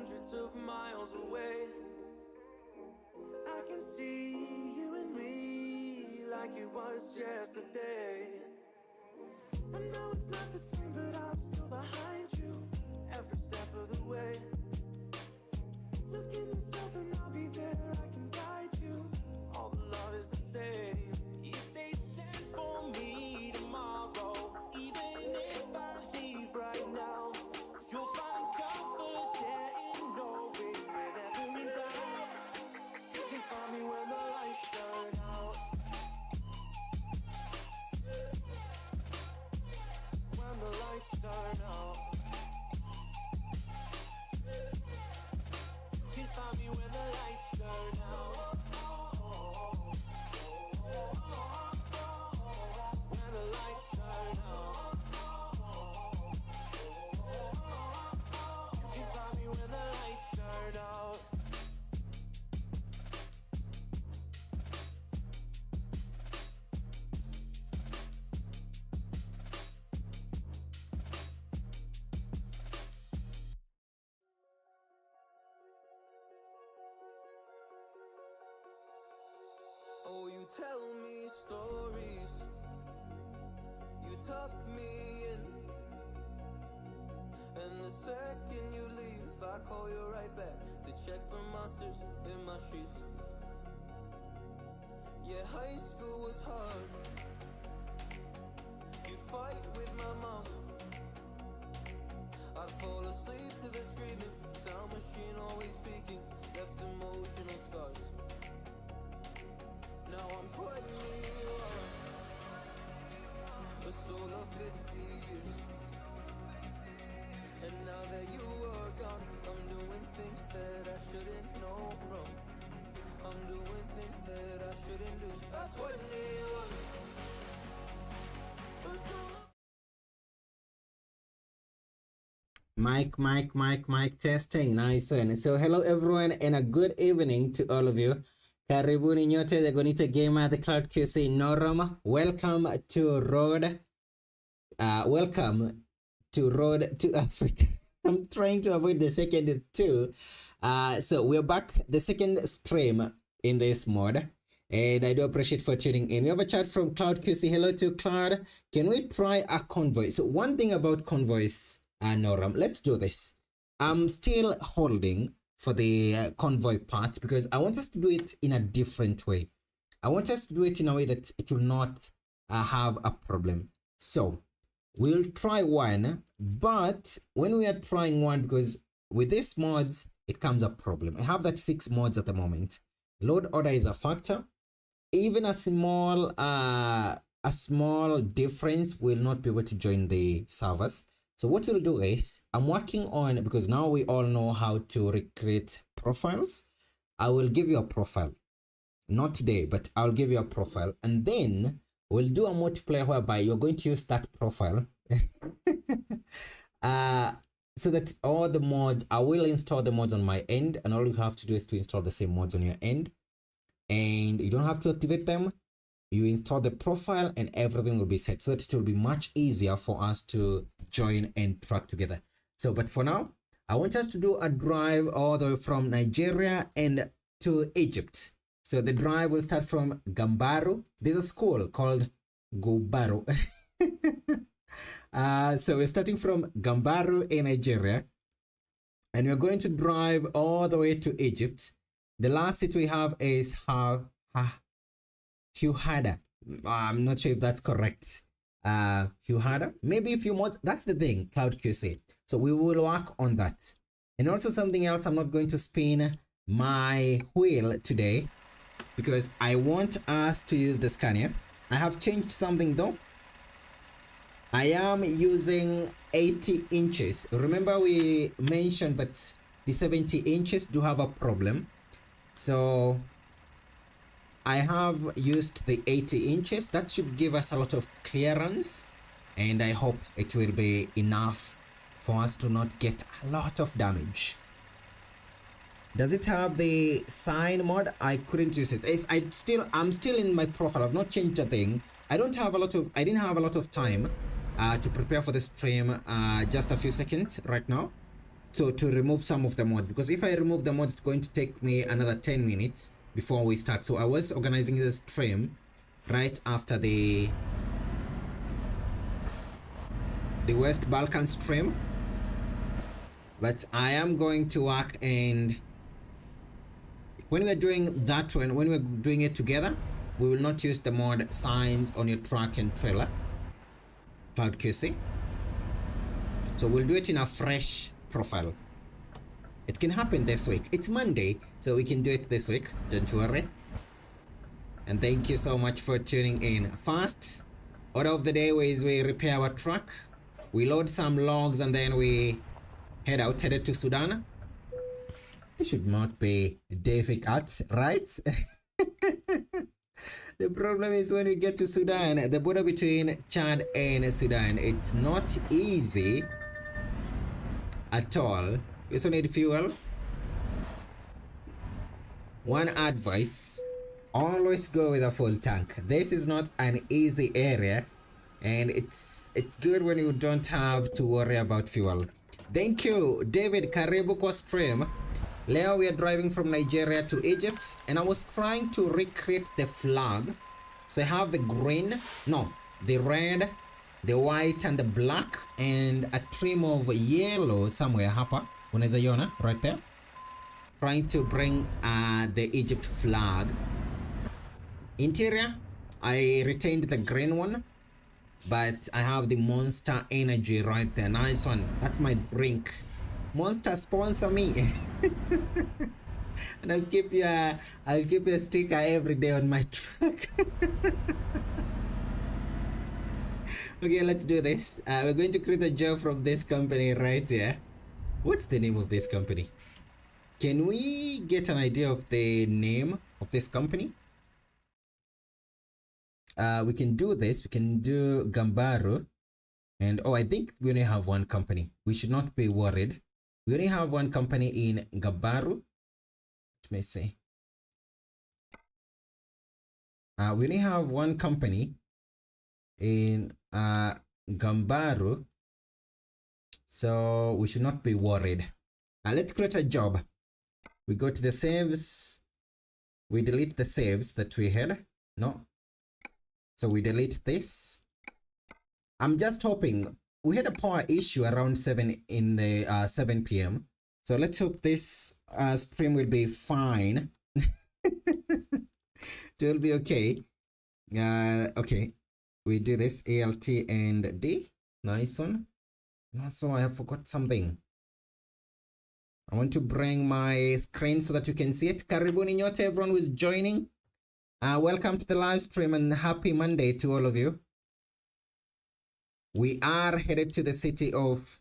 hundreds of miles away. I can see you and me like it was yesterday. I know it's not the same, but I'm still behind you every step of the way. Look in yourself and I'll be there, I can guide you. All the love is the same. If they send for me tomorrow, even if I leave right now, you'll find comfort there in knowing whenever in doubt, you can find me when the lights turn out. When the lights turn out, you can find me when the lights turn out. When the lights turn out, you can find me when the lights turn out. Oh, you tell me stories, you tuck me in, and the second you leave, I call you right back to check for monsters in my streets. Yeah, high school was hard, you'd fight with my mom, I'd fall asleep to the screaming, sound machine always speaking, left emotional scars. Now I'm 21, a soul of 50 years. And now that you are gone, I'm doing things that I shouldn't know from. I'm doing things that I shouldn't do. At 21, a soul of Mic testing. Nice one. So hello everyone and a good evening to all of you. Karibuni nyote Zagonita Gamer, the Cloud QC Noram. Welcome to Road to Africa. I'm trying to avoid the second two. So we're back, the second stream in this mod. And I do appreciate for tuning in. We have a chat from Cloud QC. Hello to Cloud. Can we try a convoy? So one thing about convoys, Noram, let's do this. I'm still holding for the convoy part because I want us to do it in a different way. I want us to do it in a way that it will not have a problem. So we'll try one, but when we are trying one, because with these mods, it comes a problem. I have that 6 mods at the moment. Load order is a factor. Even a small difference will not be able to join the servers. So what we'll do is, I'm working on, because now we all know how to recreate profiles. I will give you a profile, not today, but I'll give you a profile, and then we'll do a multiplayer whereby you're going to use that profile so that all the mods, I will install the mods on my end, and all you have to do is to install the same mods on your end, and you don't have to activate them. You install the profile and everything will be set, so that it will be much easier for us to join and track together. So, but for now, I want us to do a drive all the way from Nigeria and to Egypt. So the drive will start from Gambaru. There's a school called Gobaru. So we're starting from Gambaru in Nigeria, and we're going to drive all the way to Egypt. The last city we have is Huhada. I'm not sure if that's correct. Huhada, maybe a few mods. That's the thing, Cloud QC. So we will work on that. And also something else, I'm not going to spin my wheel today because I want us to use the scanner. I have changed something though. I am using 80 inches. Remember we mentioned that the 70 inches do have a problem. So I have used the 80 inches. That should give us a lot of clearance, and I hope it will be enough for us to not get a lot of damage. Does it have the sign mod? I couldn't use it. I'm still in my profile. I've not changed a thing. I didn't have a lot of time to prepare for the stream. Just a few seconds right now. So to remove some of the mods, because if I remove the mods, it's going to take me another 10 minutes before we start. So I was organizing this stream right after the West Balkan stream, but I am going to work, and when we're doing that one, when we're doing it together, we will not use the mod signs on your truck and trailer, Cloud QC. So we'll do it in a fresh profile. It can happen this week. It's Monday, so we can do it this week. Don't worry. And thank you so much for tuning in. First order of the day is we repair our truck, we load some logs, and then we headed to Sudan. It should not be difficult, right? The problem is when we get to Sudan, the border between Chad and Sudan, it's not easy at all. We also need fuel. One advice, always go with a full tank. This is not an easy area, and it's good when you don't have to worry about fuel. Thank you, David. Karibu kwa stream. Leo we are driving from Nigeria to Egypt, and I was trying to recreate the flag. So I have the green, no, the red, the white, and the black, and a trim of yellow somewhere hapa. Unaweza iona right there. Trying to bring the Egypt flag. Interior, I retained the green one, but I have the Monster Energy right there. Nice one. That's my drink. Monster, sponsor me. And I'll keep you a sticker every day on my truck. Okay, let's do this. We're going to create a job from this company right here. What's the name of this company? Can we get an idea of the name of this company? We can do this. We can do Gambaru. And oh, I think we only have one company. We should not be worried. We only have one company in Gambaru. Let me see. We only have one company in Gambaru. So we should not be worried. Let's create a job. We go to the saves. We delete the saves that we had. No. So we delete this. I'm just hoping. We had a power issue around 7 in the 7 p.m. So let's hope this stream will be fine. It will be okay. Okay. We do this ALT and D. Nice one. Also, I have forgot something. I want to bring my screen so that you can see it. Karibuni nyote, everyone who is joining. Welcome to the live stream and happy Monday to all of you. We are headed to the city of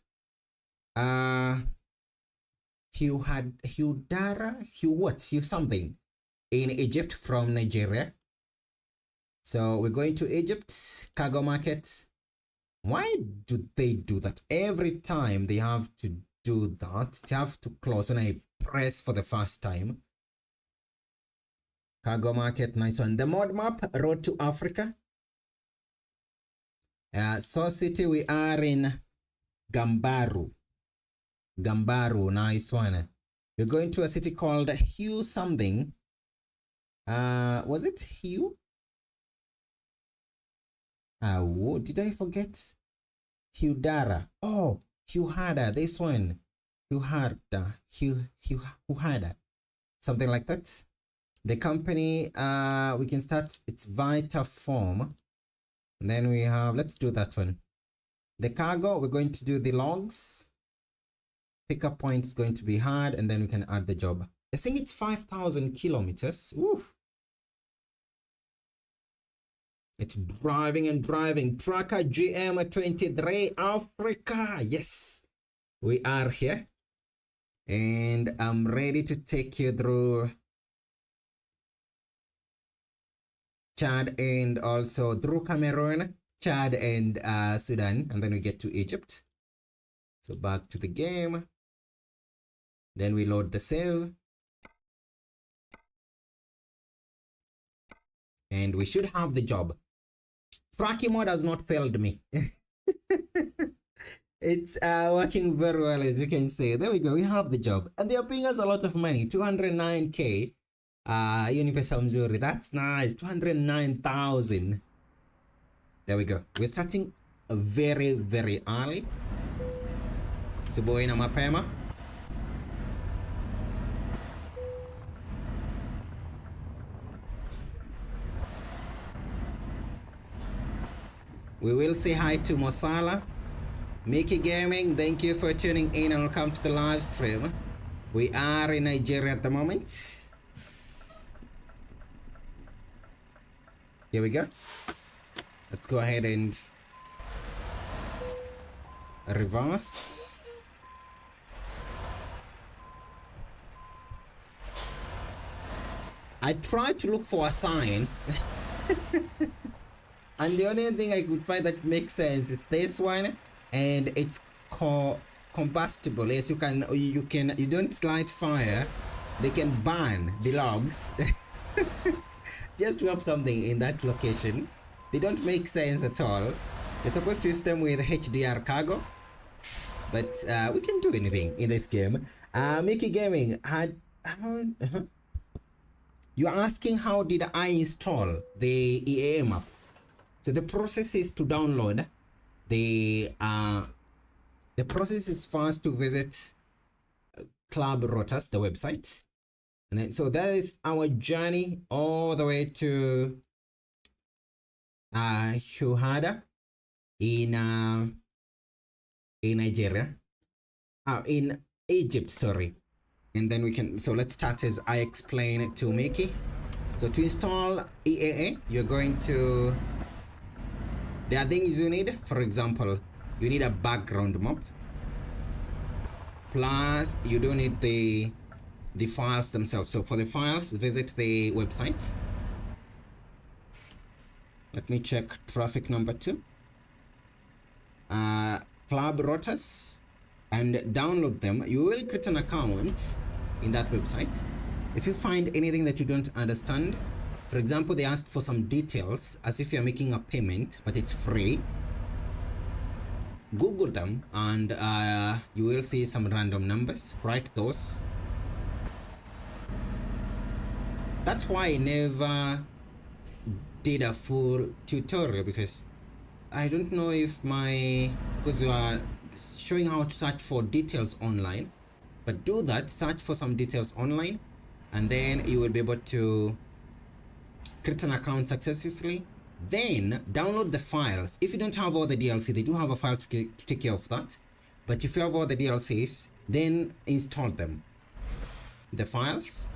Hugh something in Egypt from Nigeria. So we're going to Egypt, cargo market. Why do they do that? Every time they have to do that, they have to close when I press for the first time. Cargo market, nice one. The mod map, road to Africa. Source city, we are in Gambaru. Gambaru, nice one. We're going to a city called Hugh something. Was it Hugh? What did I forget? Hudara. Oh, Huhada, this one. Huhada. Huhada. Something like that. The company, we can start, it's Vitaform. And then we have, let's do that one. The cargo, we're going to do the logs. Pickup point is going to be hard, and then we can add the job. I think it's 5,000 kilometers. Oof. It's driving and driving. Tracker GM23 Africa. Yes, we are here. And I'm ready to take you through Chad and also through Cameroon, Chad and Sudan. And then we get to Egypt. So back to the game. Then we load the save. And we should have the job. Fraki mod has not failed me. It's working very well, as you can see. There we go. We have the job, and they are paying us a lot of money. 209k. Hiyo ni pesa mzuri. That's nice. 209,000. There we go. We're starting very, very early. Subuhi na mapema. We will say hi to Mosala. Mickey Gaming, thank you for tuning in and welcome to the live stream. We are in Nigeria at the moment. Here we go. Let's go ahead and reverse. I tried to look for a sign. And the only thing I could find that makes sense is this one, and it's combustible. Yes, you don't light fire, they can burn the logs. Just to have something in that location. They don't make sense at all. You're supposed to use them with HDR cargo, but we can do anything in this game. Mickey Gaming had you're asking how did I install the EAM app? So the process is to download the process is first to visit Club Rotas, the website, and then so that is our journey all the way to Shuhada in Nigeria, in Egypt, sorry. And then we can, so let's start as I explain it to Mickey. So to install EAA, you're going to, there are things you need. For example, you need a background map, plus you don't need the files themselves. So for the files, visit the website. Let me check traffic number 2, Club Rotas, and download them. You will create an account in that website. If you find anything that you don't understand, for example, they asked for some details as if you're making a payment, but it's free. Google them and you will see some random numbers. Write those. That's why I never did a full tutorial, because I don't know if because you are showing how to search for details online, but do that, search for some details online, and then you will be able to create an account successfully. Then download the files. If you don't have all the DLC, they do have a file to take care of that, but if you have all the DLCs, then install them, the files.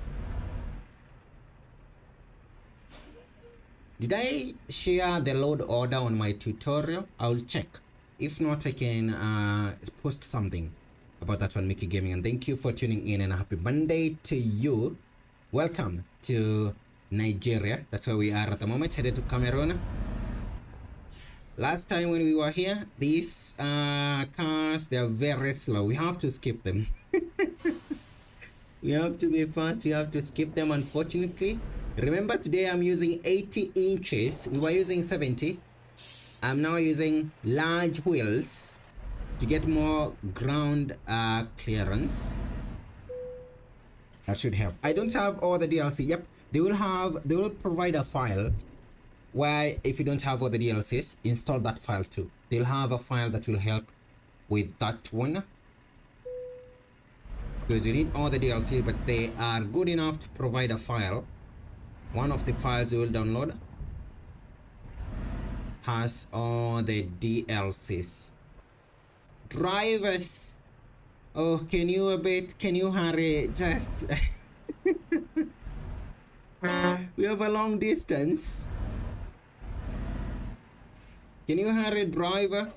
Did I share the load order on my tutorial? I'll check. If not, I can post something about that one, Mickey Gaming. And thank you for tuning in, and a happy Monday to you. Welcome to Nigeria. That's where we are at the moment, headed to Cameroon. Last time when we were here, these cars, they are very slow. We have to skip them. We have to be fast. We have to skip them, unfortunately. Remember, today I'm using 80 inches. We were using 70. I'm now using large wheels to get more ground clearance. That should help. I don't have all the DLC. Yep, they will provide a file where if you don't have all the DLCs, install that file too. They'll have a file that will help with that one, because you need all the DLC, but they are good enough to provide a file. One of the files you will download has all the DLCs. Drivers, oh, can you hurry? Just we have a long distance. Can you hurry, driver?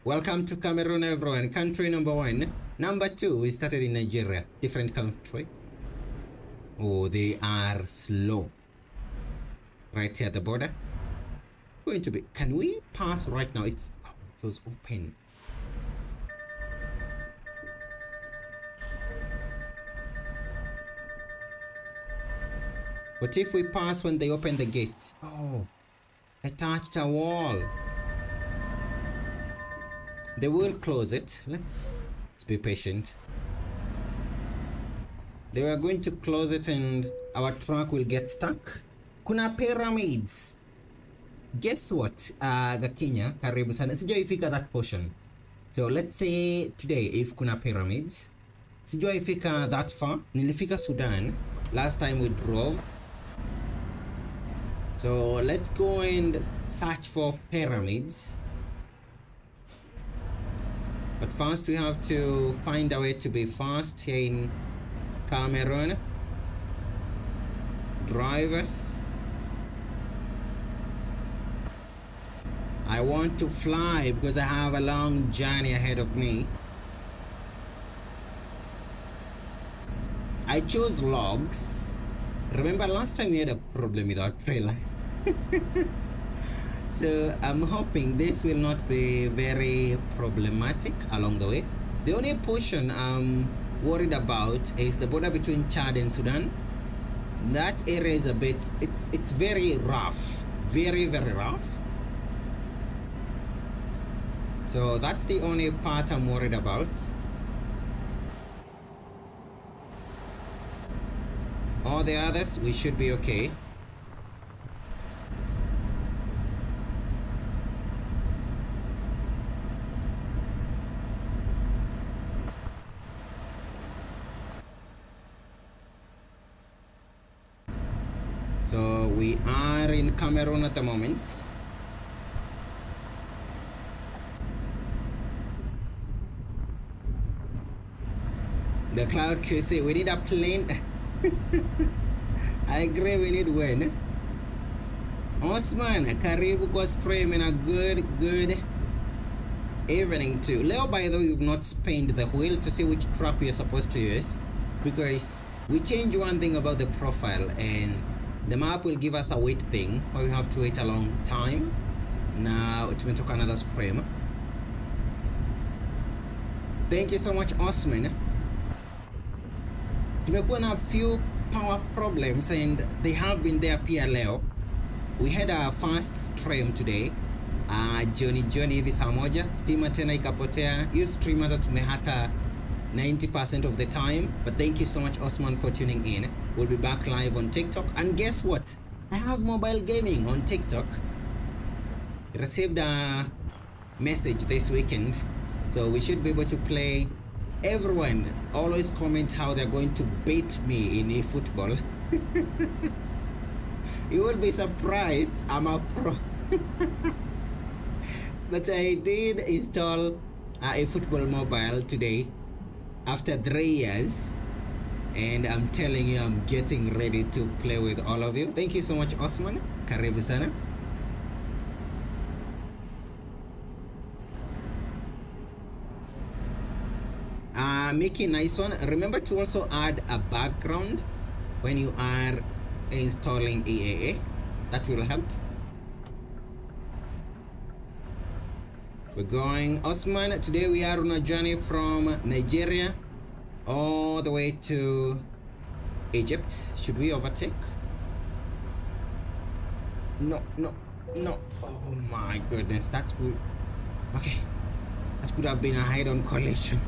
Welcome to Cameroon, everyone. Country number 1. Number 2, we started in Nigeria, different country. Oh, they are slow. Right here at the border. Going to be, can we pass right now? It was open. What if we pass when they open the gates? Oh, I touched a wall. They will close it. Let's be patient. They were going to close it and our truck will get stuck. Kuna pyramids. Guess what? Gakinya, karibu sana. Sijaifika that portion. So let's say today if kuna pyramids. Sijaifika that far. Nilifika Sudan last time we drove. So let's go and search for pyramids. But first we have to find a way to be fast here in Cameroon. Drivers. I want to fly because I have a long journey ahead of me. I chose logs. Remember last time we had a problem with our trailer. So I'm hoping this will not be very problematic along the way. The only portion I'm worried about is the border between Chad and Sudan. That area is a bit, it's very rough, very rough. So that's the only part I'm worried about. All the others we should be okay. So we are in Cameroon at the moment. The cloud QC, we need a plane. I agree, we need one. Osman, karibu kwa stream and a good evening too. Leo, by the way, we've not spanned the wheel to see which truck we are supposed to use, because we changed one thing about the profile and the map will give us a wait thing, or we have to wait a long time. Now tumetoka another stream. Thank you so much, Osman. Tumekuwa na few power problems and they have been there pia leo. We had a fast stream today. Jioni hivi saa moja stima tena ikapotea. You stream hata tumehata 90% of the time, but thank you so much, Osman, for tuning in. We'll be back live on TikTok, and guess what? I have mobile gaming on TikTok. Received a message this weekend, so we should be able to play. Everyone always comment how they're going to beat me in eFootball. You will be surprised, I'm a pro. But I did install eFootball mobile today after 3 years, and I'm telling you, I'm getting ready to play with all of you. Thank you so much, Osman. Karibu sana. Mickey, nice one. Remember to also add a background when you are installing EAA. That will help. We're going Osman. Today we are on a journey from Nigeria all the way to Egypt. Should we overtake? No. Oh my goodness, that's good. Okay, that could have been a head-on collision.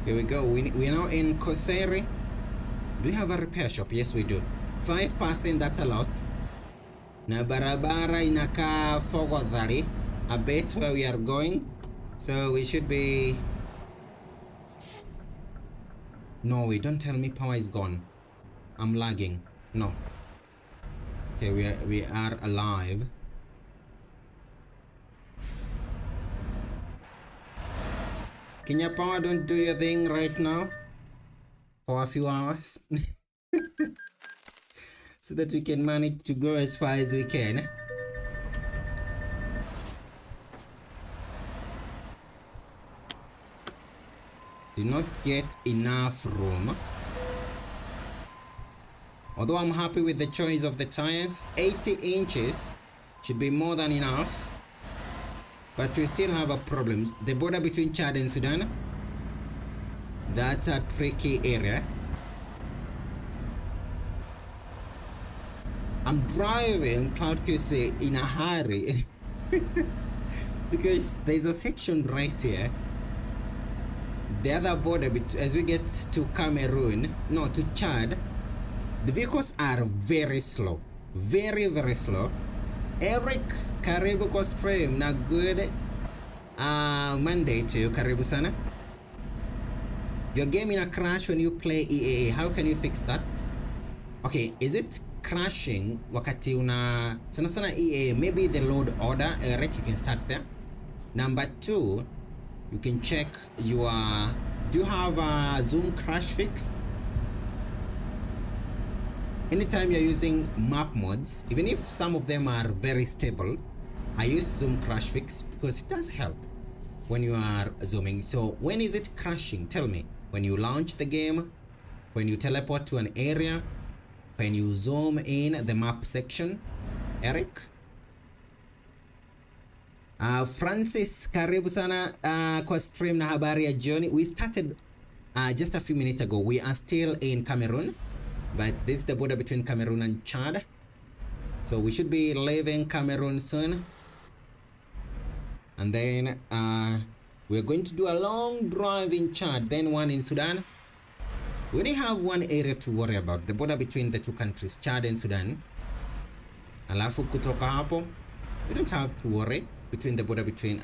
Here we go. We're now in Koseri. Do we have a repair shop? Yes, we do. 5%, that's a lot. Na barabara inakaa fogodhari a bit where we are going, so we should be. No, wait, don't tell me power is gone. I'm lagging. No. Okay, we are alive. Kenya Power, don't do your thing right now for a few hours. So that we can manage to go as far as we can. Did not get enough room. Although I'm happy with the choice of the tires, 80 inches should be more than enough. But we still have a problem. The border between Chad and Sudan, that's a tricky area. I'm driving Cloud QC in a hurry because there's a section right here. The other border, as we get to Cameroon, no, to Chad, the vehicles are very slow, very slow. Eric, karibu kwa stream na good Monday to you, karibu sana. Your game in a crash when you play EAA. How can you fix that? Okay, is it crashing wakati una sana EAA? Maybe the load order, Eric, you can start there. Number 2, you can check your, do you have a zoom crash fix? Anytime you're using map mods, even if some of them are very stable, I use zoom crash fix because it does help when you are zooming. So when is it crashing? Tell me. When you launch the game, when you teleport to an area, when you zoom in the map section. Eric? Francis, karibu sana kwa stream na habari ya jioni. We started just a few minutes ago. We are still in Cameroon, but this is the border between Cameroon and Chad. So we should be leaving Cameroon soon. And then we're going to do a long drive in Chad, then one in Sudan. We only have one area to worry about, the border between the two countries, Chad and Sudan. Alafu kutoka hapo, we don't have to worry between the border between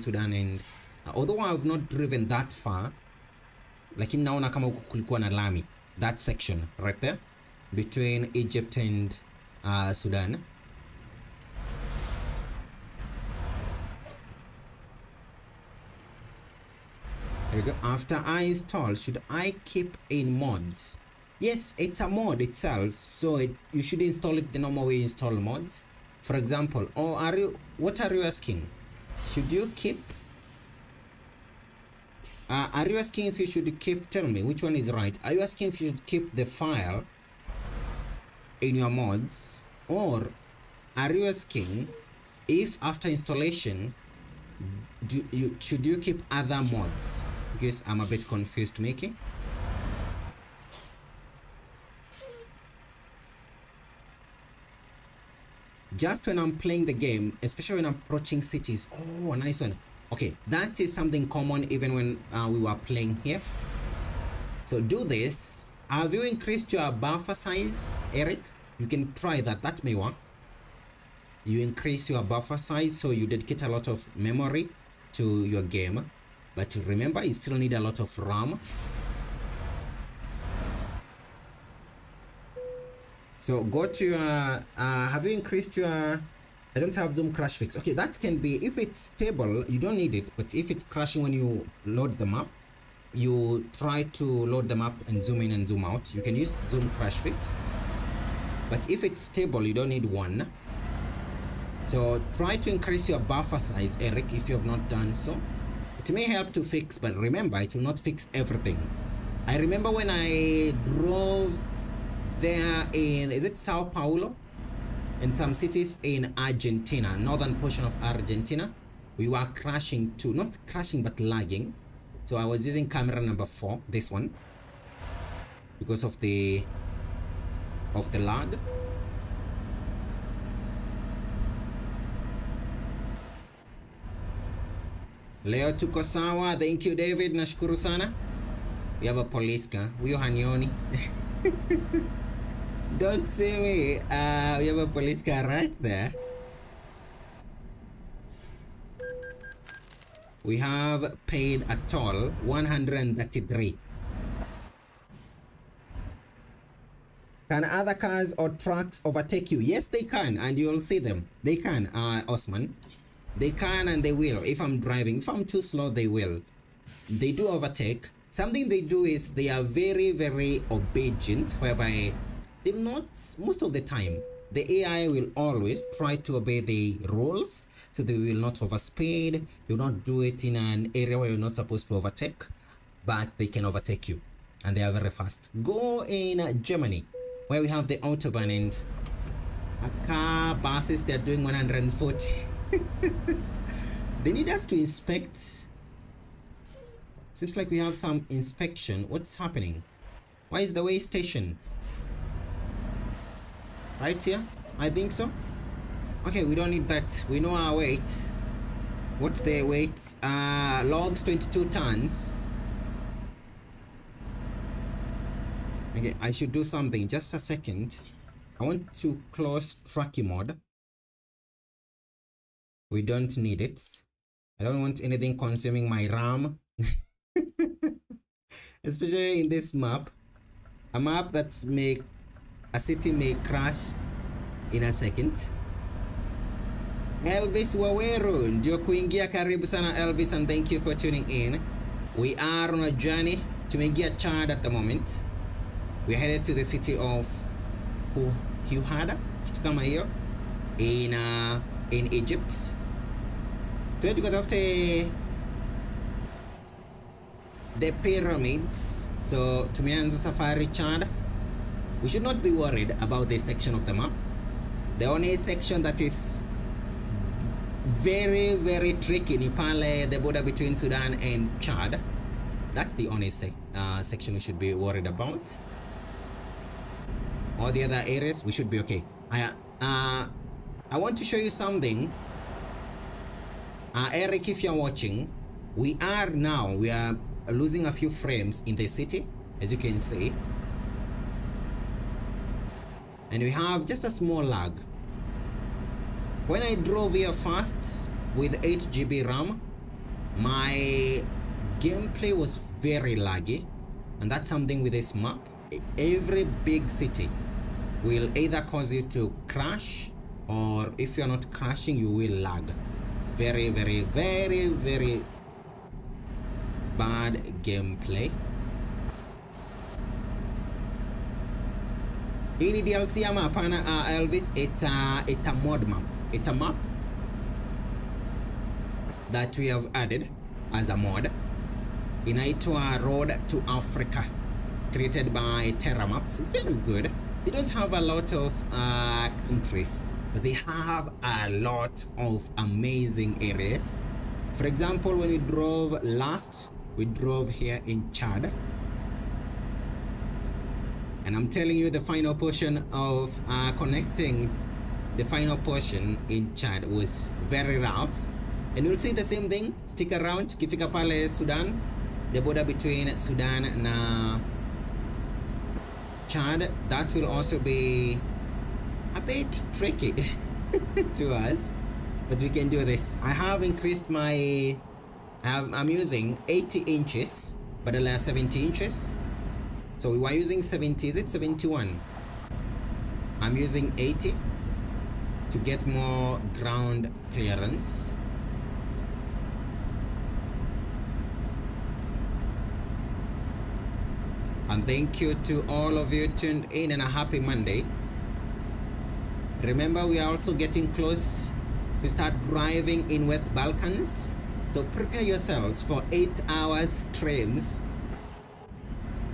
Sudan and although I have not driven that far, lakini naona kama huku kulikuwa na lami, that section right there between Egypt and Sudan. There we go. After I install, should I keep in mods? Yes, it's a mod itself, so you should install it the normal way you install mods. For example, what are you asking? Should you keep? Are you asking if you should keep? Tell me which one is right. Are you asking if you should keep the file in your mods, or are you asking if after installation should you keep other mods? Because I'm a bit confused, Mickey. Just when I'm playing the game, especially when I'm approaching cities. Oh, nice one. Okay, that is something common even when we were playing here. So do this. Have you increased your buffer size, Eric? You can try that. That may work. You increase your buffer size so you dedicate a lot of memory to your game. But remember, you still need a lot of RAM. So go to your, have you increased your, I don't have zoom crash fix. Okay, that can be, if it's stable, you don't need it. But if it's crashing when you load the map, you try to load the map and zoom in and zoom out. You can use zoom crash fix. But if it's stable, you don't need one. So try to increase your buffer size, Eric, if you have not done so. It may help to fix, but remember, it will not fix everything. I remember when I drove there in, is it Sao Paulo? In some cities in Argentina, northern portion of Argentina, we were crashing too, not crashing but lagging. So I was using camera number 4, this one, because of the lag. Leo tuko sawa. Thank you David, nashukuru sana. We have a police car. Huyo hanioni. Don't see me. We have a police car right there. We have paid a toll 133. Can other cars or trucks overtake you? Yes, they can, and you'll see them. They can, Osman. They can and they will. If I'm driving, if I'm too slow, they will. They do overtake. Something they do is they are very, very obedient, whereby they're not, most of the time, the AI will always try to obey the rules. So they will not overspeed. They will not do it in an area where you're not supposed to overtake, but they can overtake you. And they are very fast. Go in Germany, where we have the Autobahn and a car, buses, they're doing 140. They need us to inspect. Seems like we have some inspection. What's happening? Why is the way station? right here. I think so. Okay, we don't need that. We know our weight. What's the weight? Logs 22 tons. Okay, I should do something. Just a second. I want to close tracking mode. We don't need it. I don't want anything consuming my RAM. Especially in this map. A map that's make a city may crash in a second. Elvis Waweru ndio kuingia. Karibu sana Elvis, and thank you for tuning in. We are on a journey to Megia Chad at the moment. We're headed to the city of Huhada, kitu kama hiyo, in Egypt. Today because after the pyramids. So tumeanza safari Chad. We should not be worried about this section of the map. The only section that is very, very tricky ni pale the border between Sudan and Chad. That's the only section we should be worried about. All the other areas we should be okay. I want to show you something. Eric, if you're watching, we are losing a few frames in the city, as you can see, and we have just a small lag. When I drove here first with 8 GB RAM, my gameplay was very laggy, and that's something with this map. Every big city will either cause you to crash, or if you're not crashing, you will lag. Very, very, very, very bad gameplay. Hii ni DLC ama hapana? Elvis, it's a mod map. It's a map that we have added as a mod. Inaitwa Road to Africa, created by Terra Maps. Very good. They don't have a lot of countries, but they have a lot of amazing areas. For example, when we drove last, we drove here in Chad, and I'm telling you, the final portion of connecting the final portion in Chad was very rough, and you'll see the same thing. Stick around. Tukifika pale Sudan, the border between Sudan and Chad, that will also be a bit tricky to us, but we can do this. I have increased my I'm using 80 inches but the last 70 inches. So we were using 70, is it 71? I'm using 80 to get more ground clearance. And thank you to all of you tuned in, and a happy Monday. Remember, we are also getting close to start driving in West Balkans. So prepare yourselves for 8 hours streams.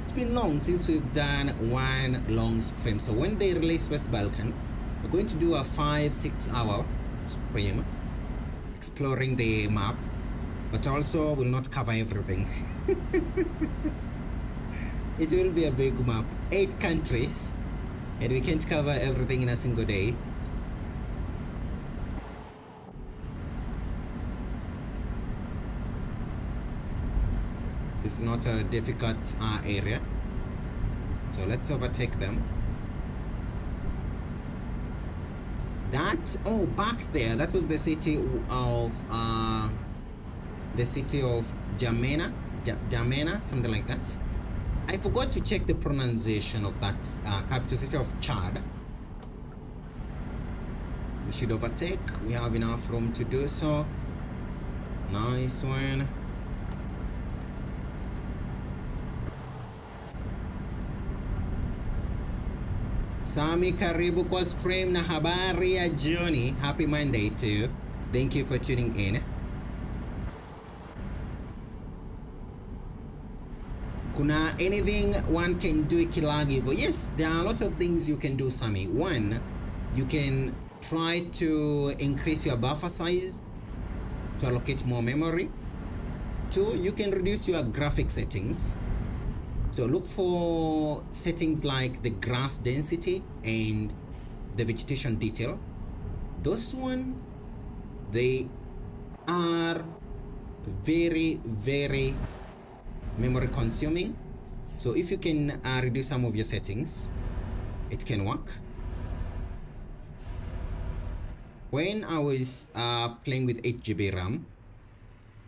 It's been long since we've done one long stream. So when they release West Balkan, we're going to do a 5-6 hour stream exploring the map, but also will not cover everything. It will be a big map, 8 countries, and we can't cover everything in a single day. This is not a difficult area, so let's overtake them. Back there, that was the city of Jamena, something like that. I forgot to check the pronunciation of that capital city of Chad. We should overtake. We have enough room to do so. Nice one. Sami, karibu kwa stream na habari ya jioni. Happy Monday to you. Thank you for tuning in. Kuna anything one can do ikilagi hivyo? Yes, there are a lot of things you can do, Sami. One, you can try to increase your buffer size to allocate more memory. Two, you can reduce your graphic settings. So look for settings like the grass density and the vegetation detail. Those one, they are very memory consuming. So if you can reduce some of your settings, it can work. When I was playing with 8 GB RAM,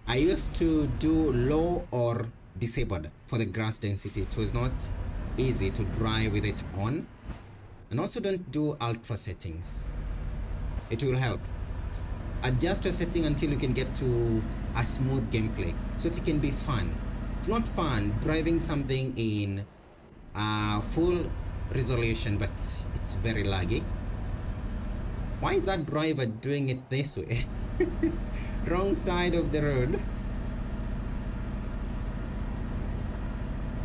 I used to do low or disabled for the grass density. It was not easy to drive with it on. And also don't do ultra settings. It will help. Adjust your setting until you can get to a smooth gameplay, so it can be fun. It's not fun driving something in full resolution, but it's very laggy. Why is that driver doing it this way? Wrong side of the road.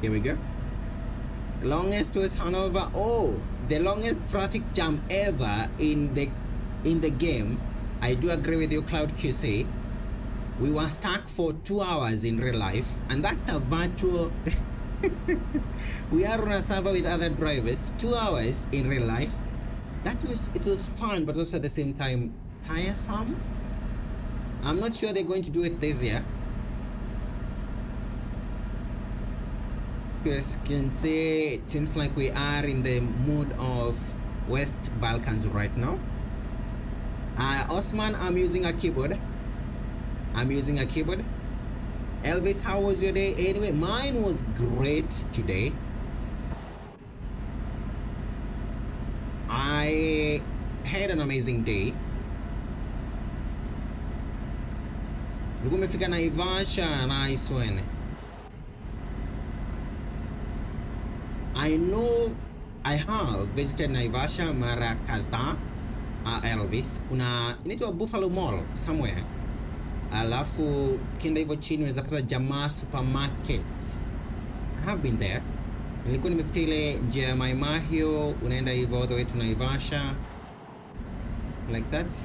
Here we go. Longest was Hanover. Oh, the longest traffic jam ever in the game. I do agree with you, Cloud QC. We were stuck for 2 hours in real life, and that's a virtual. We are on a server with other drivers. 2 hours in real life. It was fun, but also at the same time tiresome. I'm not sure they're going to do it this year. Because you can see, it seems like we are in the mood of West Balkans right now. Osman, I'm using a keyboard. Elvis, how was your day? Anyway, mine was great today. I had an amazing day. Umefika Naivasha, nice one. I know I have visited Naivasha mara kadhaa. Elvis, kuna inaitwa Buffalo Mall somewhere. Alafu kenda hivyo chini unaweza pata Jamaa Supermarket. I have been there. Nilikuwa nimepitia ile njia ya Maimahio, unaenda hivyo all the way to Naivasha. Like that.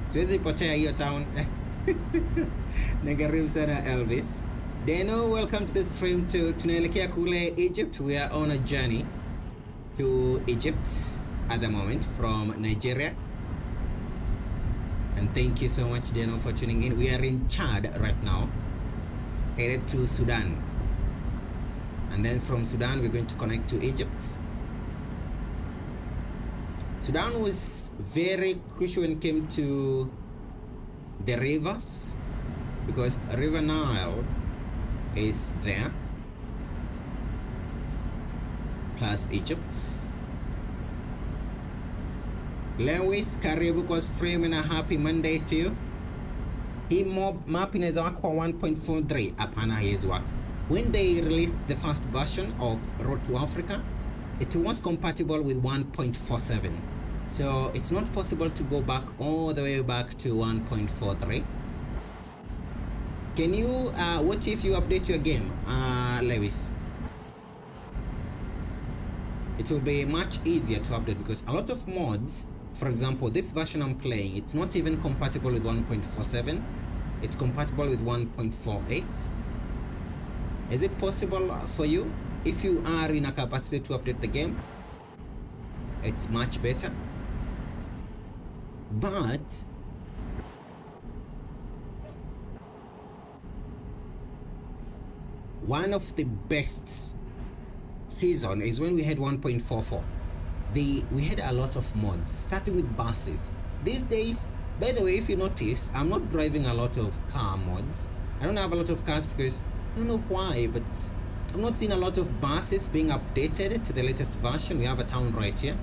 Siwezi potea hiyo town. Nagaribu sana Elvis. Deno, welcome to the stream too. Tunaelekea kule Egypt. We are on a journey to Egypt at the moment from Nigeria. And thank you so much, Deno, for tuning in. We are in Chad right now, headed to Sudan. And then from Sudan, we're going to connect to Egypt. Sudan was very crucial when it came to the rivers, because River Nile is there, plus Egypt. Lewis, karibu kwa stream and a happy Monday to you. Hii map inaweza waka kwa 1.43. Hapana, haiwezi waka. When they released the first version of Road to Africa, it was compatible with 1.47. So it's not possible to go back all the way back to 1.43. Can you, what if you update your game, Lewis? It will be much easier to update because a lot of mods, for example, this version I'm playing, it's not even compatible with 1.47. It's compatible with 1.48. Is it possible for you? If you are in a capacity to update the game, it's much better. But one of the best season is when we had 1.44. We had a lot of mods, starting with buses. These days, by the way, if you notice, I'm not driving a lot of car mods. I don't have a lot of cars because I don't know why, but I'm not seeing a lot of buses being updated to the latest version. We have a town right here.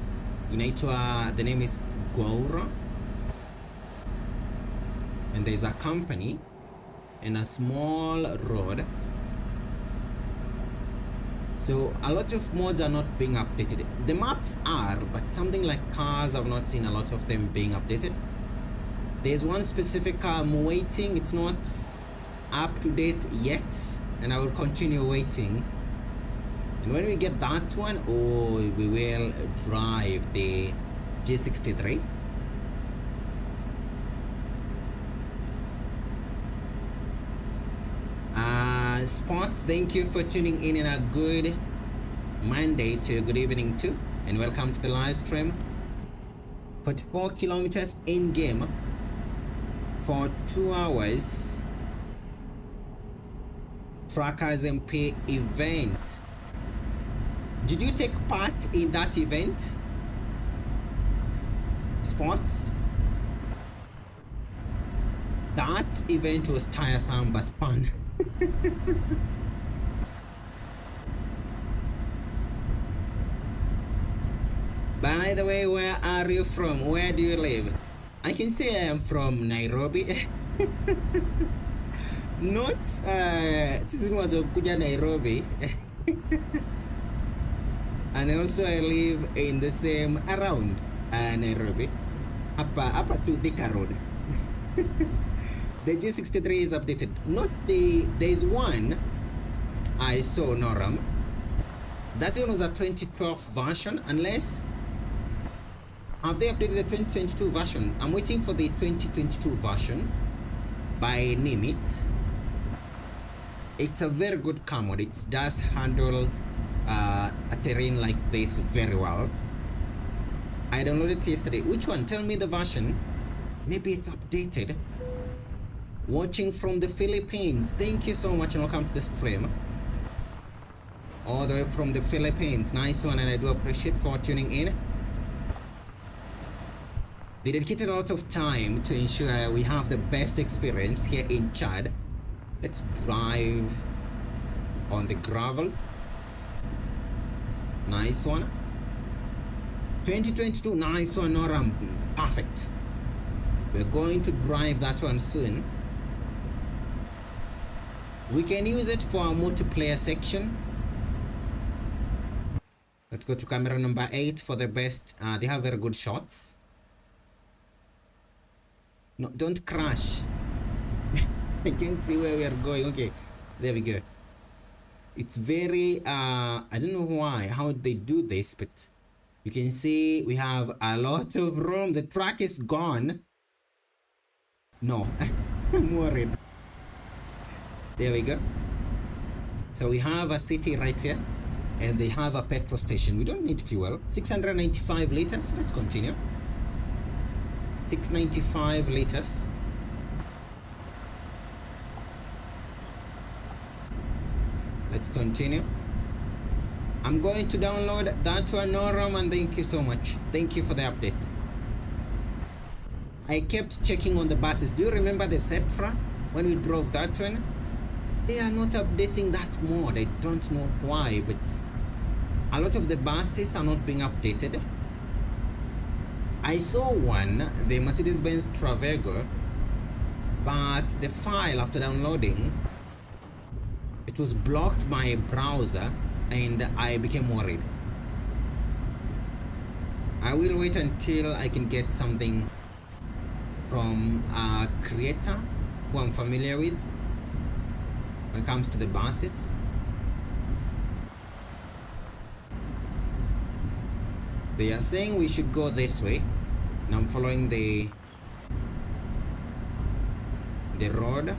The name is Goura. And there's a company and a small road. So a lot of mods are not being updated. The maps are, but something like cars, I've not seen a lot of them being updated. There's one specific car I'm waiting. It's not up to date yet, and I will continue waiting. And when we get that one, oh, we will drive the G63. Spot, thank you for tuning in, and a good Monday to good evening too. and welcome to the live stream. 44 kilometers in game for 2 hours. Trackers MP event. Did you take part in that event? Sports? That event was tiresome but fun. By the way, where are you from? Where do you live? I can say I am from Nairobi. Not sisi kuja Nairobi. And also I live in the same around Nairobi. Apa to Thika Road. The G63 is updated. Not there's one I saw, Noram. That one was a 2012 version, unless have they updated the 2022 version? I'm waiting for the 2022 version by Nimit. It's a very good camo. It does handle a terrain like this very well. I downloaded it yesterday. Which one? Tell me the version. Maybe it's updated. Watching from the Philippines. Thank you so much and welcome to the stream. All the way from the Philippines. Nice one, and I do appreciate for tuning in. They dedicated a lot of time to ensure we have the best experience here in Chad. Let's drive on the gravel. Nice one. 2022, nice one, Noram. Perfect. We're going to drive that one soon. We can use it for our multiplayer section. Let's go to camera number 8 for the best. They have very good shots. No, don't crash. I can't see where we are going. Okay, there we go. It's very I don't know why, how they do this, but you can see we have a lot of room. The track is gone. No, I'm worried. There we go. So we have a city right here, and they have a petrol station. We don't need fuel. 695 liters. Let's continue. 695 liters. Let's continue. I'm going to download that one, Noram, and thank you so much. Thank you for the update. I kept checking on the buses. Do you remember the Setra when we drove that one? They are not updating that mod. I don't know why, but a lot of the buses are not being updated. I saw one, the Mercedes-Benz Travego, but the file after downloading, it was blocked by a browser and I became worried. I will wait until I can get something from a creator who I'm familiar with when it comes to the buses. They are saying we should go this way, and I'm following the road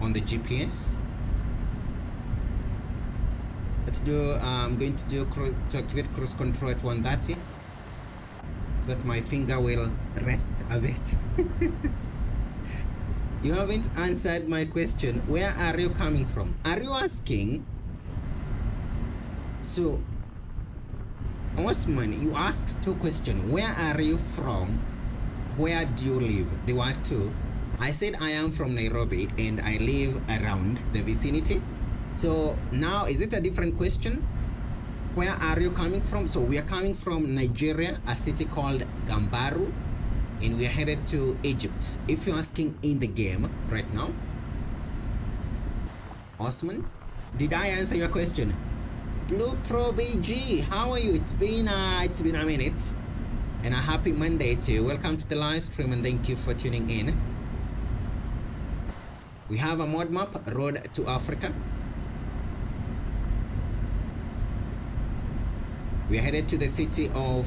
on the GPS. Let's do I'm going to do to activate cruise control at 130 so that my finger will rest a bit. You haven't answered my question. Where are you coming from? Are you asking? So Osman, you asked two questions. Where are you from? Where do you live? There were two. I said I am from Nairobi and I live around the vicinity. So now, is it a different question? Where are you coming from? So we are coming from Nigeria, a city called Gambaru, and we are headed to Egypt. If you're asking in the game right now. Osman, did I answer your question? Blue Pro BG, how are you? It's been a minute, and a happy Monday to you. Welcome to the live stream and thank you for tuning in. We have a mod map, Road to Africa. We are headed to the city of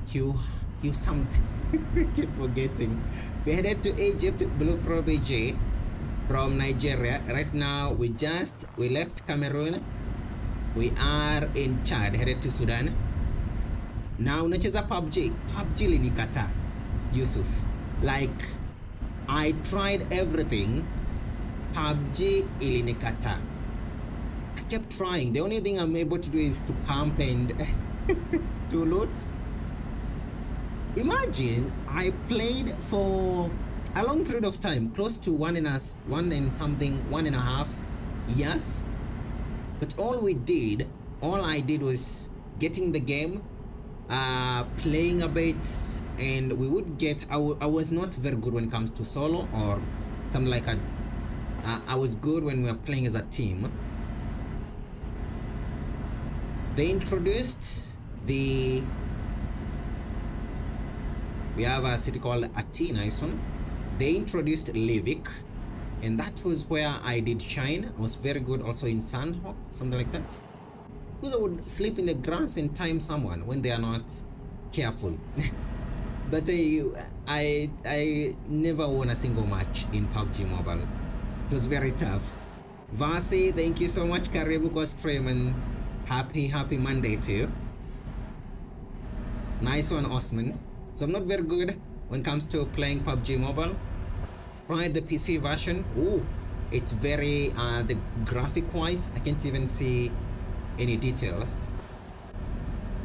Hugh something. Keep forgetting. We are headed to Egypt, Blue Pro BG, from Nigeria. Right now we left Cameroon. We are in Chad, headed to Sudan. na unacheza PUBG linikata Yusuf, like I tried everything, PUBG ilinikata. I kept trying. The only thing I'm able to do is to camp and to loot. Imagine I played for a long period of time, close to 1.5 years, but all I did was getting the game, playing a bit, and we would get, I was not very good when it comes to solo or something like that. I was good when we were playing as a team. They introduced we have a city called Ati, nice one. They introduced Livik, and that was where I did shine. I was very good also in Sandhawk, something like that. Because I would sleep in the grass and time someone when they are not careful. But I never won a single match in PUBG Mobile. It was very tough. Vasi, thank you so much. Karibu kwa stream, and happy Monday to you. Nice one, Osman. So I'm not very good when it comes to playing PUBG Mobile. Tried the PC version. Oh, it's very the graphic wise, I can't even see any details.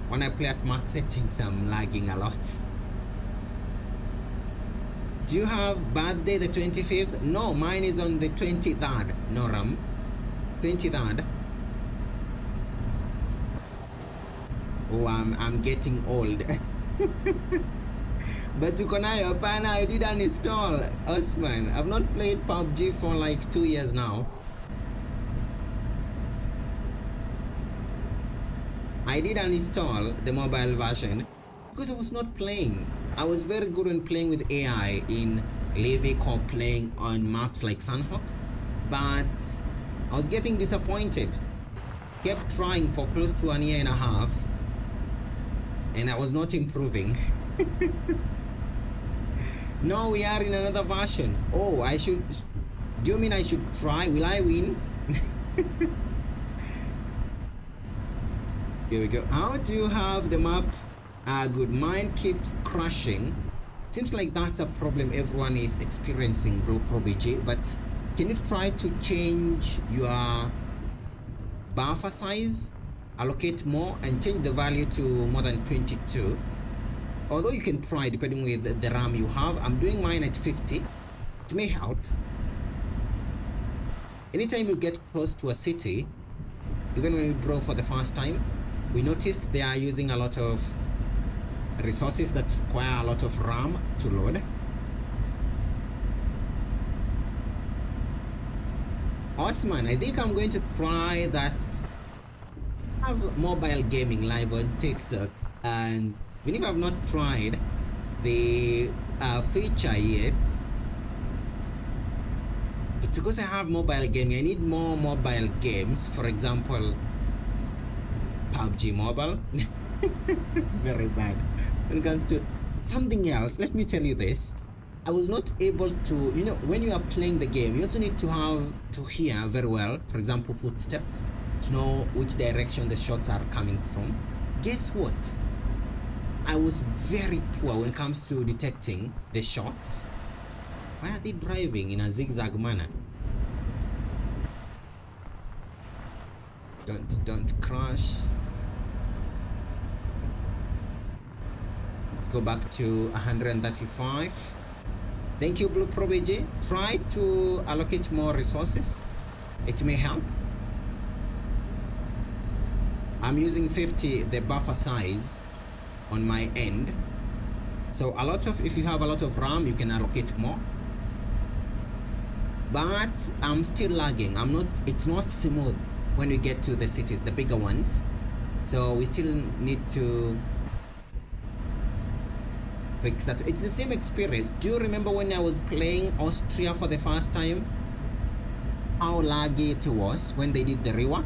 When I play at max settings, I'm lagging a lot. Do you have birthday the 25th? No, mine is on the 23rd. No, Ram. 23rd. Oh, I'm getting old. But uko nayo hapana, I did uninstall. Osman, I've not played PUBG for like 2 years now. I did uninstall the mobile version because I was not playing. I was very good when playing with AI in Livik or playing on maps like Sandhawk, but I was getting disappointed. Kept trying for close to 1.5 years, and I was not improving. No, we are in another version. Oh, I should. Do you mean I should try? Will I win? Here we go. How do you have the map? Good. Mine keeps crashing. Seems like that's a problem everyone is experiencing, bro, Prodigy. But can you try to change your buffer size, allocate more, and change the value to more than 22? Although you can try depending with the RAM you have. I'm doing mine at 50. It may help. Anytime you get close to a city, even when you draw for the first time, we noticed they are using a lot of resources that require a lot of RAM to load. Osman, I think I'm going to try that. I have mobile gaming live on TikTok, and even if I've not tried the feature yet, but because I have mobile gaming, I need more mobile games. For example, PUBG Mobile. Very bad. When it comes to something else, let me tell you this. I was not able to, when you are playing the game, you also need to hear very well, for example, footsteps, to know which direction the shots are coming from. Guess what? I was very poor when it comes to detecting the shots. Why are they driving in a zigzag manner? Don't crash. Let's go back to 135. Thank you, Blue Prodigy. Try to allocate more resources. It may help. I'm using 50 the buffer size on my end. So if you have a lot of RAM, you can allocate more. But I'm still lagging. It's not smooth when we get to the cities, the bigger ones. So we still need to fix that. It's the same experience. Do you remember when I was playing Austria for the first time? How laggy it was when they did the rework?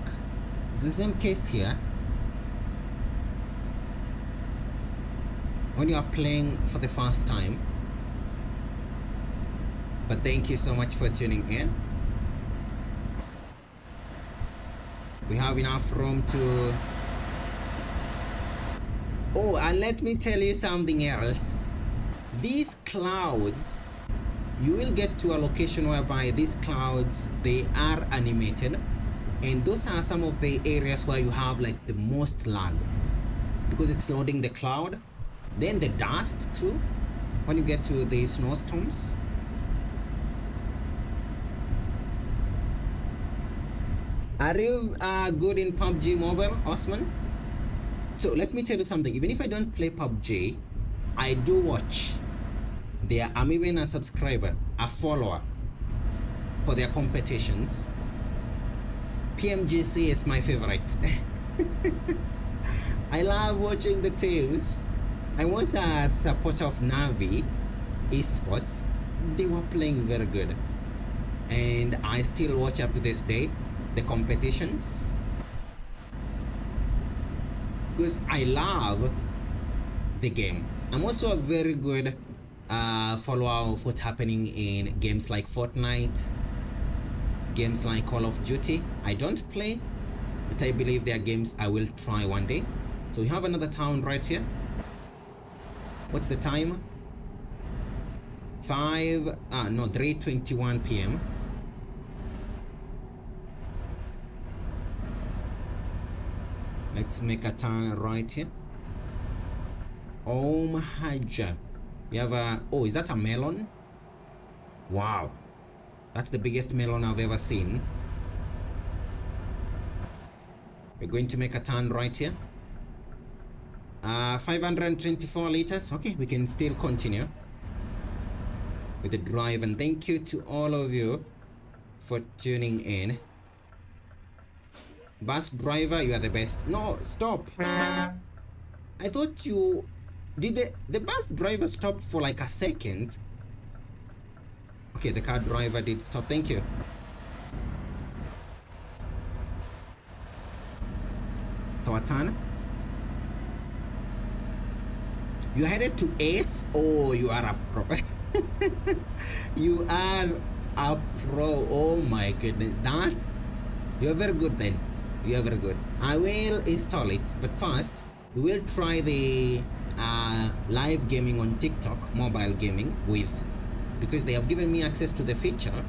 It's the same case here. When you are playing for the first time. But thank you so much for tuning in. We have enough room to Oh, and let me tell you something else. These clouds, you will get to a location whereby these clouds, they are animated, and those are some of the areas where you have like the most lag because it's loading the cloud. Then the dust too when you get to the snowstorms. Are you good in PUBG Mobile, Osman? So let me tell you something. Even if I don't play PUBG, I do watch. I'm even a subscriber, a follower for their competitions. PMGC is my favorite. I love watching the teams. I was a supporter of Navi esports. They were playing very good, and I still watch up to this day the competitions because I love the game. I'm also a very good follower of what's happening in games like Fortnite, games like Call of Duty. I don't play, but I believe there are games I will try one day. So we have another town right here. What's the time? 3:21 p.m. Let's make a turn right here. Oh my god. We have a, oh, is that a melon? Wow. That's the biggest melon I've ever seen. We're going to make a turn right here. 524 liters. Okay, we can still continue with the drive, and thank you to all of you for tuning in. Bus driver, you are the best. No, stop. I thought you did. The bus driver stopped for like a second. Okay, the car driver did stop. Thank you. It's our turn. You headed to Ace? Oh, you are a pro. You are a pro. Oh my goodness. You're very good then. You are very good. I will install it, but first we will try the live gaming on TikTok, mobile gaming with, because they have given me access to the feature,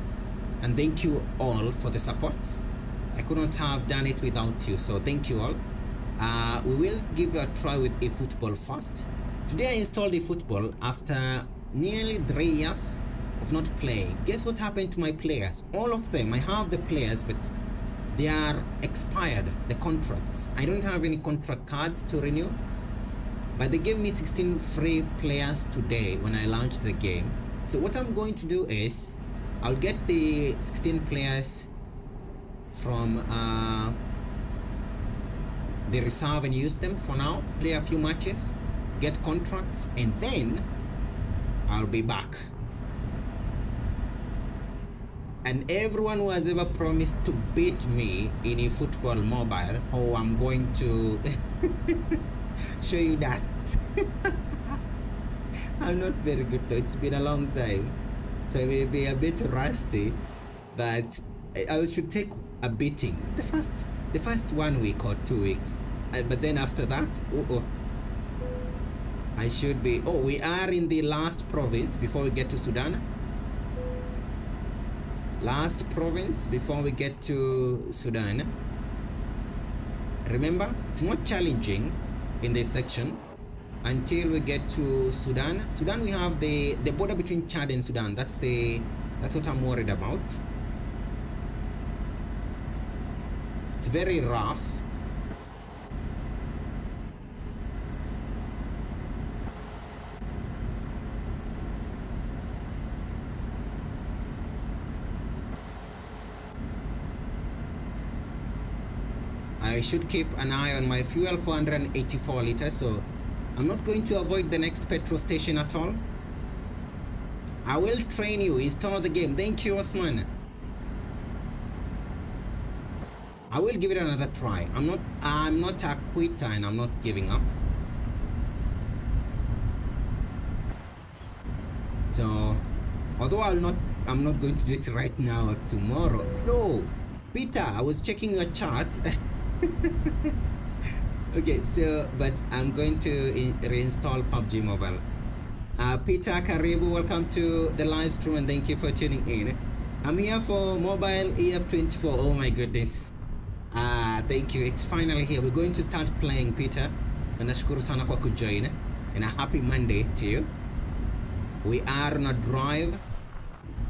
and thank you all for the support. I could not have done it without you, so thank you all. We will give a try with eFootball first. Today I installed eFootball after nearly 3 years of not playing. Guess what happened to my players? All of them. I have the players, but they are expired, the contracts. I don't have any contract cards to renew, but they gave me 16 free players today when I launched the game. So what I'm going to do is I'll get the 16 players from the reserve and use them for now, play a few matches, get contracts, and then I'll be back. And everyone who has ever promised to beat me in eFootball mobile, oh, I'm going to show you that. I'm not very good though, it's been a long time, so I may be a bit rusty, but I should take a beating the first 1 week or 2 weeks, but then after that, I should be. Oh, we are in the last province before we get to Sudan. Last province before we get to Sudan. Remember, it's not challenging in this section until we get to Sudan. Sudan, we have the border between Chad and Sudan. That's what I'm worried about. It's very rough. I should keep an eye on my fuel, 484 liters, so I'm not going to avoid the next petrol station at all. I will train you, install the game. Thank you, Osman. I will give it another try. I'm not a quitter, and I'm not giving up. So although I'm not going to do it right now or tomorrow. No, Peter, I was checking your chart. Okay, so but I'm going to reinstall PUBG Mobile. Peter Karibu, welcome to the live stream and thank you for tuning in. I'm here for mobile EF24. Oh my goodness. Thank you. It's finally here. We're going to start playing, Peter. Na nashukuru sana kwa kujoin. And a happy Monday to you. We are on a drive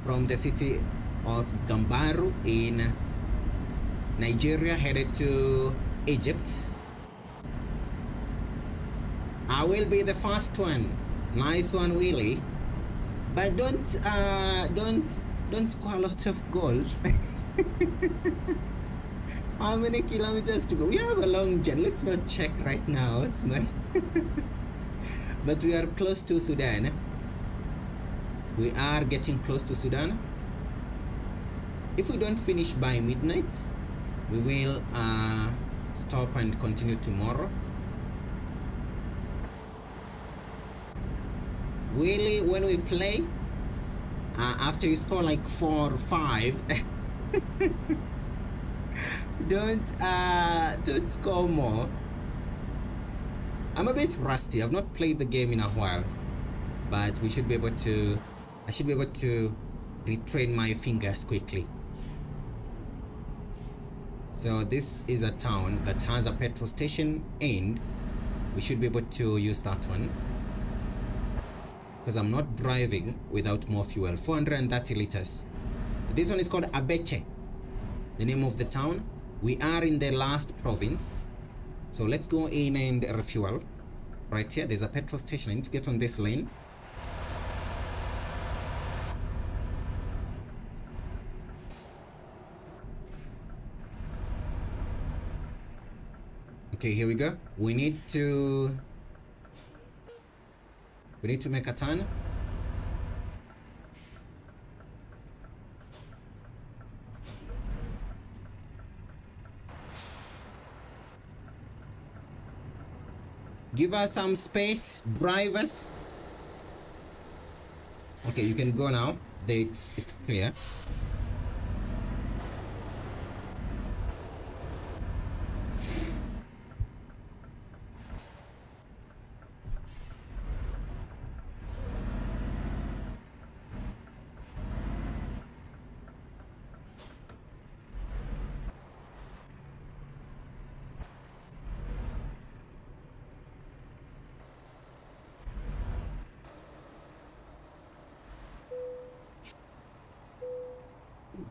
from the city of Gambaru in Nigeria headed to Egypt. I will be the first one. Nice one, Willie. But don't score a lot of goals. How many kilometers to go? We have a long journey. Let's not check right now, Osman. But we are close to Sudan. We are getting close to Sudan. If we don't finish by midnight, we will stop and continue tomorrow. Really, when we play, after you score like 4 or 5, don't score more. I'm a bit rusty. I've not played the game in a while, but we should be able to. I should be able to retrain my fingers quickly. So this is a town that has a petrol station, and we should be able to use that one. Because I'm not driving without more fuel. 430 liters. This one is called Abeche, the name of the town. We are in the last province, so let's go in and refuel. Right here, there's a petrol station. I need to get on this lane. Okay, here we go. We need to make a turn. Give us some space, drivers. Okay, you can go now. It's clear.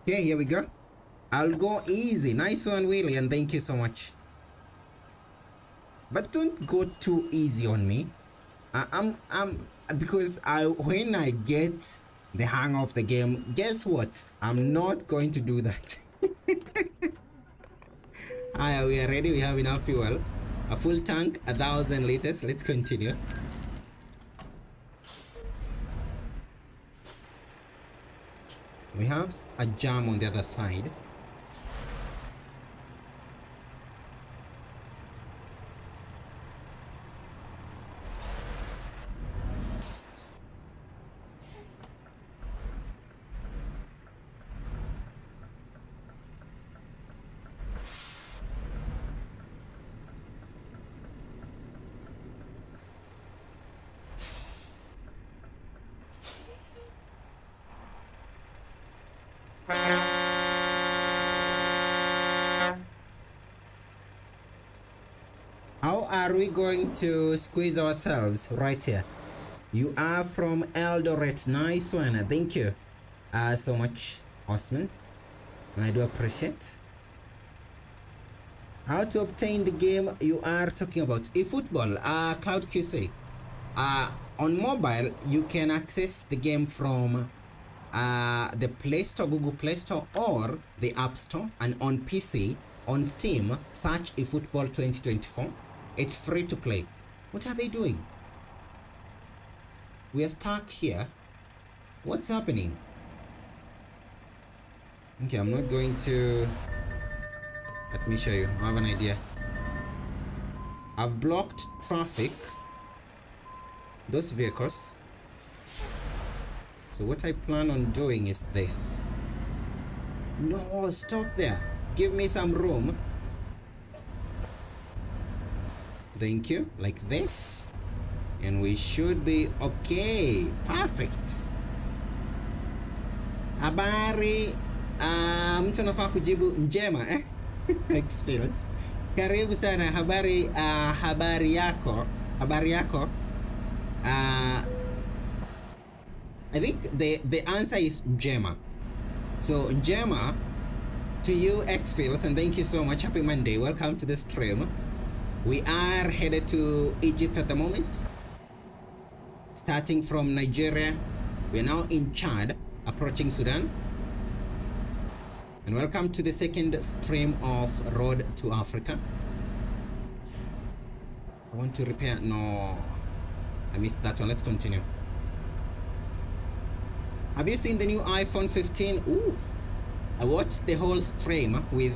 Okay, here we go. I'll go easy. Nice one, Willie, and thank you so much. But don't go too easy on me. Because when I get the hang of the game, guess what? I'm not going to do that. Alright, we are ready. We have enough fuel. A full tank, 1,000 liters. Let's continue. We have a jam on the other side. How are we going to squeeze ourselves? Right here. You are from Eldoret. Nice one. Thank you so much, Osman. I do appreciate. How to obtain the game you are talking about? eFootball, Cloud QC. On mobile, you can access the game from the Play Store, Google Play Store, or the App Store. And on PC, on Steam, search eFootball 2024. It's free to play. What are they doing? We are stuck here. What's happening? Okay, I'm not going to... Let me show you. I have an idea. I've blocked traffic. Those vehicles. So what I plan on doing is this. No, stop there. Give me some room. Thank you. Like this. And we should be okay. Perfect. Habari. Mtu anafaa kujibu njema experience. Karibu sana. Habari. Habari yako. Habari yako. I think the answer is njema. So njema to you Xfields, and thank you so much. Happy Monday. Welcome to the stream. We are headed to Egypt at the moment. Starting from Nigeria, we are now in Chad, approaching Sudan. And welcome to the second stream of Road to Africa. I want to repair. No, I missed that one. Let's continue. Have you seen the new iPhone 15? Ooh, I watched the whole stream with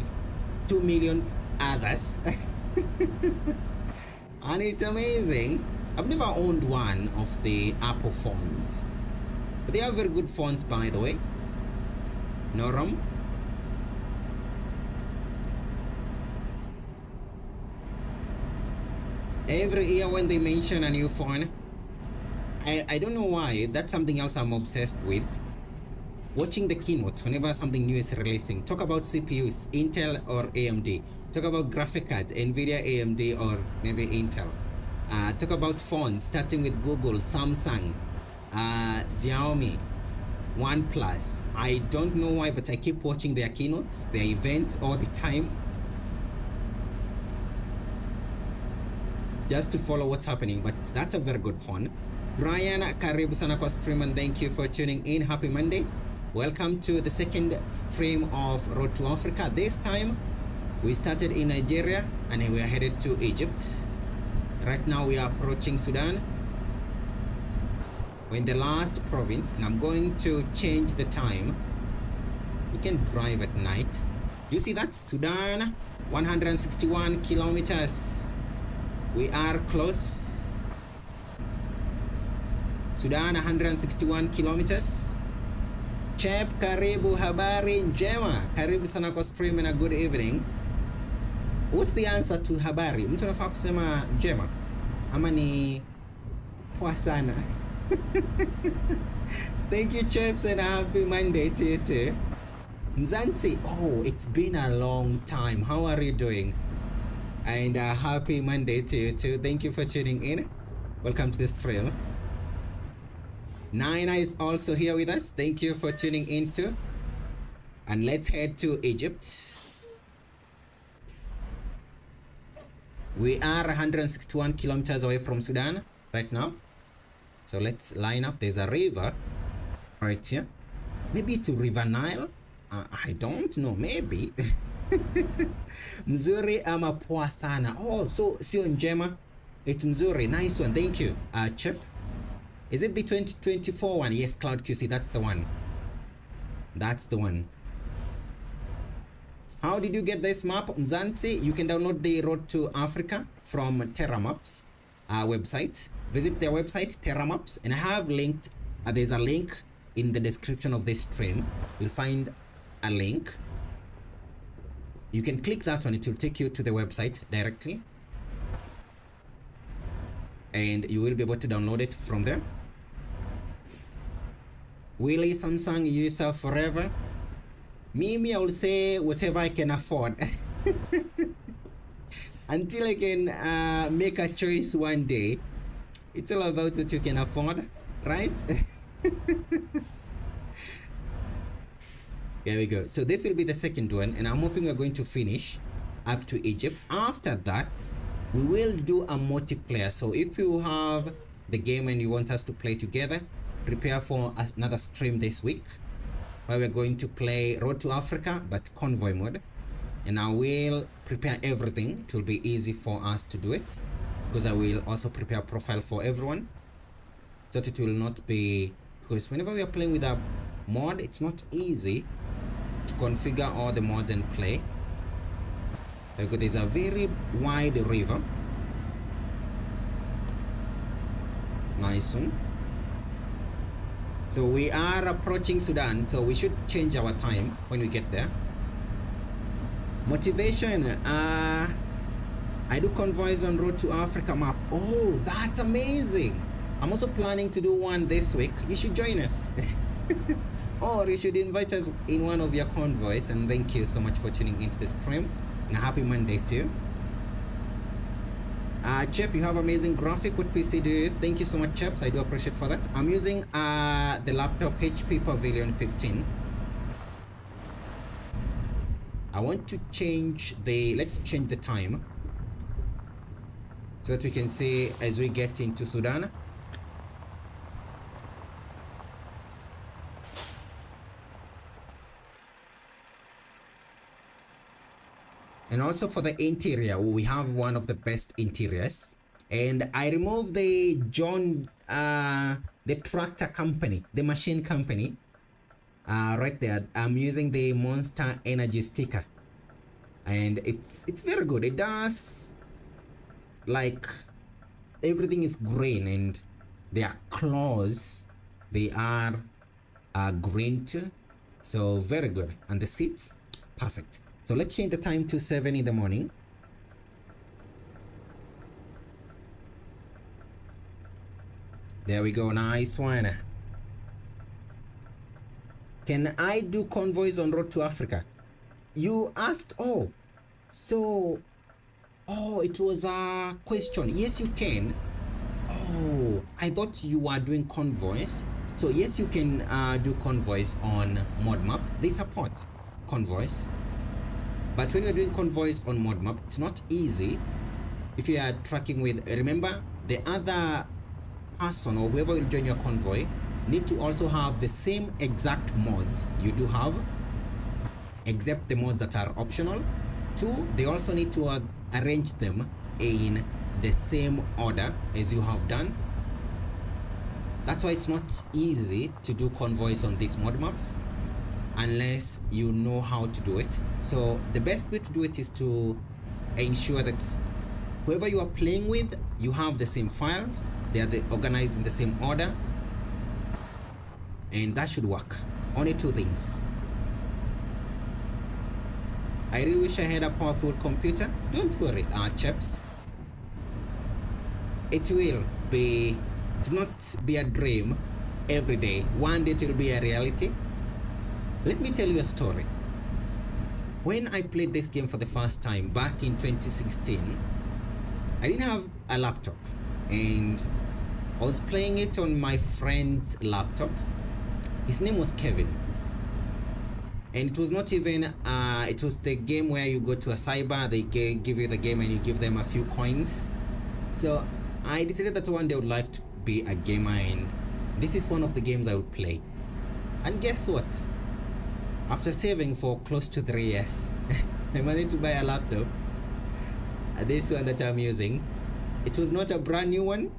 2 million others. And it's amazing. I've never owned one of the Apple phones, but they are very good phones, by the way. Noram. Every year when they mention a new phone, I don't know why, that's something else I'm obsessed with. Watching the keynote whenever something new is releasing. Talk about CPUs, Intel or AMD. Talk about graphic cards, Nvidia, AMD, or maybe Intel. Talk about phones, starting with Google, Samsung, Xiaomi, OnePlus. I don't know why, but I keep watching their keynotes, their events all the time, just to follow what's happening. But that's a very good phone. Brian, karibu sana kwa stream, and thank you for tuning in. Happy Monday. Welcome to the second stream of Road to Africa. This time we started in Nigeria and we are headed to Egypt. Right now we are approaching Sudan. We're in the last province, and I'm going to change the time. We can drive at night. Do you see that? Sudan, 161 kilometers. We are close. Sudan, 161 kilometers. Chep, karibu, habari njema. Karibu sana kwa stream, and a good evening. What's the answer to habari? Mtu anafaa kusema njema ama ni poa sana? Thank you, Chaps, and a happy Monday to you too. Mzanti, oh, it's been a long time. How are you doing? And a happy Monday to you too. Thank you for tuning in. Welcome to the stream. Naina is also here with us. Thank you for tuning in too. And let's head to Egypt. We are 161 kilometers away from Sudan right now. So let's line up. There's a river right here. Maybe it's River Nile. I don't know. Maybe. Mzuri ama poa sana. Oh, so sio njema. It's mzuri. Nice one. Thank you. Chip. Is it the 2024 one? Yes, Cloud QC. That's the one. That's the one. How did you get this map, Mzanti? You can download the Road to Africa from Terra Maps website. Visit their website, Terra Maps, and I have linked. There's a link in the description of this stream. You'll find a link. You can click that one. It will take you to the website directly, and you will be able to download it from there. Willie Samsung user forever. Mimi, I will say whatever I can afford. Until I can make a choice one day. It's all about what you can afford, right? There we go. So this will be the second one, and I'm hoping we're going to finish up to Egypt. After that, we will do a multiplayer. So if you have the game and you want us to play together, prepare for another stream this week, where we're going to play Road to Africa, but convoy mode. And I will prepare everything. It will be easy for us to do it, because I will also prepare a profile for everyone, so that it will not be, because whenever we are playing with a mod, it's not easy to configure all the mods and play. Because there's a very wide river. Nice one. So we are approaching Sudan, so we should change our time when we get there. Motivation, I do convoys on road to Africa map. Oh, that's amazing. I'm also planning to do one this week. You should join us. Or you should invite us in one of your convoys. And thank you so much for tuning into the stream. And a happy Monday to you. Chep, you have amazing graphic. What PC do you use? Thank you so much, Cheps. I do appreciate for that. I'm using the laptop HP Pavilion 15. I want to change the, let's change the time so that we can see as we get into Sudan. And also for the interior, we have one of the best interiors. And I removed the the tractor company, the machine company. Right there, I'm using the Monster Energy sticker. And it's very good. It does, like, everything is green and their claws, they are green too. So very good. And the seats, perfect. So let's change the time to 7 in the morning. There we go, nice one. Can I do convoys on road to Africa? You asked, oh, so, oh, it was a question. Yes, you can. Oh, I thought you were doing convoys. So yes, you can do convoys on mod maps. They support convoys. But when you're doing convoys on mod map, it's not easy if you are tracking with, remember, the other person or whoever will join your convoy need to also have the same exact mods you do have, except the mods that are optional. 2, they also need to arrange them in the same order as you have done. That's why it's not easy to do convoys on these mod maps unless you know how to do it. So the best way to do it is to ensure that whoever you are playing with, you have the same files, they are organized in the same order, and that should work. Only 2 things. I really wish I had a powerful computer. Don't worry, chaps. It will not be a dream every day. One day it will be a reality. Let me tell you a story. When I played this game for the first time back in 2016, I didn't have a laptop and I was playing it on my friend's laptop. His name was Kevin. And it was not even, it was the game where you go to a cyber, they give you the game and you give them a few coins. So I decided that one day I would like to be a gamer and this is one of the games I would play. And guess what? After saving for close to 3 years, I managed to buy a laptop. This one that I'm using. It was not a brand new one.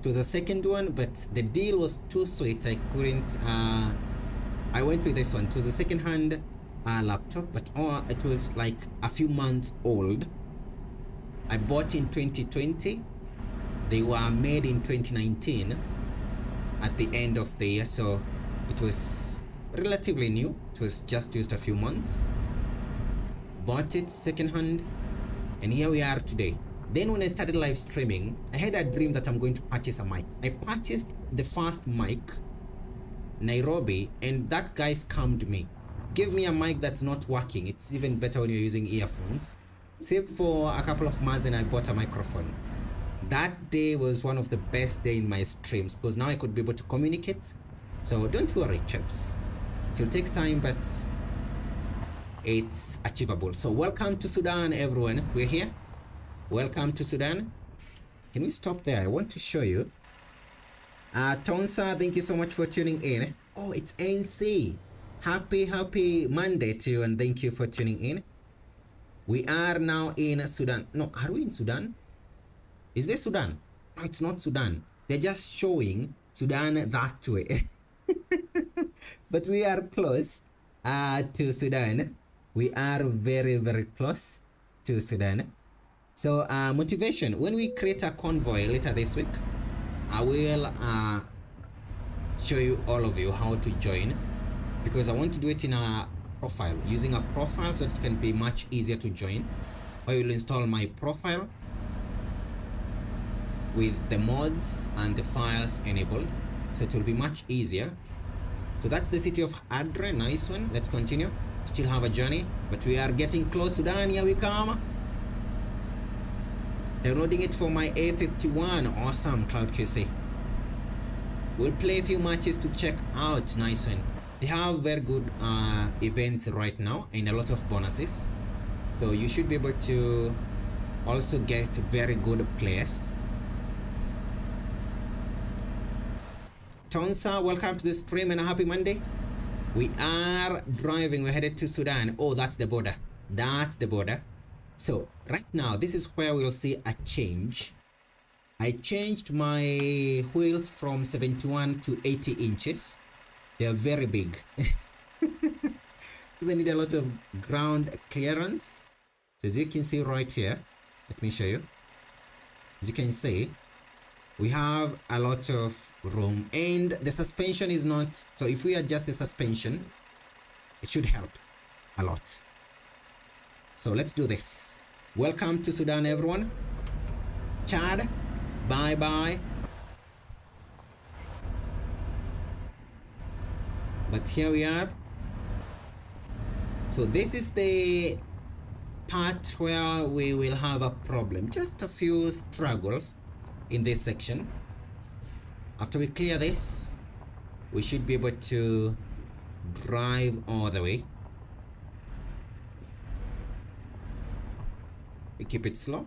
It was a second one, but the deal was too sweet. I couldn't. I went with this one. It was a second-hand laptop, but it was like a few months old. I bought in 2020. They were made in 2019 at the end of the year, so it was relatively new. It was just used a few months. Bought it second-hand, and here we are today. Then when I started live streaming, I had a dream that I'm going to purchase a mic. I purchased the first mic, Nairobi, and that guy scammed me. Gave me a mic that's not working. It's even better when you're using earphones. Saved for a couple of months and I bought a microphone. That day was one of the best days in my streams because now I could be able to communicate. So don't worry, chaps. It will take time, but it's achievable. So welcome to Sudan, everyone. We're here. Welcome to Sudan. Can we stop there? I want to show you. Tonsa, thank you so much for tuning in. Oh, it's NC. Happy Monday to you, and thank you for tuning in. We are now in Sudan. No, are we in Sudan? Is this Sudan? No, it's not Sudan. They're just showing Sudan that way. But we are close to Sudan. We are very close to Sudan. So motivation, when we create a convoy later this week, I will show you all of you how to join, because I want to do it in a profile, using a profile so it can be much easier to join. I will install my profile with the mods and the files enabled, so it will be much easier. So that's the city of Adre. Nice one. Let's continue. Still have a journey, but we are getting close. Sudan, here we come. Downloading it for my A51. Awesome, Cloud QC. We'll play a few matches to check out. Nice one. They have very good events right now and a lot of bonuses, so you should be able to also get very good players. Tonsa, welcome to the stream and a happy Monday. We are driving. We're headed to Sudan. Oh, that's the border. That's the border. So right now, this is where we'll see a change. I changed my wheels from 71 to 80 inches. They are very big because I need a lot of ground clearance. So as you can see right here, let me show you. As you can see, we have a lot of room, and the suspension is not, so if we adjust the suspension, it should help a lot. So let's do this. Welcome to Sudan, everyone. Chad, bye bye. But here we are. So this is the part where we will have a problem, just a few struggles in this section. After we clear this, we should be able to drive all the way. We keep it slow.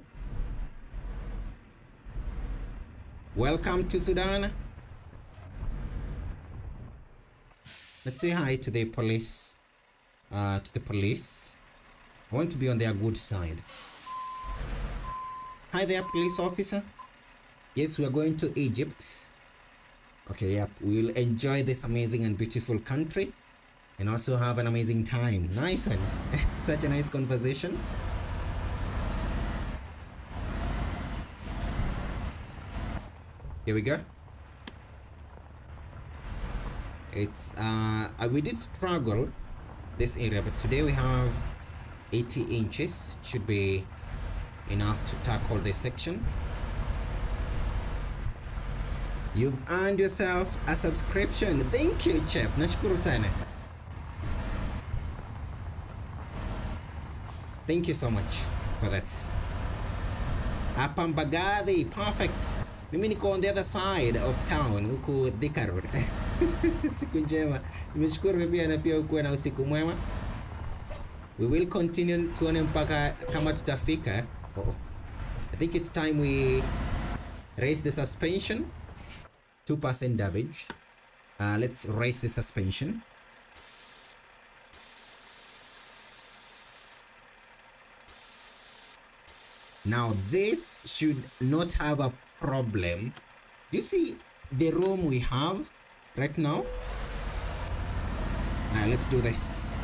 Welcome to Sudan. Let's say hi to the police. I want to be on their good side. Hi there, police officer. Yes, we are going to Egypt. Okay, yep. We'll enjoy this amazing and beautiful country and also have an amazing time. Nice one. Such a nice conversation. Here we go. It's we did struggle this area, but today we have 80 inches. Should be enough to tackle this section. You've earned yourself a subscription. Thank you, Chef. Nashukuru sana. Thank you so much for that. Apambagadi, perfect. Mimi niko on the other side of town, huku Thika Road. Siku njema. Nimeshukuru pia na pia ukuwe na usiku mwema. We will continue tuone mpaka kama tutafika. I think it's time we raise the suspension. 2% damage. Let's raise the suspension. Now this should not have a problem. Do you see the room we have right now? Let's do this.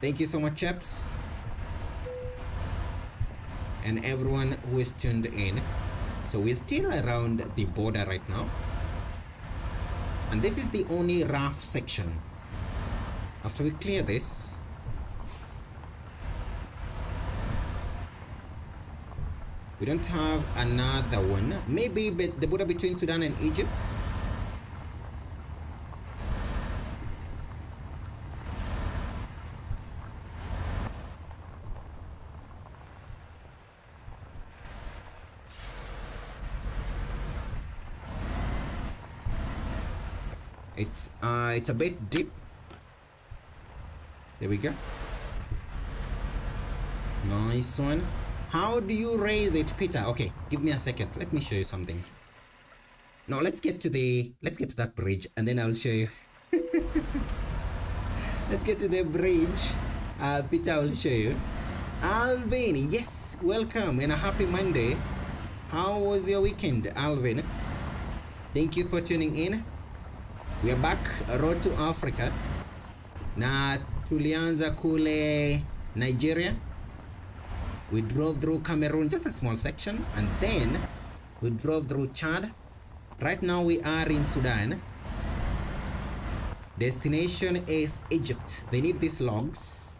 Thank you so much, chaps, and everyone who is tuned in. So we're still around the border right now, and this is the only rough section. After we clear this, we don't have another one. Maybe the border between Sudan and Egypt. It's a bit deep. There we go. Nice one. How do you raise it, Peter? Okay, give me a second. Let me show you something. No, let's get to that bridge and then I'll show you. Let's get to the bridge. Peter will show you. Alvin, yes, welcome and a happy Monday. How was your weekend, Alvin? Thank you for tuning in. We are back, road to Africa. Na tulianza kule Nigeria. We drove through Cameroon, just a small section, and then we drove through Chad. Right now we are in Sudan. Destination is Egypt. They need these logs.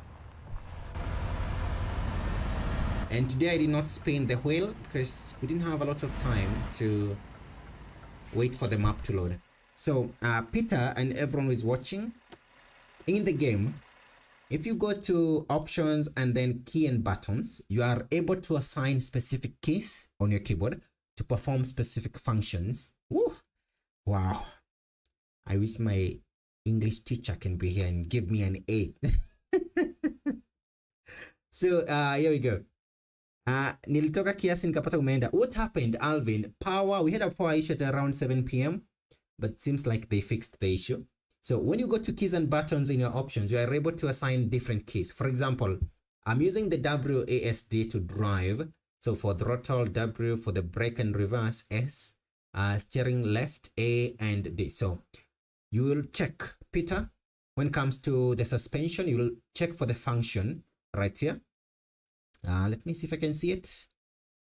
And today I did not spin the wheel because we didn't have a lot of time to wait for the map to load. So Peter and everyone who is watching, in the game, if you go to options and then key and buttons, you are able to assign specific keys on your keyboard to perform specific functions. Woo! Wow. I wish my English teacher can be here and give me an A. So here we go. Nilitoka kiasi nikapata umeenda. What happened, Alvin? Power, we had a power issue at around 7 p.m. but it seems like they fixed the issue. So when you go to keys and buttons in your options, you are able to assign different keys. For example, I'm using the WASD to drive. So for throttle, W, for the brake and reverse, S, steering left, A and D. So you will check, Peter, when it comes to the suspension, you will check for the function right here. Let me see if I can see it.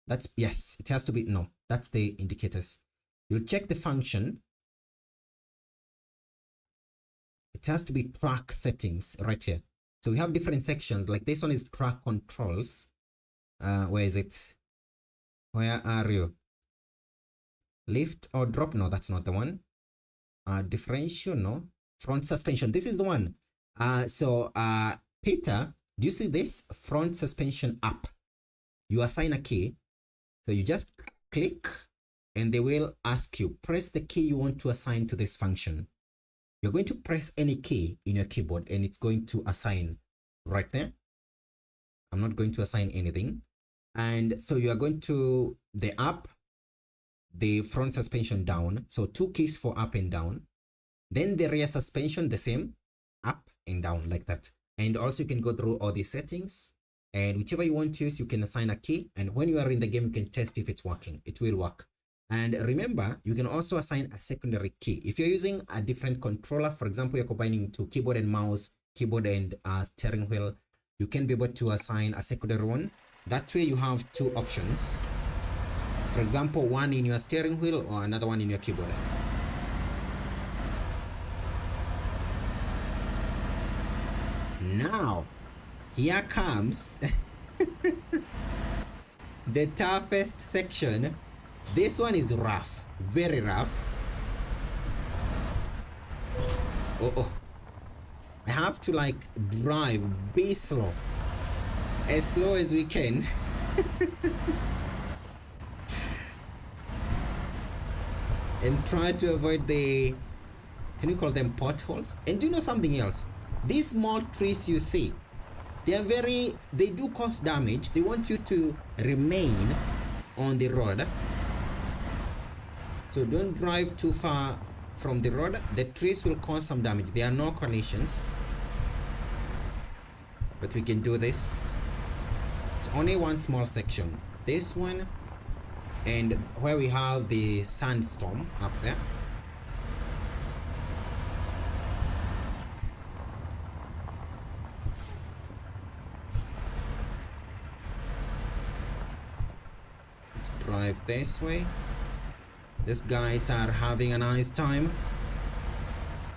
That's, yes, it has to be, no, that's the indicators. You'll check the function. It has to be track settings right here. So we have different sections, like this one is track controls. Where is it? Where are you? Lift or drop? No, that's not the one. Differential, no. Front suspension, this is the one. So Peter, do you see this? Front suspension up. You assign a key. So you just click and they will ask you, press the key you want to assign to this function. You're going to press any key in your keyboard and it's going to assign right there. I'm not going to assign anything. And so you are going to the up, the front suspension down. So 2 keys for up and down. Then the rear suspension, the same, up and down like that. And also you can go through all these settings and whichever you want to use, you can assign a key. And when you are in the game, you can test if it's working. It will work. And remember, you can also assign a secondary key. If you're using a different controller, for example, you're combining to keyboard and mouse, keyboard and steering wheel, you can be able to assign a secondary one. That way you have 2 options. For example, one in your steering wheel or another one in your keyboard. Now, here comes the toughest section. This one is rough, very rough. Oh, I have to like drive, be slow, as slow as we can. And try to avoid the, can you call them potholes? And do you know something else? These small trees you see, they do cause damage. They want you to remain on the road. So don't drive too far from the road. The trees will cause some damage. There are no collisions, but we can do this. It's only one small section. This one and where we have the sandstorm up there. Let's drive this way. These guys are having a nice time.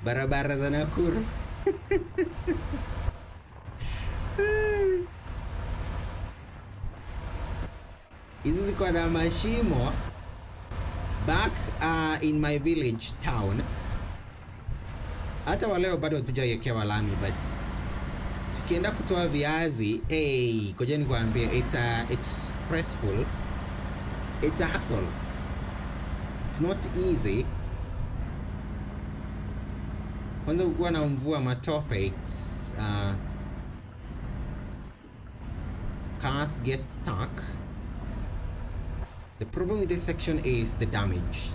Barabara za Nakuru. Hizi ziko na mashimo. Back in my village town. Hata waleo bado hatujawekewa lami, but tukienda kutoa viazi, ngoja nikwambie, it's stressful. It's a hassle. It's not easy. Kwanza kukuwa na mvua matope, it's cars get stuck. The problem with this section is the damage.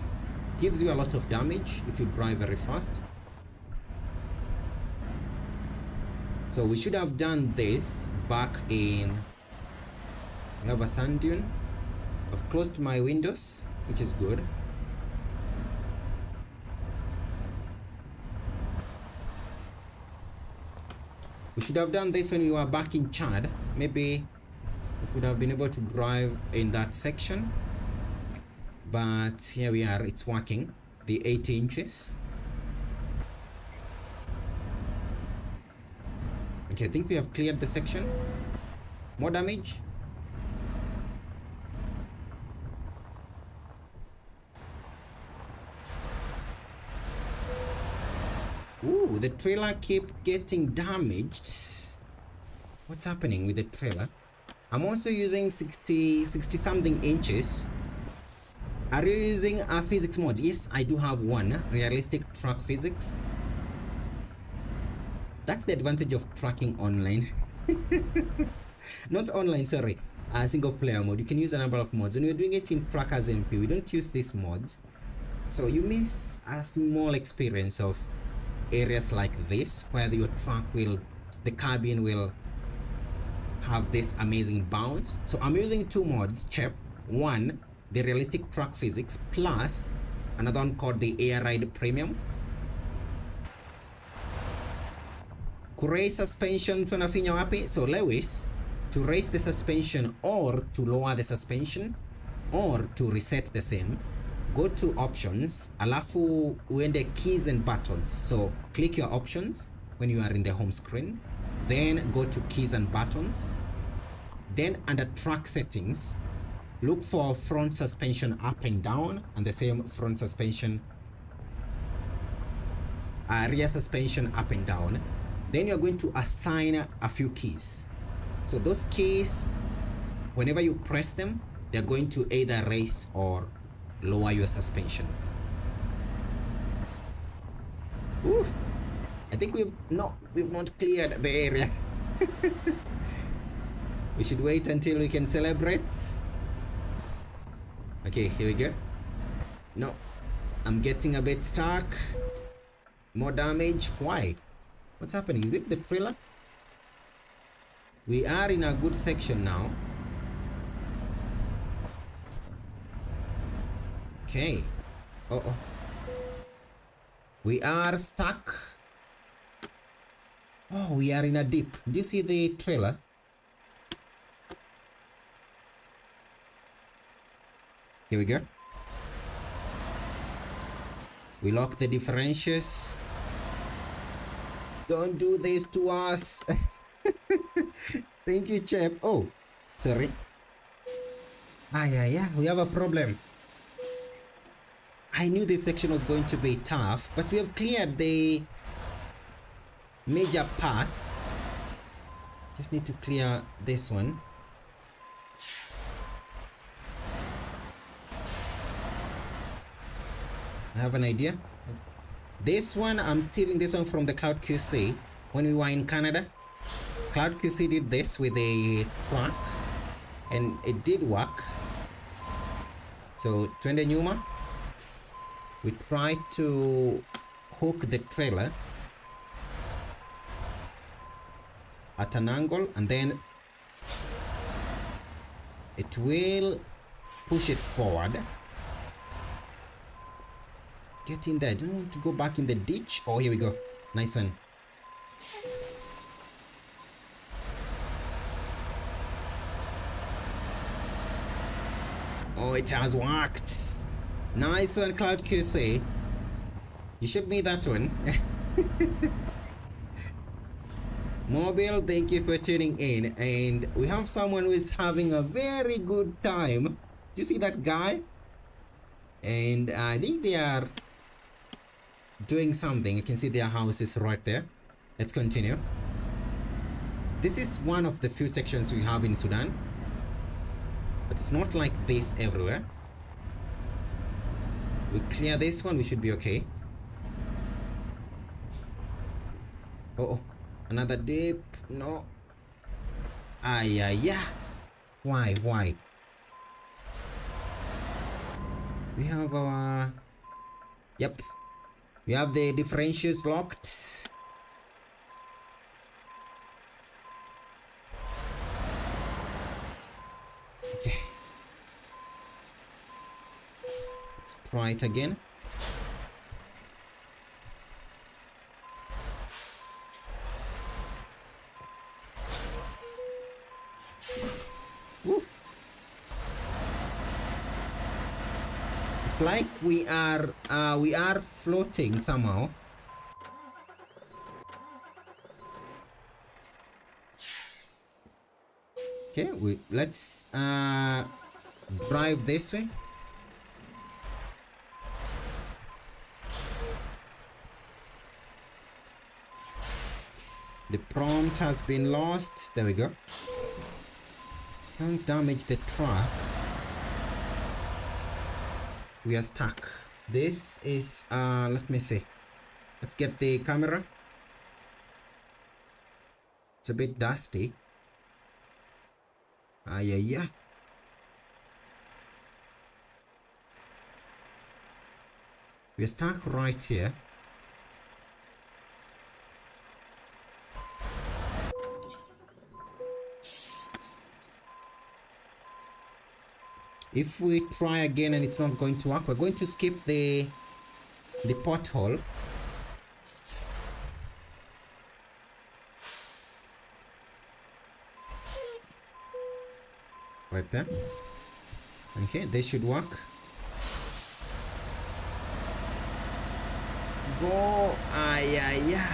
It gives you a lot of damage if you drive very fast. So we should have done this back in, we have a sand dune. I've closed my windows, which is good. We should have done this when we were back in Chad. Maybe we could have been able to drive in that section. But here we are, it's working. The 80 inches. Okay, I think we have cleared the section. More damage. Oh, the trailer keep getting damaged. What's happening with the trailer? I'm also using 60 something inches. Are you using a physics mod? Yes, I do have one. Realistic track physics. That's the advantage of tracking online. Not online, sorry. Single player mode. You can use a number of mods. When you're doing it in trackers MP, we don't use these mods. So you miss a small experience of areas like this where your truck will, the cabin will have this amazing bounce. So I'm using two mods, Chep. One, the realistic track physics, plus another one called the air ride premium. Raise suspension tunafinya wapi? So Lewis, to raise the suspension or to lower the suspension or to reset the same, go to options, alafu uende keys and buttons. So click your options when you are in the home screen, then go to keys and buttons, then under track settings, look for front suspension up and down and the same front suspension, rear suspension up and down. Then you're going to assign a few keys. So those keys, whenever you press them, they're going to either raise or lower your suspension. Ooh, I think we've not cleared the area. We should wait until we can celebrate. Okay, here we go. No, I'm getting a bit stuck. More damage. Why? What's happening? Is it the trailer? We are in a good section now. Okay. Uh-oh. We are stuck. Oh, we are in a dip. Do you see the trailer? Here we go. We lock the differentials. Don't do this to us. Thank you, Chef. Oh, sorry. Yeah, we have a problem. I knew this section was going to be tough, but we have cleared the major parts. Just need to clear this one. I have an idea. This one, I'm stealing this one from the Cloud QC. When we were in Canada, Cloud QC did this with a truck and it did work. So, twende nyuma, we tried to hook the trailer at an angle and then it will push it forward. Get in there. I don't want to go back in the ditch. Oh, here we go. Nice one. Oh, it has worked. Nice one, Cloud QC. You showed me that one. Mobile, thank you for tuning in. And we have someone who is having a very good time. Do you see that guy? And I think they are doing something. You can see their house is right there. Let's continue. This is one of the few sections we have in Sudan, but it's not like this everywhere. We clear this one, we should be okay. Oh, another dip. No. Yeah. Why? We have our... Yep. We have the differentials locked. Okay. Let's try it again. Woof. It's like we are floating somehow. Okay, let's drive this way. The prompt has been lost. There we go. Don't damage the truck. We are stuck. This is let me see. Let's get the camera. It's a bit dusty. Yeah. We're stuck right here. If we try again and it's not going to work, we're going to skip the pothole. Right there. Okay, they should work. Go. Yeah.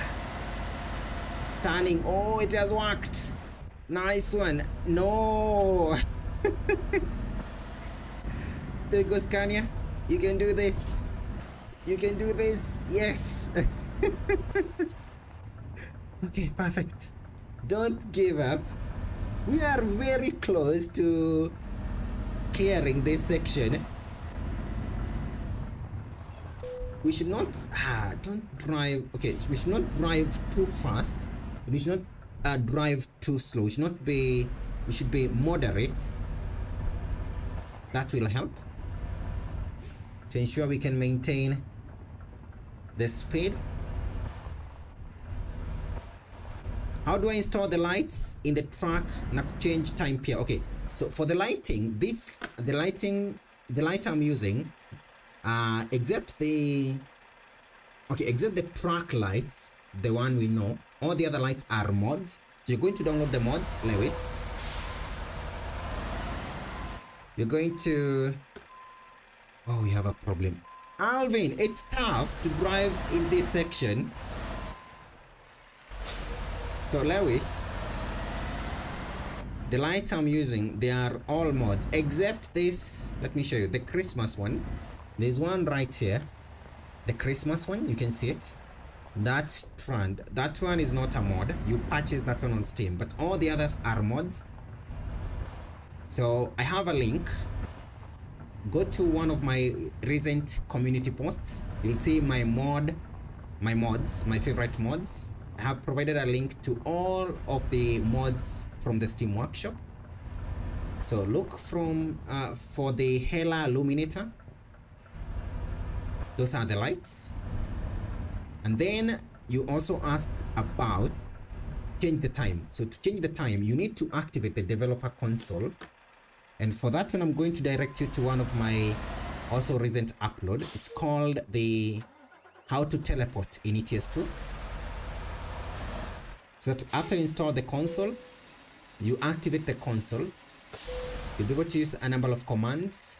It's turning. Oh, it has worked. Nice one. No. There goes Kanya. You can do this. You can do this. Yes. Okay, perfect. Don't give up. We are very close to clearing this section. We should not don't drive. Okay, we should not drive too fast. We should not drive too slow. We should be moderate. That will help to ensure we can maintain the speed. How do I install the lights in the truck? Na change time here. Okay, so for the lighting, the light I'm using, except the truck lights, the one we know, all the other lights are mods. So you're going to download the mods, Lewis. You're going to, oh, we have a problem. Alvin, it's tough to drive in this section. So Lewis, the lights I'm using, they are all mods except this. Let me show you the Christmas one. There's one right here, the Christmas one. You can see it. That's trend. That one is not a mod. You purchase that one on Steam, but all the others are mods. So I have a link. Go to one of my recent community posts. You'll see my mods, my favorite mods. I have provided a link to all of the mods from the Steam Workshop. So look from for the Hela Illuminator. Those are the lights. And then you also asked about change the time. So to change the time, you need to activate the developer console. And for that one, I'm going to direct you to one of my also recent upload. It's called the How to Teleport in ETS2. So after you install the console, you activate the console. You'll be able to use a number of commands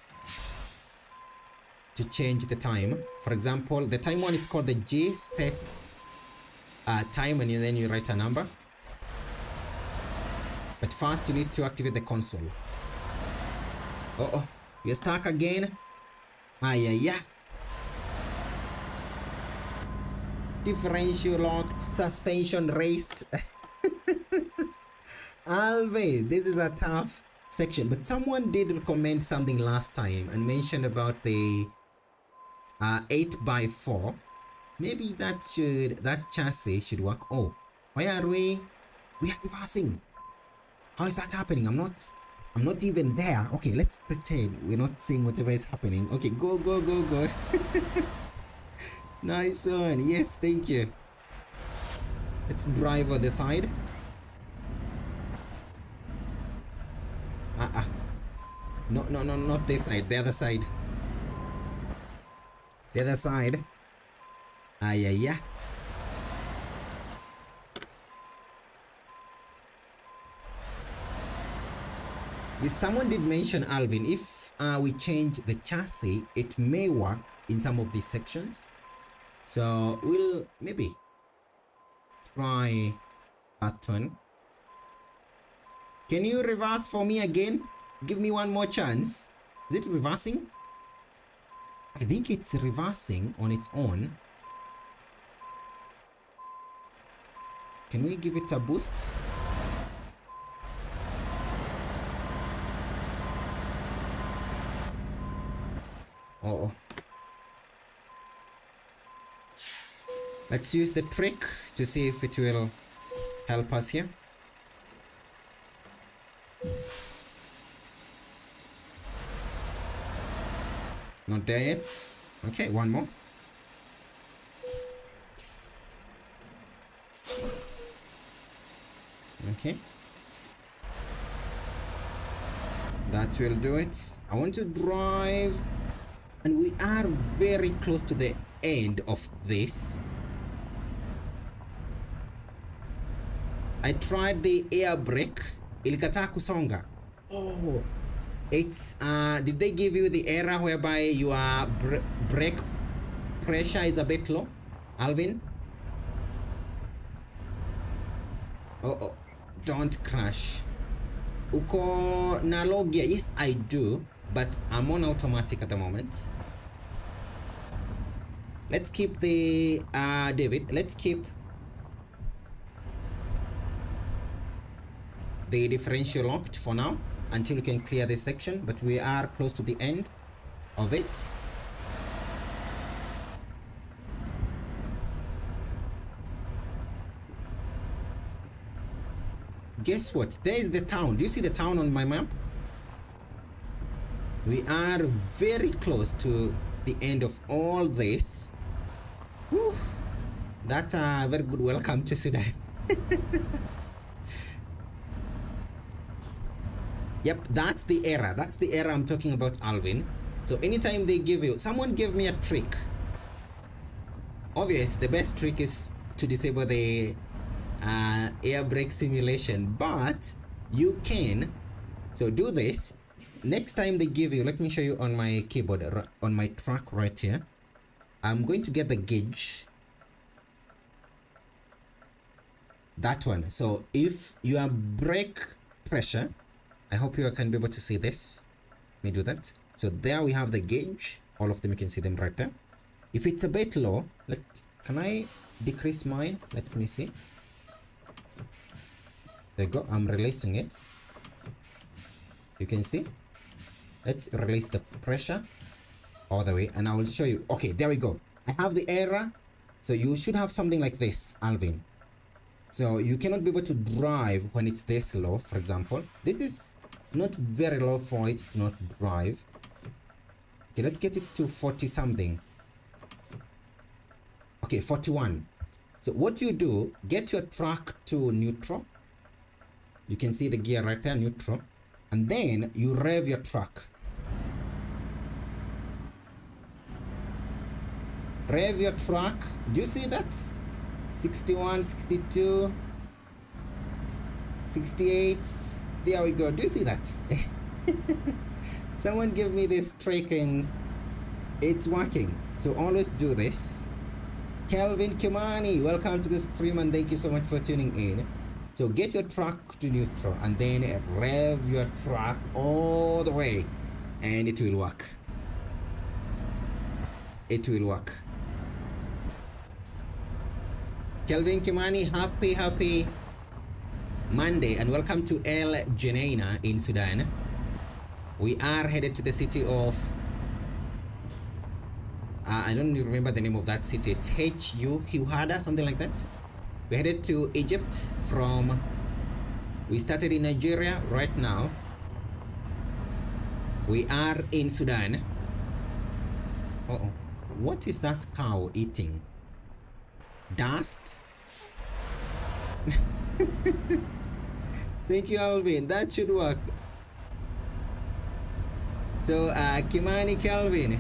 to change the time. For example, the time one is called the G set time, and then you write a number. But first you need to activate the console. Oh, we're stuck again. Yeah. Differential locked, suspension raised. Always, this is a tough section, but someone did recommend something last time and mentioned about the 8x4. Maybe that chassis should work. Oh, why are we are reversing? How is that happening? I'm not even there. Okay, let's pretend we're not seeing whatever is happening. Okay, go. Nice one. Yes, thank you. Let's drive on the side. No, not this side. The other side. The other side. Yeah. Yes, someone did mention, Alvin, if we change the chassis, it may work in some of these sections. So we'll maybe try that one. Can you reverse for me again? Give me one more chance. Is it reversing? I think it's reversing on its own. Can we give it a boost? Oh. Let's use the trick to see if it will help us here. Not there yet. Okay, one more. Okay. That will do it. I want to drive, and we are very close to the end of this. I tried the air brake. Ilikataa kusonga. Oh. It's did they give you the error whereby your brake pressure is a bit low, Alvin? Oh, don't crash. Uko na low gear? Yes, I do, but I'm on automatic at the moment. Let's keep the David. Let's keep the differential locked for now, until we can clear this section, but we are close to the end of it. Guess what? There is the town. Do you see the town on my map? We are very close to the end of all this. Whew. That's a very good welcome to Sudan. Yep, that's the error. That's the error I'm talking about, Alvin. So anytime they give you, someone gave me a trick. Obvious, the best trick is to disable the air brake simulation, but you can. So do this. Next time they give you, let me show you on my keyboard, on my track right here. I'm going to get the gauge. That one. So if your brake pressure, I hope you can be able to see this. Let me do that. So there we have the gauge. All of them, you can see them right there. If it's a bit low, can I decrease mine? Let me see. There you go. I'm releasing it. You can see. Let's release the pressure all the way, and I will show you. Okay, there we go. I have the error. So you should have something like this, Alvin. So you cannot be able to drive when it's this low, for example. This is not very low for it to not drive. Okay, let's get it to 40 something. Okay, 41. So what you do, get your truck to neutral. You can see the gear right there, neutral. And then you rev your truck. Rev your truck. Do you see that? 61, 62, 68. There we go. Do you see that? Someone give me this trick and it's working. So always do this. Kelvin Kimani, welcome to the stream and thank you so much for tuning in. So get your truck to neutral and then rev your truck all the way and it will work. It will work. Kelvin Kimani, happy Monday and welcome to El Geneina in Sudan. We are headed to the city of I don't even remember the name of that city. It's Huhada, something like that. We're headed to Egypt from, we started in Nigeria. Right now we are in Sudan. What is that cow eating? Dust? Thank you, Alvin. That should work. So Kimani Kelvin,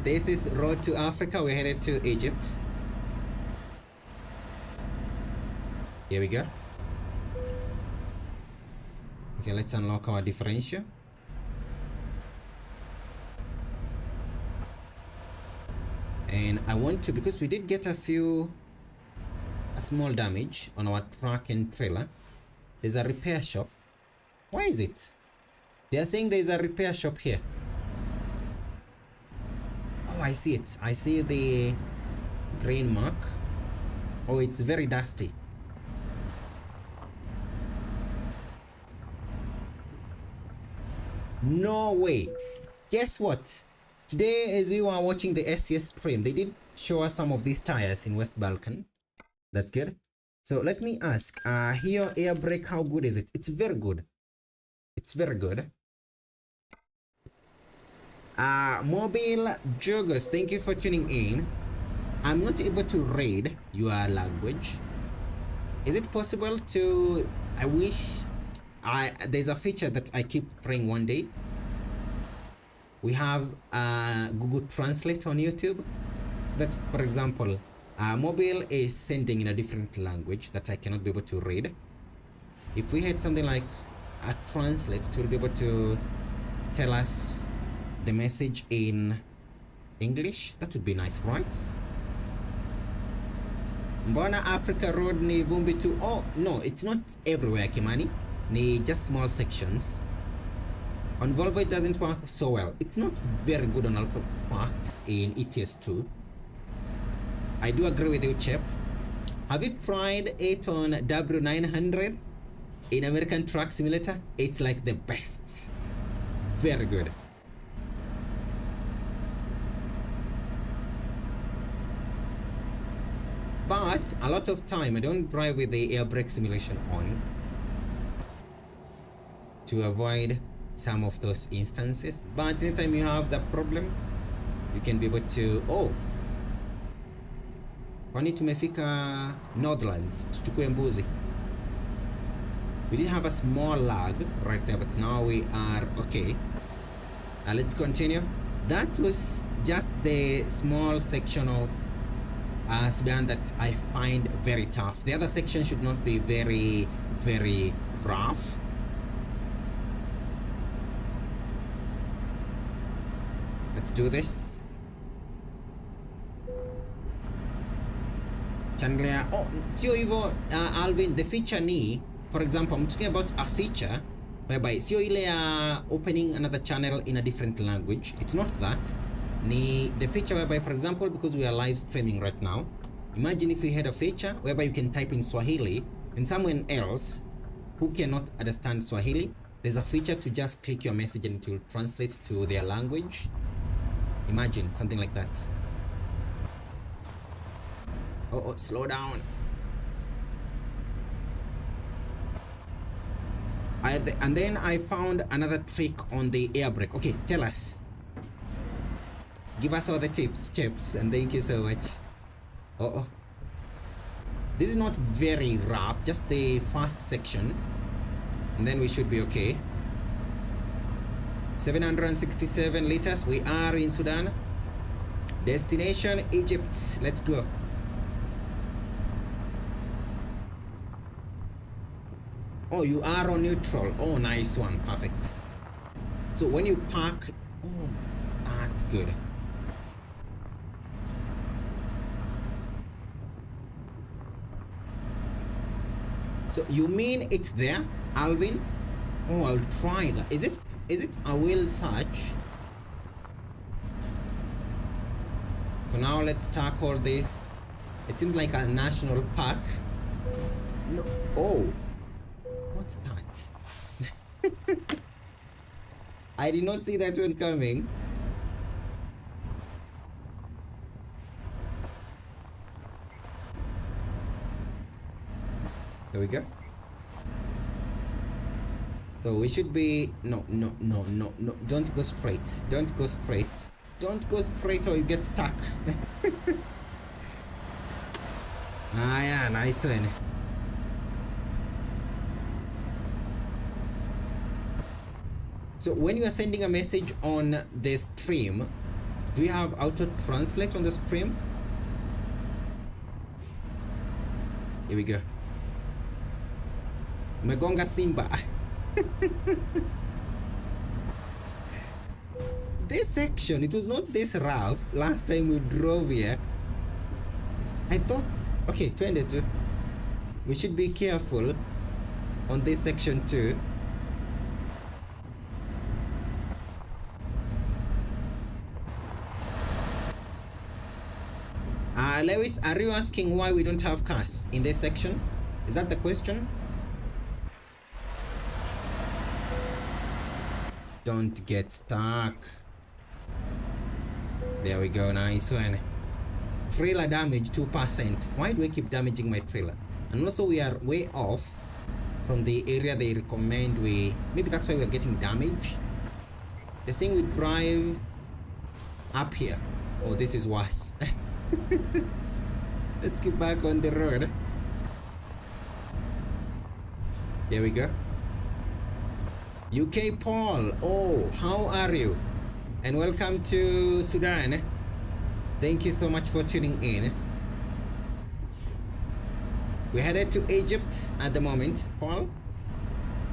this is Road to Africa. We're headed to Egypt. Here we go. Okay, let's unlock our differential. And I want to, because we did get a small damage on our truck and trailer. There's a repair shop. Why is it? They are saying there's a repair shop here. Oh, I see it. I see the grain mark. Oh, it's very dusty. No way. Guess what? Today, as we were watching the SCS stream, they did show us some of these tires in West Balkan. That's good. So let me ask, here air brake, how good is it? It's very good. It's very good. Mobile joggers, thank you for tuning in. I'm not able to read your language. Is it possible to, I wish, there's a feature that I keep praying one day. We have Google Translate on YouTube. So that, for example, mobile is sending in a different language that I cannot be able to read. If we had something like a translate, it will be able to tell us the message in English. That would be nice, right? Mbona Africa Road ni vumbi too? Oh no, it's not everywhere, Kimani. Ni just small sections. On Volvo it doesn't work so well. It's not very good on auto parks in ETS2. I do agree with you, Chep. Have you tried it on W900 in American Truck Simulator? It's like the best. Very good. But a lot of time I don't drive with the air brake simulation on to avoid some of those instances. But anytime you have that problem, you can be able to, oh, kwani tumefika Northlands, tuchukue mbuzi. We did have a small lag right there, but now we are okay. Let's continue. That was just the small section of Sudan that I find very tough. The other section should not be very, very rough. Let's do this. Chandler, oh, sio hivyo, Alvin, the feature ni, for example, I'm talking about a feature whereby sio ile opening another channel in a different language. It's not that. Ni the feature whereby, for example, because we are live streaming right now, imagine if we had a feature whereby you can type in Swahili and someone else who cannot understand Swahili, there's a feature to just click your message and it will translate to their language. Imagine something like that. Oh, slow down. And then I found another trick on the air brake. Okay, tell us. Give us all the tips, chips, and thank you so much. Oh, this is not very rough, just the first section, and then we should be okay. 767 liters. We are in Sudan. Destination Egypt. Let's go. Oh, you are on neutral. Oh, nice one. Perfect. So when you park, oh, that's good. So you mean it's there, Alvin? Oh, I'll try that. Is it? I will search. For now, let's tackle this. It seems like a national park. No. Oh, what's that? I did not see that one coming. There we go. So we should be no, don't go straight. Don't go straight or you get stuck. Ah yeah, nice one. So when you are sending a message on the stream, do you have auto translate on the stream? Here we go. Megonga Simba. This section, it was not this rough last time we drove here. I thought, okay, 22. We should be careful on this section too. Lewis, are you asking why we don't have cars in this section? Is that the question? Don't get stuck. There we go, nice one. Trailer damage 2%. Why do I keep damaging my trailer? And also we are way off from the area they recommend we... Maybe that's why we're getting damage. They're saying we drive up here. Oh, this is worse. Let's get back on the road. There we go. UK Paul, oh, how are you? And welcome to Sudan. Thank you so much for tuning in. We're headed to Egypt at the moment, Paul.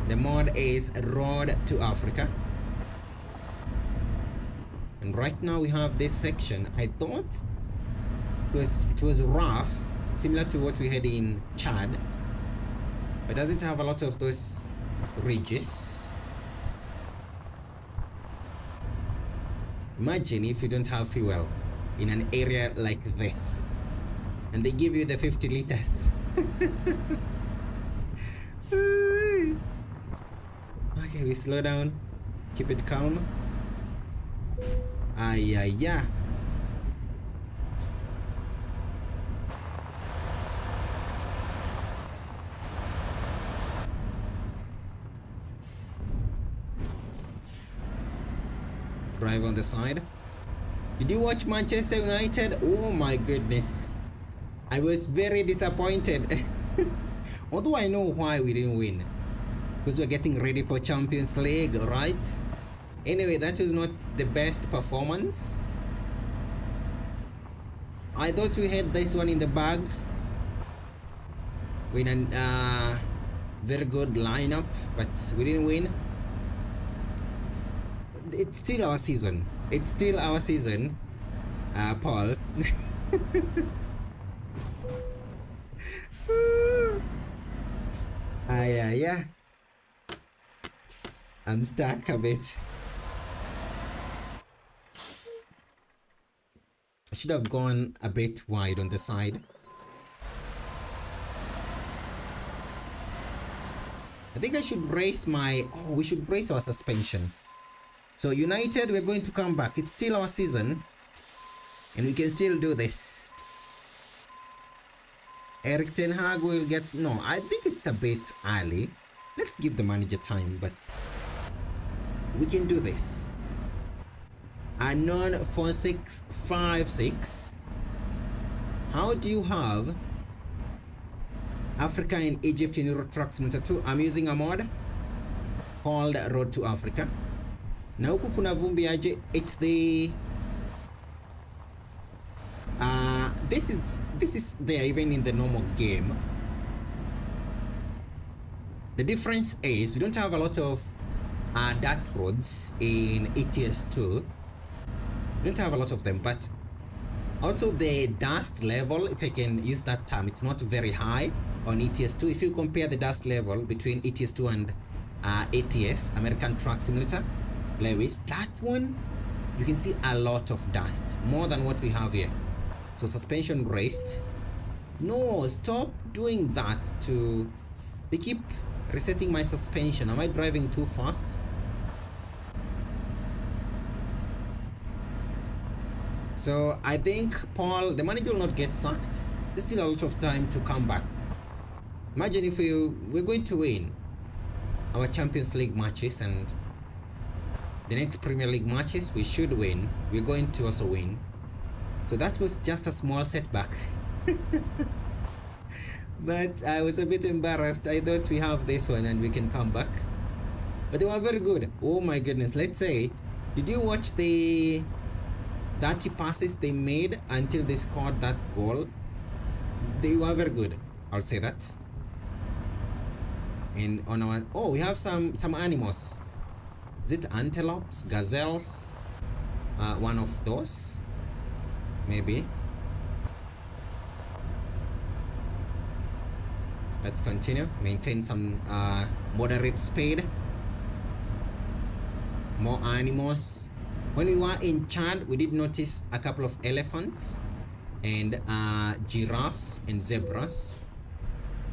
The mod is Road to Africa. And right now we have this section. I thought it was rough, similar to what we had in Chad. But doesn't have a lot of those ridges. Imagine if you don't have fuel in an area like this and they give you the 50 liters. Okay, we slow down, keep it calm. Yeah. Drive on the side. Did you watch Manchester United? Oh my goodness, I was very disappointed. Although I know why we didn't win, because we're getting ready for Champions League, right? Anyway, that was not the best performance. I thought we had this one in the bag with a very good lineup, but we didn't win. It's still our season. It's still our season, Paul. Yeah. I'm stuck a bit. I should have gone a bit wide on the side. I think I should raise my... Oh, we should raise our suspension. So United, we're going to come back. It's still our season. And we can still do this. Eric Ten Hag will get... No, I think it's a bit early. Let's give the manager time, but... we can do this. Anon 4656. How do you have Africa and Egypt in Euro Truck Simulator 2? I'm using a mod called Road to Africa. Na huku kuna vumbi aje. It's the this is there even in the normal game. The difference is we don't have a lot of dirt roads in ETS2. We don't have a lot of them, but also the dust level, if I can use that term, it's not very high on ETS2. If you compare the dust level between ETS2 and ATS, American Truck Simulator, Lewis, that one you can see a lot of dust, more than what we have here. So suspension raised. No, stop doing that. They keep resetting my suspension. Am I driving too fast? So I think Paul, the manager, will not get sacked. There's still a lot of time to come back. Imagine if we're going to win our Champions League matches, and the next Premier League matches we should win. We're going to also win. So that was just a small setback. But I was a bit embarrassed. I thought we have this one and we can come back. But they were very good. Oh my goodness. Let's say, did you watch the 30 passes they made until they scored that goal? They were very good, I'll say that. And on our... Oh, we have some animals. Is it antelopes, gazelles? One of those, maybe. Let's continue. Maintain some moderate speed. More animals. When we were in Chad, we did notice a couple of elephants and giraffes and zebras.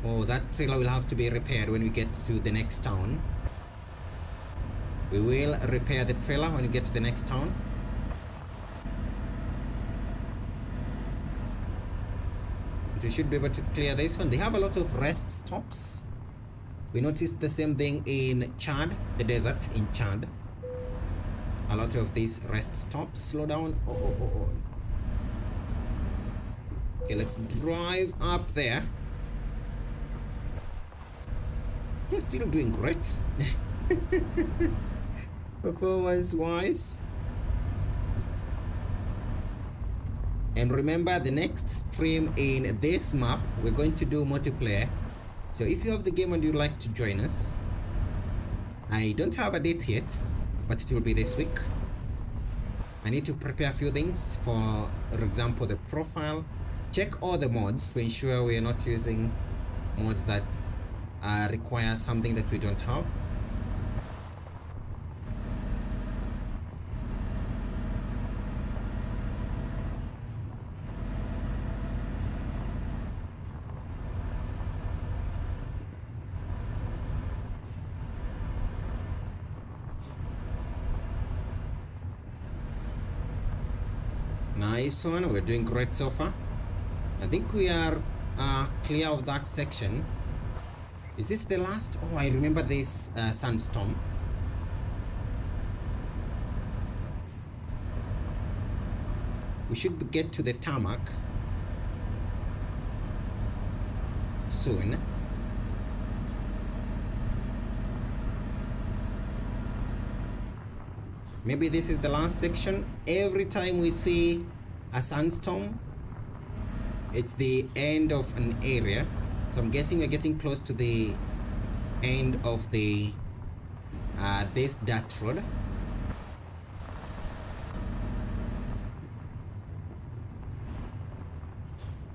Oh, that trailer will have to be repaired when we get to the next town. We will repair the trailer when we get to the next town. We should be able to clear this one. They have a lot of rest stops. We noticed the same thing in Chad, the desert in Chad. A lot of these rest stops. Slow down. Oh. Okay, let's drive up there. You're still doing great. Performance wise. And remember, the next stream in this map, we're going to do multiplayer. So if you have the game and you'd like to join us, I don't have a date yet, but it will be this week. I need to prepare a few things. For example, the profile. Check all the mods to ensure we are not using mods that require something that we don't have. Nice one, we're doing great so far. I think we are clear of that section. Is this the last? Oh, I remember this sandstorm. We should get to the tarmac soon. Maybe this is the last section. Every time we see a sandstorm, it's the end of an area. So I'm guessing we're getting close to the end of the this dirt road.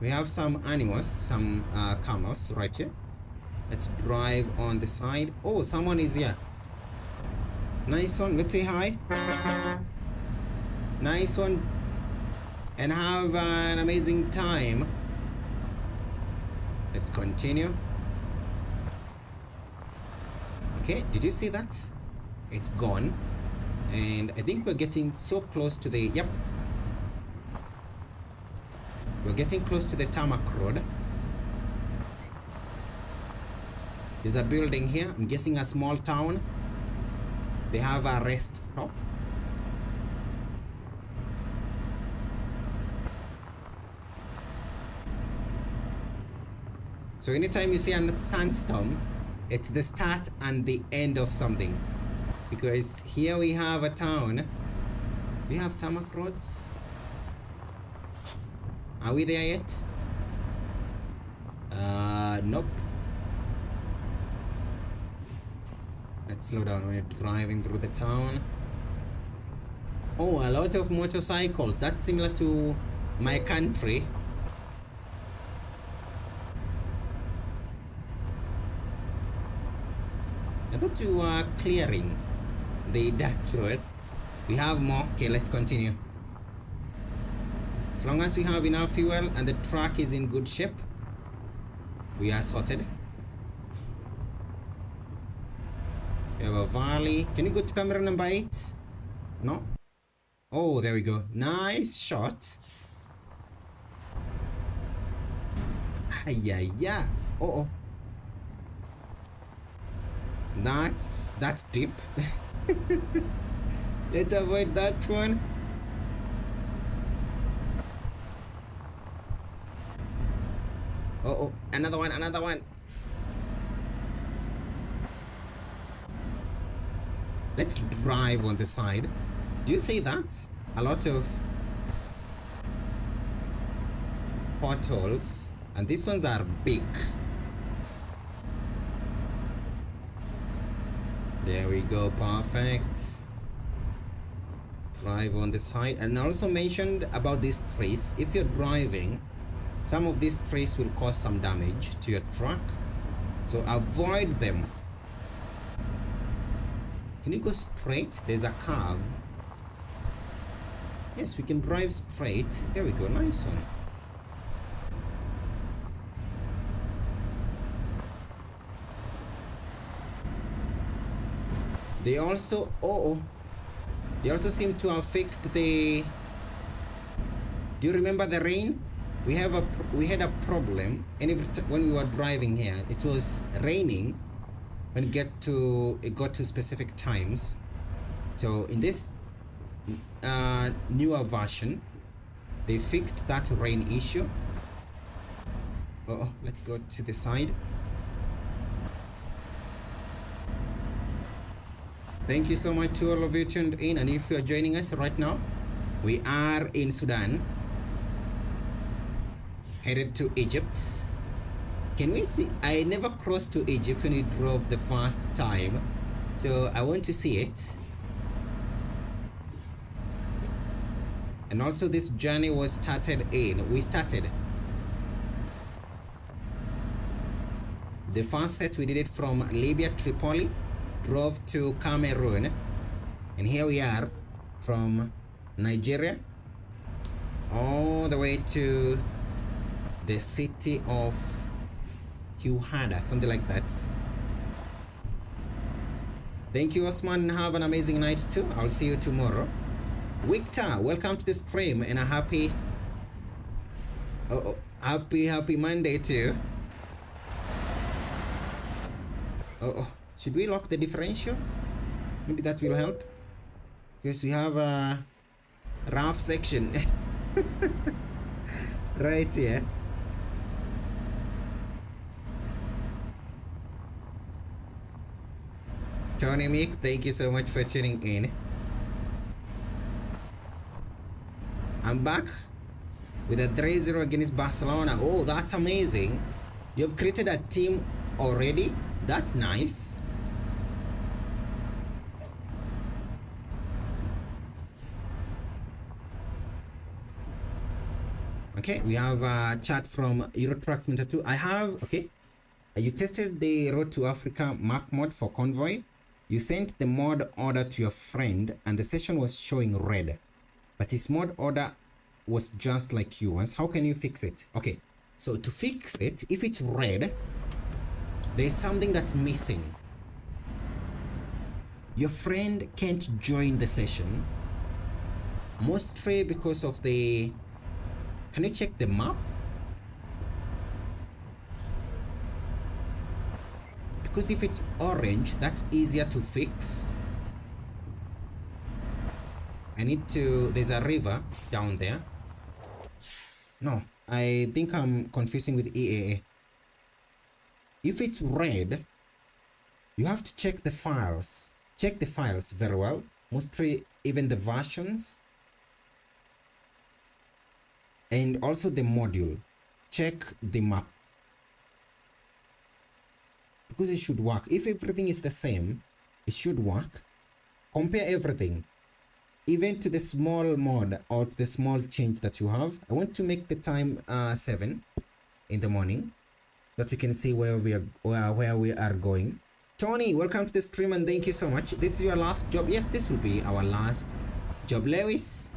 We have some animals, some camels right here. Let's drive on the side. Oh, someone is here. Nice one. Let's say hi. Nice one. And have an amazing time. Let's continue. Okay, did you see that? It's gone. And I think we're getting so close to the... Yep. We're getting close to the tarmac road. There's a building here. I'm guessing a small town. They have a rest stop. So anytime you see a sandstorm, it's the start and the end of something. Because here we have a town. We have tarmac roads. Are we there yet? Nope. Let's slow down when you're driving through the town. Oh, a lot of motorcycles. That's similar to my country. I thought you were clearing the dirt road. We have more. Okay, let's continue. As long as we have enough fuel and the truck is in good shape, we are sorted. We have a valley. Can you go to camera number 8? No? Oh, there we go. Nice shot. Yeah. Oh. That's deep. Let's avoid that one. Oh, another one. Let's drive on the side. Do you see that? A lot of potholes, and these ones are big. There we go, perfect. Drive on the side. And I also mentioned about these trees. If you're driving, some of these trees will cause some damage to your truck, so avoid them. Can you go straight? There's a curve. Yes, we can drive straight. There we go, nice one. They also they also seem to have fixed the. Do you remember the rain? We had a problem, and when we were driving here, it was raining when it got to specific times. So in this newer version, they fixed that rain issue. Let's go to the side. Thank you so much to all of you tuned in, and if you are joining us right now, we are in Sudan, headed to Egypt. Can we see? I never crossed to Egypt when we drove the first time, so I want to see it. And also this journey was we started the first set, we did it from Libya, Tripoli, drove to Cameroon, and here we are from Nigeria all the way to the city of Huhada, something like that. Thank you, Osman. Have an amazing night too. I'll see you tomorrow. Victor, welcome to the stream, and a happy Monday too. Should we lock the differential? Maybe that will help, because we have a rough section right here. Tony Mick, thank you so much for tuning in. I'm back with a 3-0 against Barcelona. Oh, that's amazing. You've created a team already? That's nice. Okay, we have a chat from Eurotrack 2. You tested the Road to Africa map mod for Convoy. You sent the mod order to your friend and the session was showing red, but his mod order was just like yours. How can you fix it? Okay, so to fix it, if it's red, there's something that's missing. Your friend can't join the session, mostly because of the... Can you check the map? Because if it's orange, that's easier to fix. There's a river down there. No, I think I'm confusing with EAA. If it's red, you have to check the files. Check the files very well, mostly even the versions. And also the module. Check the map, because it should work. If everything is the same, it should work. Compare everything, even to the small mod or to the small change that you have. I want to make the time 7 in the morning, that we can see where we are going. Tony, welcome to the stream and thank you so much. This is your last job? Yes, this will be our last job. Lewis,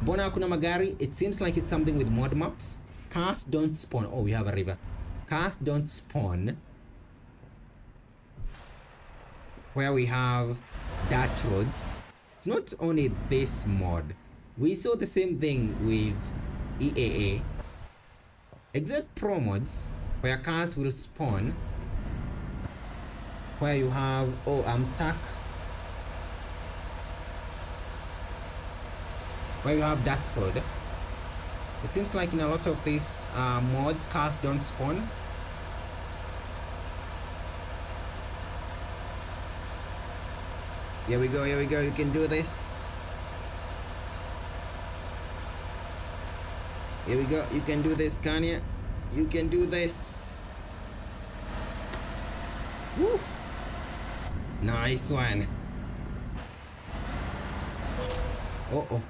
Bona Hakuna Magari, it seems like it's something with mod maps. Cars don't spawn. Oh, we have a river. Cars don't spawn where we have dirt roads. It's not only this mod. We saw the same thing with EAA, except pro mods where cars will spawn where you have... Oh, I'm stuck. Where you have that road. It seems like in a lot of these mods, cars don't spawn. Here we go, you can do this. Here we go, you can do this, Kanye. You can do this. Woof. Nice one. Oh, no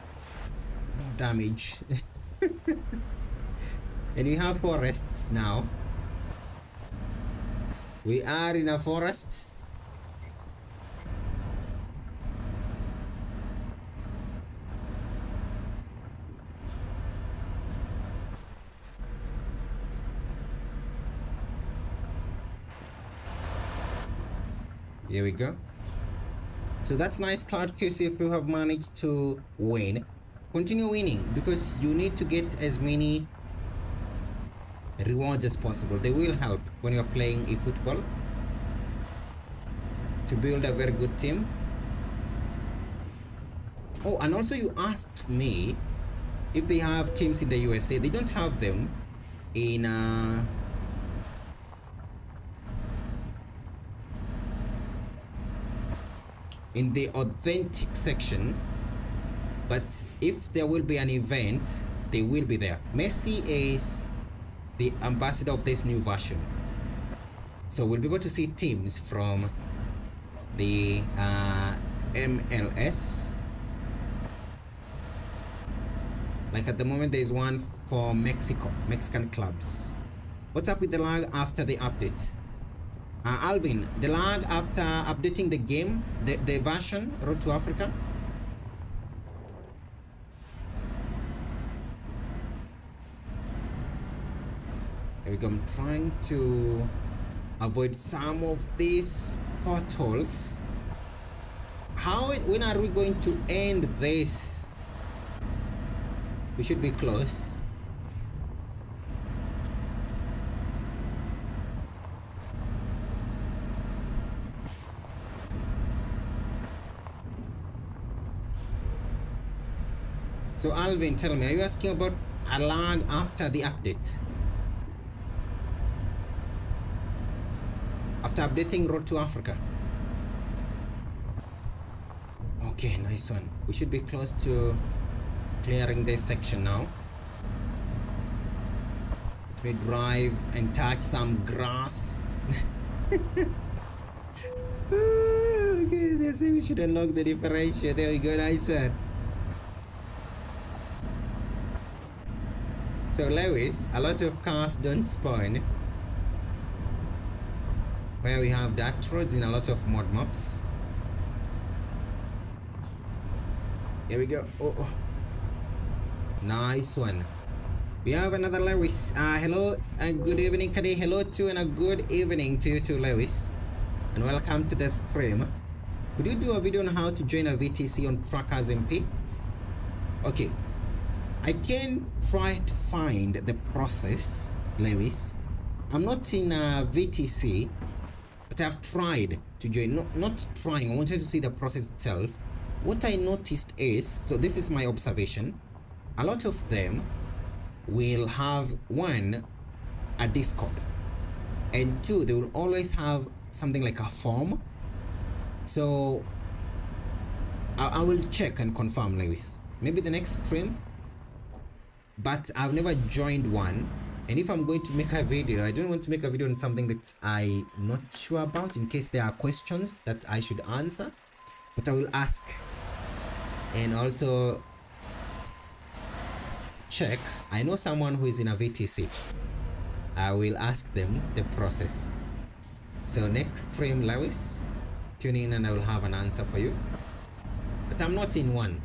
damage. And we have forests now. We are in a forest. Here we go. So that's nice, Cloud QC. If you have managed to win, continue winning, because you need to get as many rewards as possible. They will help when you're playing eFootball to build a very good team. Oh, and also you asked me if they have teams in the USA. They don't have them in the authentic section, but if there will be an event, they will be there. Messi is the ambassador of this new version, so we'll be able to see teams from the MLS. Like at the moment, there's one for Mexican clubs. What's up with the lag after the update? Alvin, the lag after updating the game, the version, Road to Africa. Here we go. I'm trying to avoid some of these potholes. When are we going to end this? We should be close. So Alvin, tell me, are you asking about a lag after the update? After updating Road to Africa? Okay, nice one. We should be close to clearing this section now. Let me drive and touch some grass. Okay, they say we should unlock the differential. There we go, nice one. So Lewis, a lot of cars don't spawn where we have dirt roads in a lot of mod maps. Here we go. Oh. Nice one. We have another Lewis. Hello and good evening, Kade. Hello to and a good evening to you too, Lewis. And welcome to the stream. Could you do a video on how to join a VTC on Trackers MP? Okay. I can try to find the process, Lewis. I'm not in a VTC, but I've tried to join. Not trying, I wanted to see the process itself. What I noticed is, so this is my observation, a lot of them will have one, a Discord, and two, they will always have something like a form. So I will check and confirm, Lewis, maybe the next stream. But I've never joined one, and if I'm going to make a video, I don't want to make a video on something that I'm not sure about, in case there are questions that I should answer. But I will ask and also check. I know someone who is in a VTC. I will ask them the process. So next stream, Lewis, tune in and I will have an answer for you. But I'm not in one.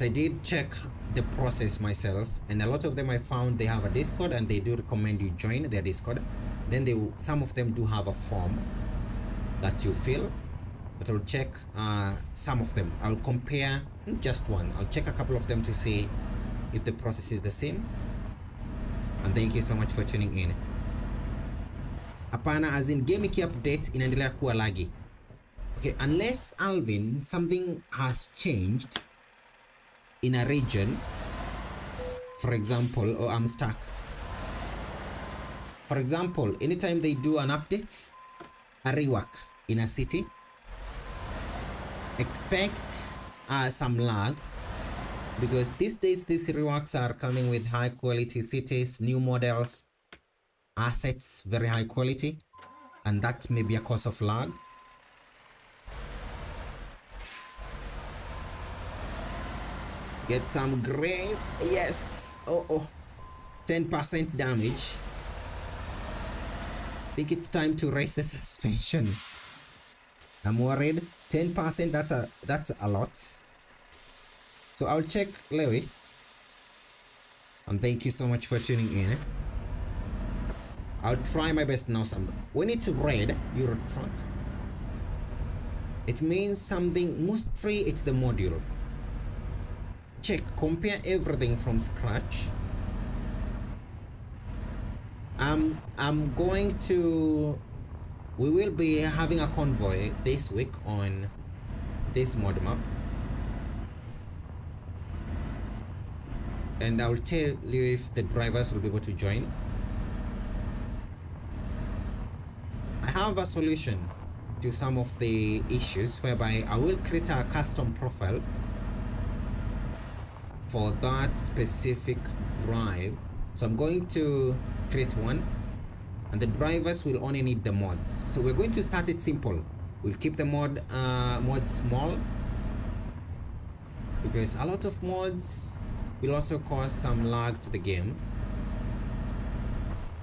I did check the process myself, and a lot of them I found they have a Discord, and they do recommend you join their Discord. Then some of them do have a form that you fill, but I'll check some of them. I'll compare just one. I'll check a couple of them to see if the process is the same. And thank you so much for tuning in. Hapana, as in game iki update inaendelea kuwa laggy. Okay, unless Alvin, something has changed in a region, for example, or I'm stuck. For example, anytime they do an update, a rework in a city, expect some lag, because these days these reworks are coming with high quality cities, new models, assets, very high quality, and that may be a cause of lag. Get some grape. Yes. Oh. 10% damage. I think it's time to raise the suspension. I'm worried. 10%, that's a lot. So I'll check Lewis. And thank you so much for tuning in. I'll try my best now. When it's red, Euro truck. It means something. Most 3, it's the module. Check, compare everything from scratch. I'm going to, we will be having a convoy this week on this mod map, and I'll tell you if the drivers will be able to join. I have a solution to some of the issues whereby I will create a custom profile for that specific drive. So I'm going to create one, and the drivers will only need the mods. So we're going to start it simple. We'll keep the mods small, because a lot of mods will also cause some lag to the game.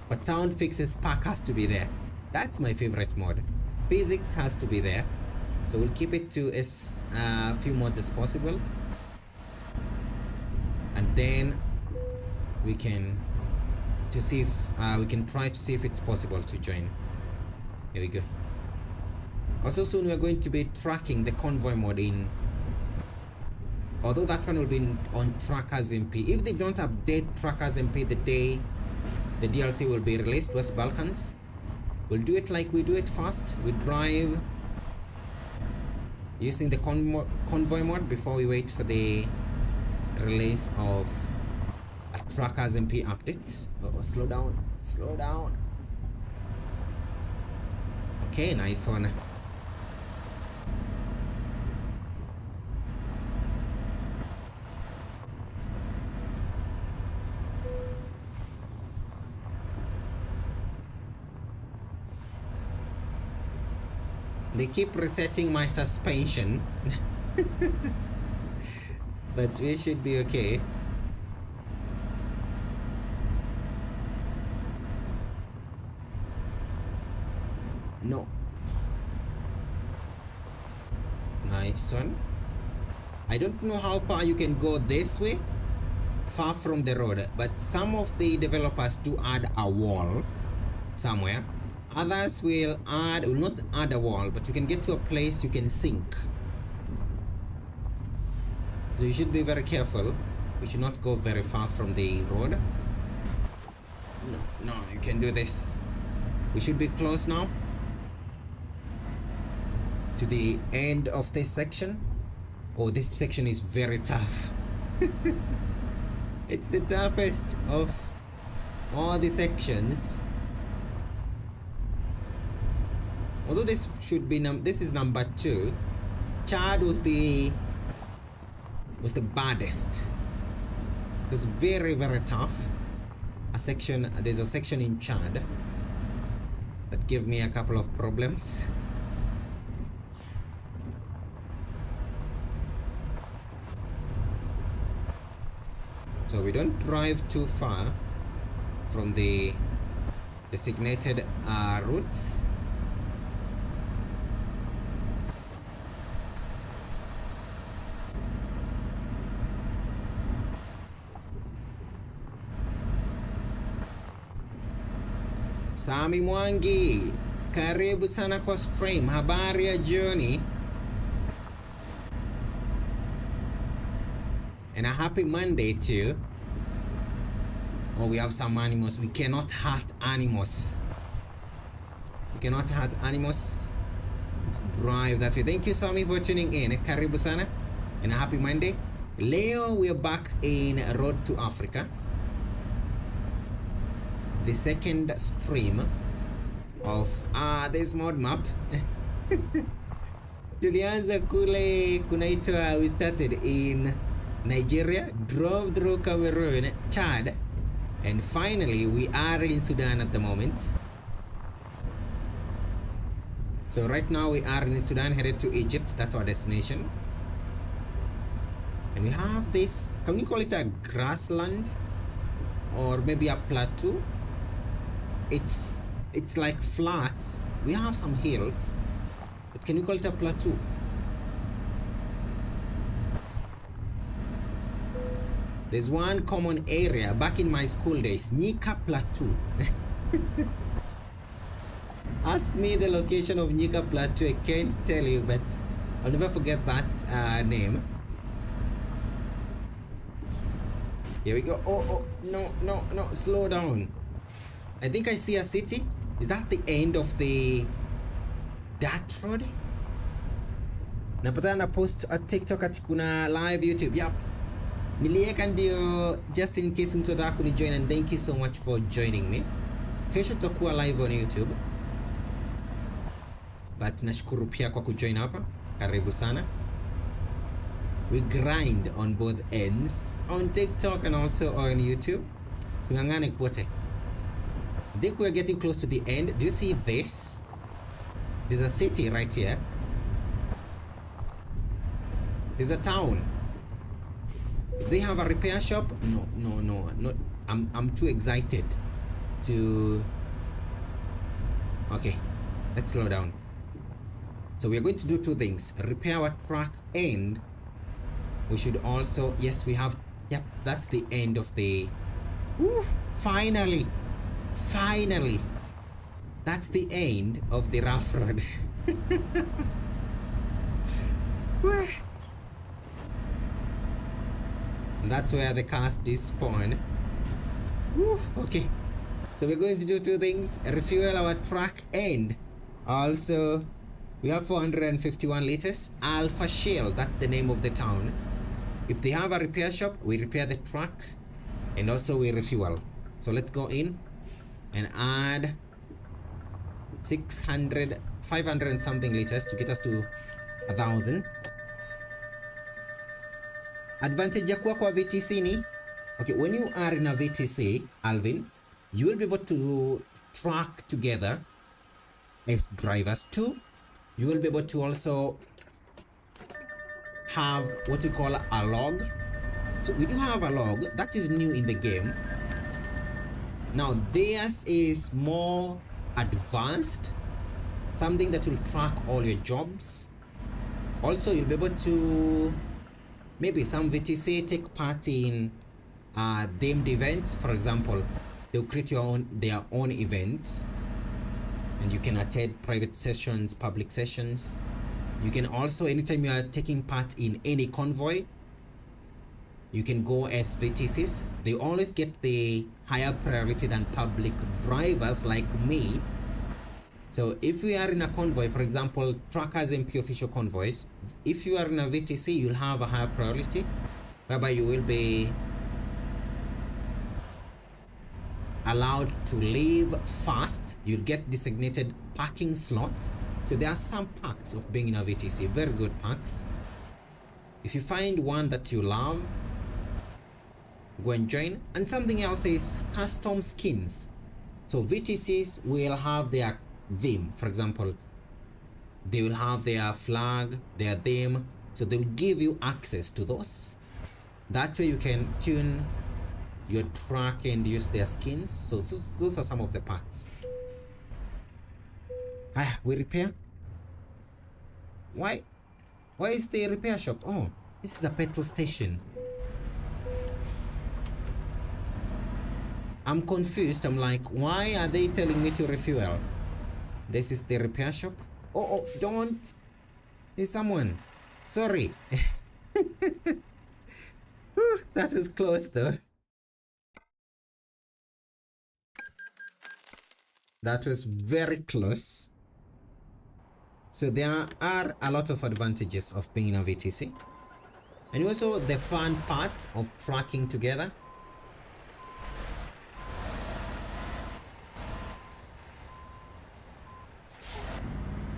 But sound fixes pack has to be there. That's my favorite mod. Physics has to be there. So we'll keep it to as few mods as possible, and then we can see if we can try to see if it's possible to join. Here we go. Also soon we're going to be tracking the convoy mod in, although that one will be on Trackers MP. If they don't update Trackers MP the day the DLC will be released, West Balkans, we'll do it like we do it first. We drive using the convoy mod before we wait for the release of a Trackers MP updates. Oh, slow down, slow down. Okay, nice one. They keep resetting my suspension. But we should be okay. No. Nice one. I don't know how far you can go this way, far from the road, but some of the developers do add a wall somewhere. Others will not add a wall, but you can get to a place you can sink. So you should be very careful. We should not go very far from the road. No, you can do this. We should be close now to the end of this section. Oh, this section is very tough. It's the toughest of all the sections. Although this should be this is number 2. Chad was the baddest. It was very, very tough. There's a section in Chad that gave me a couple of problems. So we don't drive too far from the designated route. Sami Mwangi, karibu sana kwa stream. Habari ya jioni. And a happy Monday to you. Oh, we have some animals. We cannot hurt animals. We cannot hurt animals. Let's drive that way. Thank you, Sami, for tuning in. Karibu sana. And a happy Monday. Leo, we are back in Road to Africa. The second stream of this mod map. Tulianza kule kunaitwa, we started in Nigeria, drove through Cameroon, Chad, and finally we are in Sudan at the moment. So right now we are in Sudan, headed to Egypt. That's our destination. And we have this, can we call it a grassland or maybe a plateau? It's like flat. We have some hills, but can you call it a plateau? There's one common area back in my school days, Nika Plateau. Ask me the location of Nyika Plateau. I can't tell you, but I'll never forget that name. Here we go. Oh, no, slow down. I think I see a city. Is that the end of the dirt road? Napatana na post at TikTok ati kuna live YouTube. Yep. Nilieka ndio just in case mtu ataka kunijoin, and thank you so much for joining me. Kesho tutakuwa live on YouTube. But nashukuru pia kwa kujoin hapa. Karibu sana. We grind on both ends, on TikTok and also on YouTube. Tungangane kwote. I think we're getting close to the end. Do you see this? There's a city right here. There's a town. If they have a repair shop, no. I'm too excited to. Okay, let's slow down. So we're going to do two things: repair our truck, and we should also, yes, we have. Yep, that's the end of the. Woo, finally, that's the end of the rough road. And that's where the cast is spawned. Woo, okay, so we're going to do two things: refuel our truck, and also we have 451 liters. Alpha Shell, that's the name of the town. If they have a repair shop, we repair the truck, and also we refuel. So let's go in and add 500 and something liters to get us to 1,000. Advantage ya kuwa kwa VTC ni, okay, when you are in a VTC, Alvin, you will be able to track together as drivers too. You will be able to also have what we call a log. So we do have a log that is new in the game. Now theirs is more advanced, something that will track all your jobs. Also, you'll be able to, maybe some VTC take part in themed events. For example, they'll create their own events, and you can attend private sessions, public sessions. You can also, anytime you are taking part in any convoy, you can go as VTCs. They always get the higher priority than public drivers like me. So if we are in a convoy, for example, Truckers MP official convoys, if you are in a VTC, you'll have a higher priority, whereby you will be allowed to leave fast. You'll get designated parking slots. So there are some perks of being in a VTC, very good perks. If you find one that you love, go and join. And something else is custom skins. So VTCs will have their theme. For example, they will have their flag, their theme. So they will give you access to those. That way you can tune your truck and use their skins. So those are some of the perks. We repair. Why is the repair shop? Oh, this is a petrol station. I'm confused. I'm like, why are they telling me to refuel? This is the repair shop. Oh, don't. There's someone. Sorry. That was close though. That was very close. So there are a lot of advantages of being in a VTC. And also the fun part of tracking together.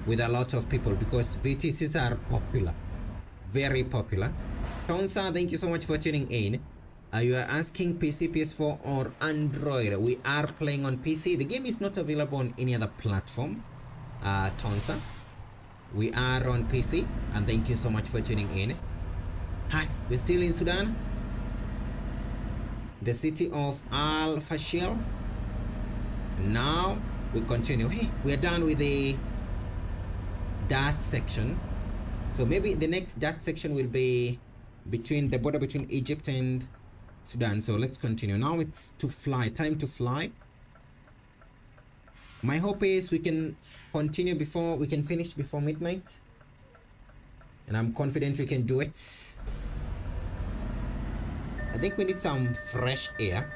With a lot of people, because VTCs are popular. Very popular. Tonsa, thank you so much for tuning in. You are asking PC, PS4 or Android. We are playing on PC. The game is not available on any other platform. Tonsa, we are on PC, and thank you so much for tuning in. Hi, we're still in Sudan, the city of Al Fashil. Now we continue. Hey, we are done with the dirt section. So maybe the next dirt section will be between the border between Egypt and Sudan. So let's continue. Now it's to fly. Time to fly. My hope is we can continue before we can finish before midnight, and I'm confident we can do it. I think we need some fresh air.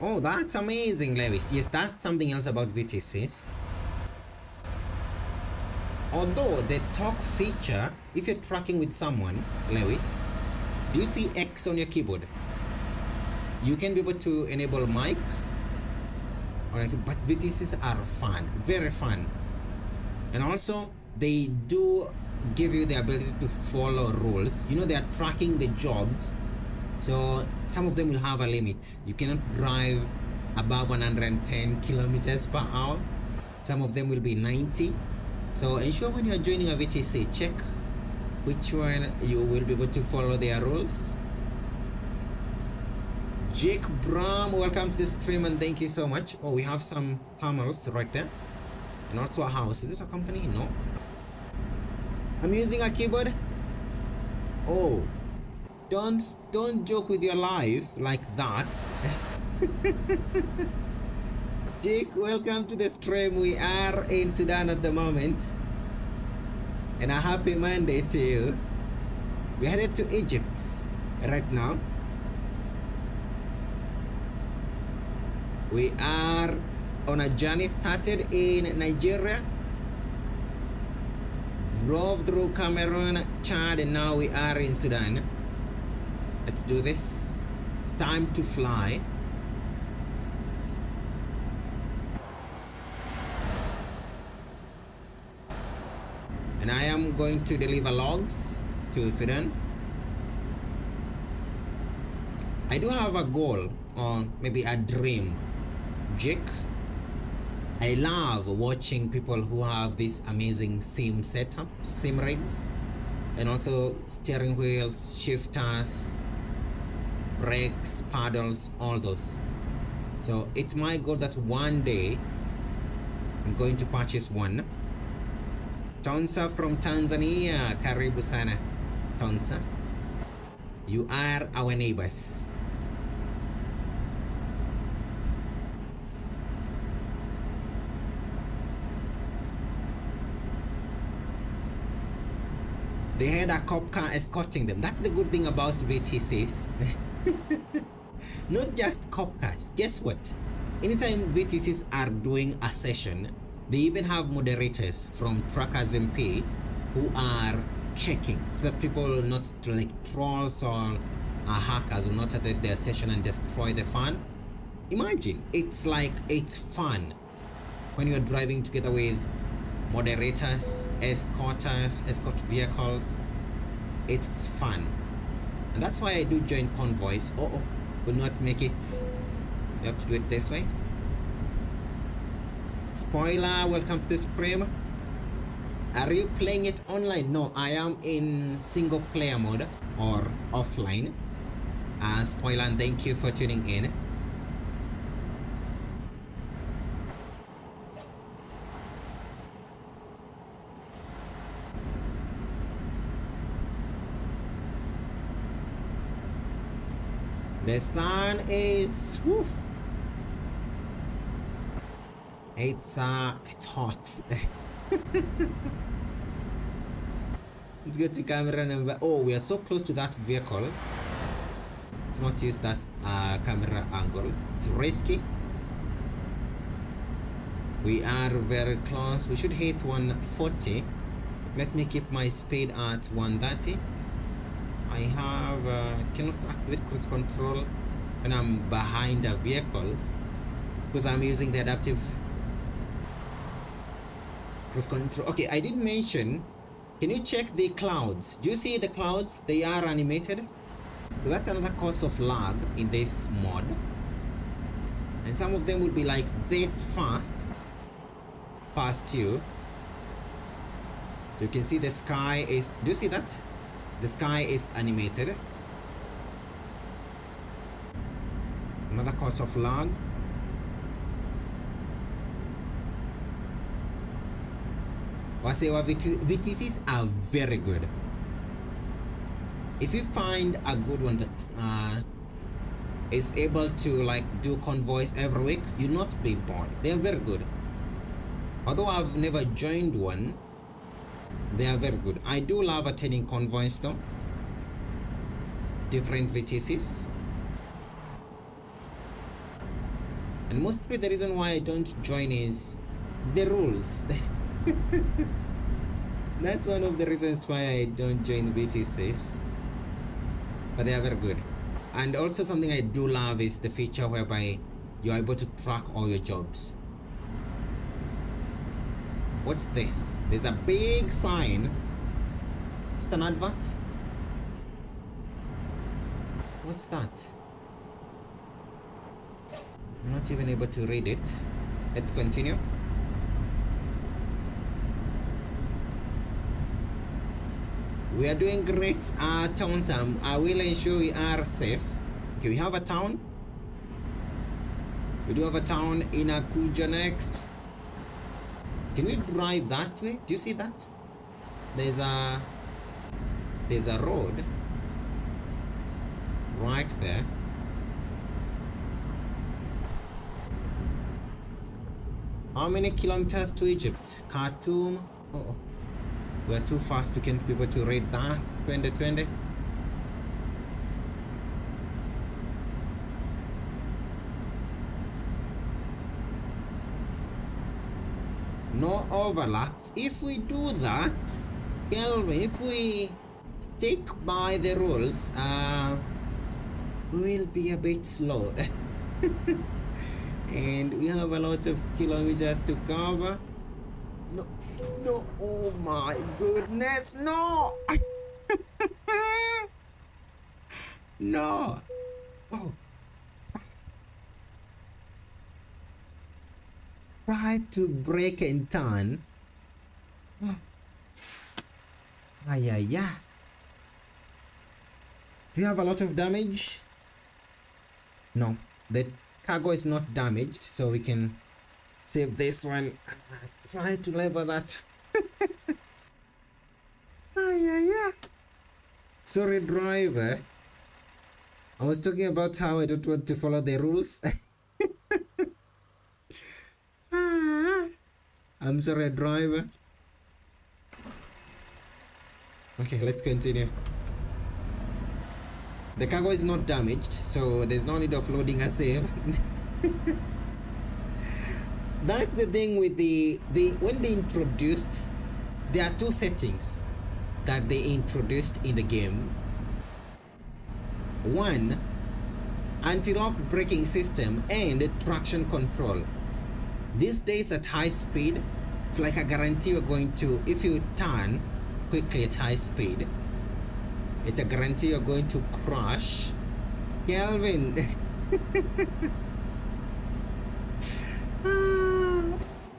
Oh, that's amazing, Lewis. Yes, that's something else about VTCs. Although the talk feature, if you're tracking with someone, Lewis, do you see X on your keyboard? You can be able to enable mic, but VTCs are fun, very fun. And also, they do give you the ability to follow rules. You know, they are tracking the jobs. So some of them will have a limit. You cannot drive above 110 kilometers per hour. Some of them will be 90. So ensure when you are joining a VTC, check which one you will be able to follow their rules. Jake Bram, welcome to the stream and thank you so much. Oh, we have some camels right there. And also a house. Is this a company? No. I'm using a keyboard. Oh, don't joke with your life like that. Jake, welcome to the stream. We are in Sudan at the moment, and a happy Monday to you. We're headed to Egypt right now. We are on a journey started in Nigeria, drove through Cameroon, Chad, and now we are in Sudan. Let's do this. It's time to fly. And I am going to deliver logs to Sudan. I do have a goal, or maybe a dream, Jake. I love watching people who have this amazing sim setup, sim rigs, and also steering wheels, shifters, brakes, paddles, all those. So it's my goal that one day I'm going to purchase one. Tonsa from Tanzania, karibu sana. Tonsa, you are our neighbors. They had a cop car escorting them. That's the good thing about VTCs. Not just cop cars. Guess what? Anytime VTCs are doing a session, they even have moderators from Trackers MP who are checking so that people not like trolls or hackers will not attack their session and destroy the fun. Imagine, it's like it's fun when you're driving together with moderators, escorters, escort vehicles. It's fun, and that's why I do join convoys. Will not make it. You have to do it this way. Spoiler, welcome to the stream. Are you playing it online? No, I am in single player mode or offline. Spoiler, and thank you for tuning in. The sun is woof. It's hot. Let's go to camera number. Oh, we are so close to that vehicle. Let's not use that camera angle. It's risky. We are very close. We should hit 140. Let me keep my speed at 130. I have cannot activate cruise control when I'm behind a vehicle because I'm using the adaptive cruise control. Okay, I did mention, can you check the clouds? Do you see the clouds? They are animated. So that's another cause of lag in this mod. And some of them will be like this fast past you. So you can see the sky is, do you see that? The sky is animated. Another cause of lag. Wasewa VTCs are very good. If you find a good one that is able to like do convoys every week, you'll not be bored. They are very good. Although I've never joined one, they are very good. I do love attending convoys though. Different VTCs. And mostly the reason why I don't join is the rules. That's one of the reasons why I don't join VTCs. But they are very good. And also something I do love is the feature whereby you're able to track all your jobs. What's this? There's a big sign. It's an advert. What's that? I'm not even able to read it. Let's continue. We are doing great. Towns, I will ensure we are safe. Okay, we have a town. We do have a town in Abuja next. Can we drive that way? Do you see that? There's a road right there. How many kilometers to Egypt? Khartoum. Oh, we are too fast. We can't be able to read that. 2020. No overlaps. If we do that, Kelvin, if we stick by the rules, we will be a bit slow. And we have a lot of kilometers to cover. No, oh my goodness, no! No! Oh. Try to brake and turn. Yeah. Do you have a lot of damage? No, the cargo is not damaged, so we can save this one. Try to level that. Yeah. Sorry, driver. I was talking about how I don't want to follow the rules. I'm sorry, driver. Okay, let's continue. The cargo is not damaged, so there's no need of loading a save. That's the thing with the when they introduced, there are two settings that they introduced in the game. One, anti-lock braking system and traction control. These days at high speed, it's like a guarantee you're going to, if you turn quickly at high speed, it's a guarantee you're going to crash. Kelvin.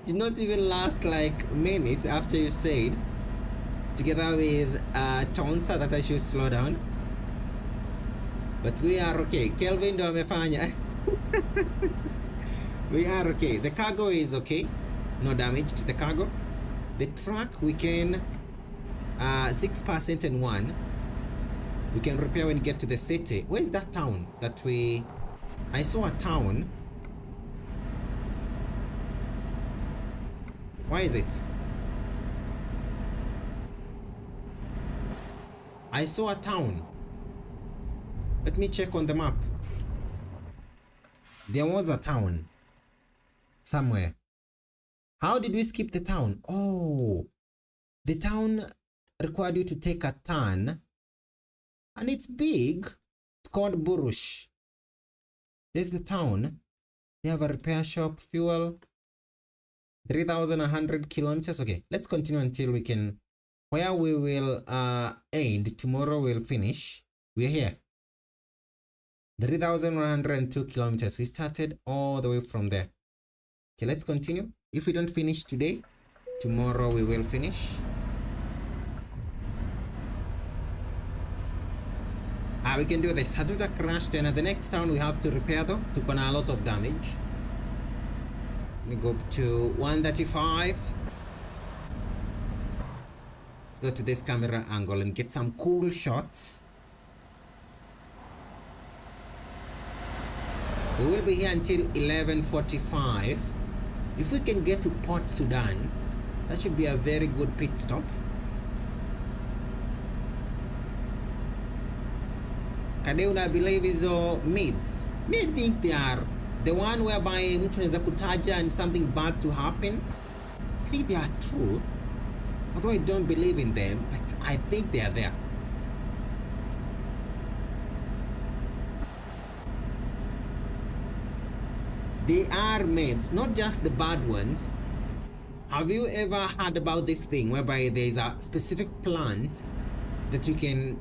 Did not even last like minutes after you said, together with Tonsa, that I should slow down. But we are okay. Kelvin do amefanya. We are okay. The cargo is okay. No damage to the cargo. The truck we can 6% and 1. We can repair when we get to the city. Where is that town that we... I saw a town. Why is it? I saw a town. Let me check on the map. There was a town somewhere. How did we skip the town? Oh, the town required you to take a turn, and it's big. It's called Burush. There's the town. They have a repair shop, fuel, 3,100 kilometers. Okay, let's continue until we can, where we will end. Tomorrow we'll finish. We're here. 3,102 kilometers. We started all the way from there. Okay, let's continue. If we don't finish today, tomorrow we will finish. We can do this. Haduta crashed, and at the next town we have to repair though. Took on a lot of damage. Let me go up to 135. go to this camera angle and get some cool shots. We will be here until 11:45. If we can get to Port Sudan, that should be a very good pit stop. Kadeuna, I believe, is myths. Me think they are the one whereby mtu anaweza kutaja and something bad to happen. I think they are true. Although I don't believe in them, but I think they are there. They are myths, not just the bad ones. Have you ever heard about this thing whereby there is a specific plant that you can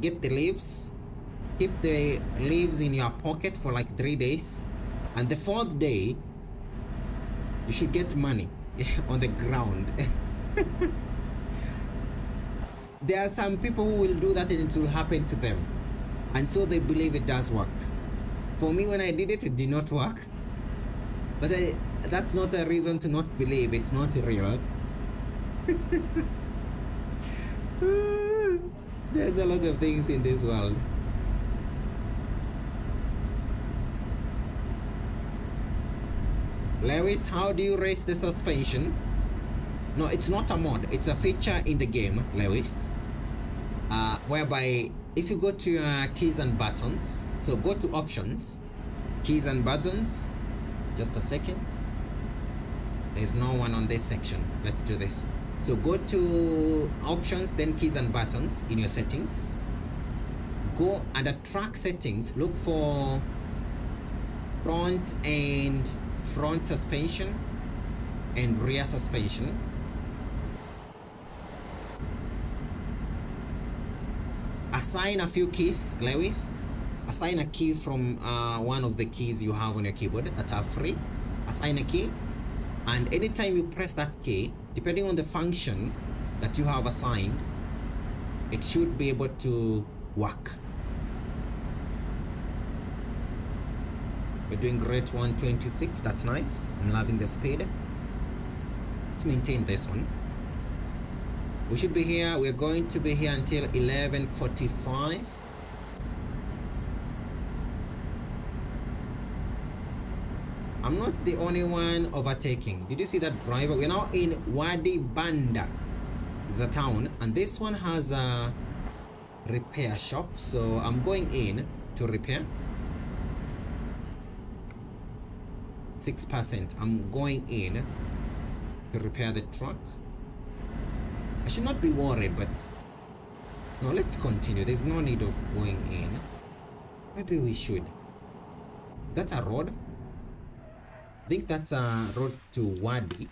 get the leaves, keep the leaves in your pocket for like 3 days, and the 4th day you should get money on the ground. There are some people who will do that and it will happen to them, and so they believe it does work. For me, when I did it, it did not work, but that's not a reason to not believe it's not real. There's a lot of things in this world. Lewis, how do you raise the suspension? No, it's not a mod, it's a feature in the game, Lewis, whereby if you go to your keys and buttons, so go to options, keys and buttons. Just a second, there's no one on this section. Let's do this. So go to options, then keys and buttons in your settings. Go under track settings, look for front suspension and rear suspension. Assign a few keys, Lewis. Assign a key from one of the keys you have on your keyboard that are free. Assign a key, and anytime you press that key, depending on the function that you have assigned, it should be able to work. We're doing great. 126, that's nice. I'm loving the speed. Let's maintain this one. We should be here, we're going to be here until 11:45. I'm not the only one overtaking. Did you see that driver? We're now in Wadi Banda. It's a town, and this one has a repair shop, so I'm going in to repair. 6%. I'm going in to repair the truck. I should not be worried, but no, let's continue. There's no need of going in. Maybe we should. That's a road. I think that's a road to Wadi.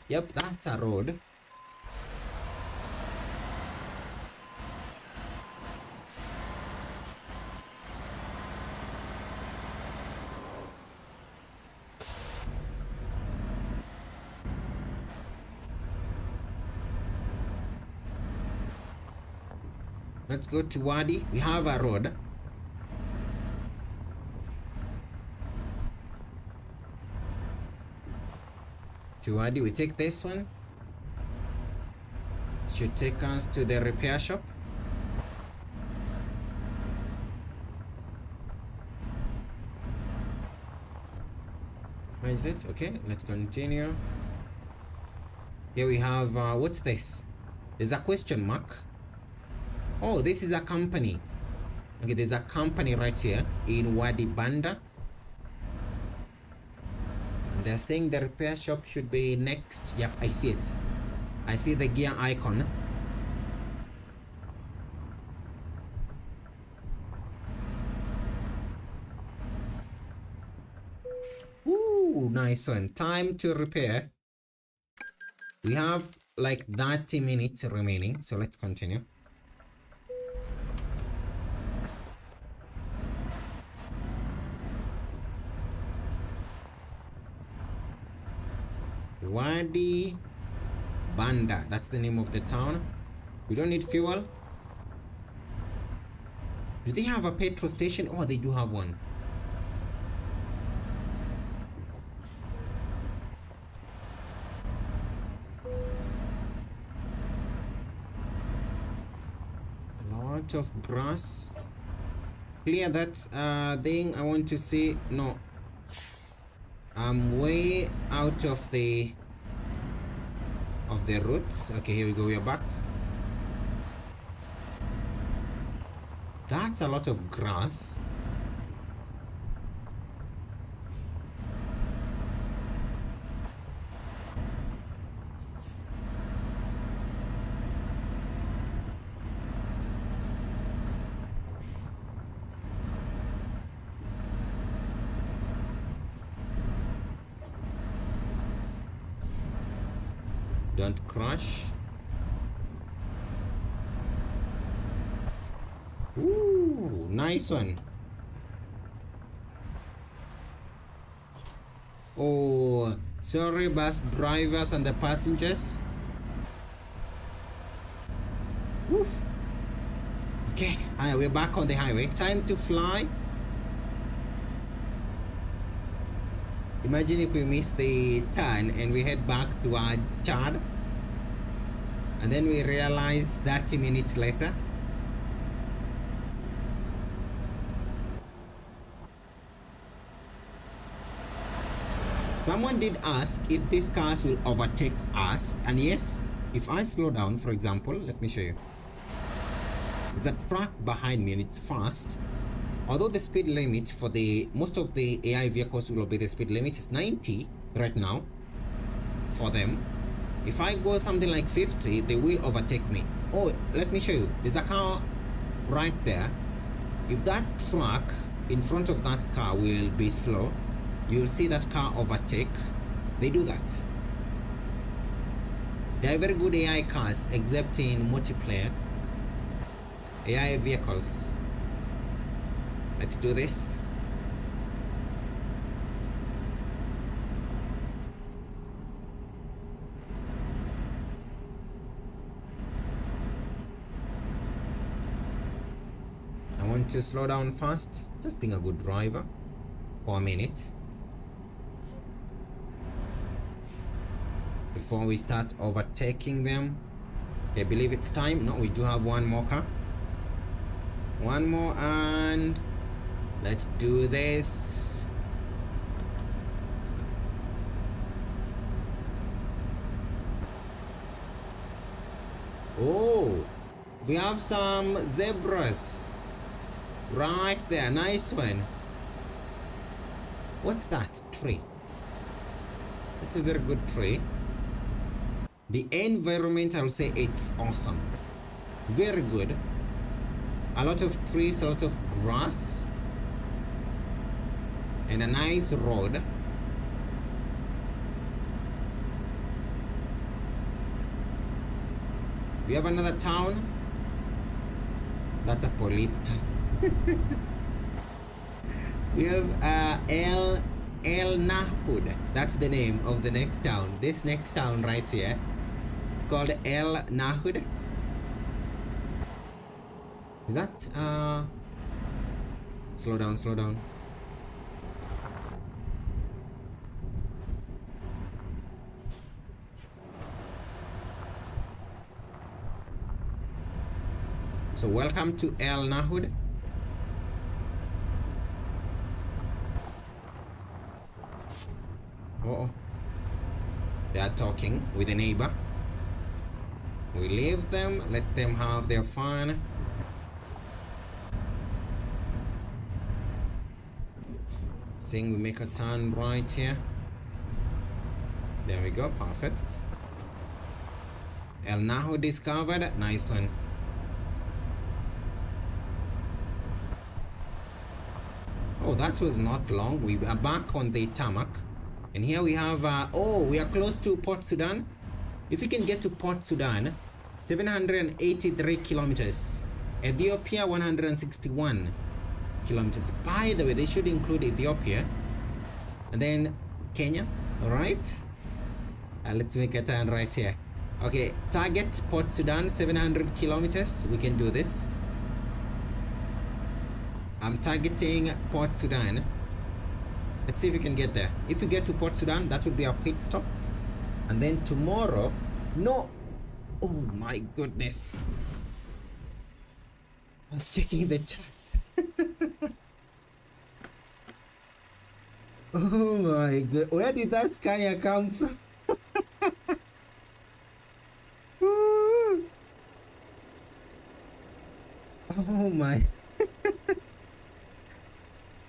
Yep, that's a road. Let's go to Wadi. We have a road. To Wadi, we take this one. It should take us to the repair shop. Where is it? Okay, let's continue. Here we have, what's this? There's a question mark. Oh, this is a company. Okay, there's a company right here in Wadi Banda. And they're saying the repair shop should be next. Yep, I see it. I see the gear icon. Ooh, nice one. Time to repair. We have like 30 minutes remaining, so let's continue. Wadi Banda, that's the name of the town. We don't need fuel. Do they have a petrol station? Oh, they do have one. lot of grass. Clear that thing. I want to see. No, I'm way out of the routes. Okay, here we go. We are back. That's a lot of grass. Don't crash. Ooh, nice one. Oh, sorry, bus drivers and the passengers. Woof. Okay, we're back on the highway. Time to fly. Imagine if we miss the turn and we head back towards Chad, and then we realize 30 minutes later. Someone did ask if these cars will overtake us, and yes, if I slow down, for example, let me show you. There's a truck behind me and it's fast. Although the speed limit for most of the AI vehicles will be the speed limit is 90 right now for them. If I go something like 50, they will overtake me. Oh, let me show you. There's a car right there. If that truck in front of that car will be slow, you'll see that car overtake. They do that. They are very good AI cars, except in multiplayer. AI vehicles. Let's do this. I want to slow down fast, just being a good driver for a minute before we start overtaking them. Okay, I believe it's time. No, we do have one more car. One more, and let's do this. Oh, we have some zebras right there. Nice one. What's that tree? That's a very good tree. The environment, I'll say it's awesome. Very good. A lot of trees, a lot of grass, and a nice road. We have another town. That's a police car. We have El Nahud. That's the name of the next town. This next town right here, it's called El Nahud. Is that slow down, slow down. So welcome to El Nahud. Oh, they are talking with a neighbor. We leave them, let them have their fun. Saying we make a turn right here. There we go, perfect. El Nahud discovered. Nice one. Oh, that was not long. We are back on the tarmac. And here we have, oh, we are close to Port Sudan. If we can get to Port Sudan, 783 kilometers. Ethiopia, 161 kilometers. By the way, they should include Ethiopia. And then Kenya, all right? Let's make a turn right here. Okay, target Port Sudan, 700 kilometers. We can do this. I'm targeting Port Sudan. Let's see if we can get there. If we get to Port Sudan, that would be our pit stop. And then tomorrow, no. Oh my goodness. I was checking the chat. Oh my god, where did that Scania come from? Oh my.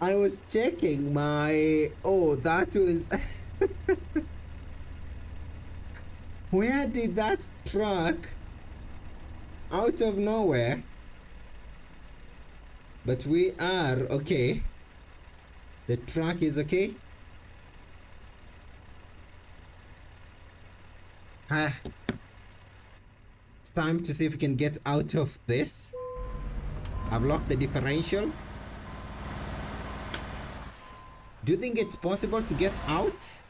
I was checking my. Oh, that was. Where did that truck out of nowhere? But we are okay. The truck is okay. It's time to see if we can get out of this. I've locked the differential. Do you think it's possible to get out?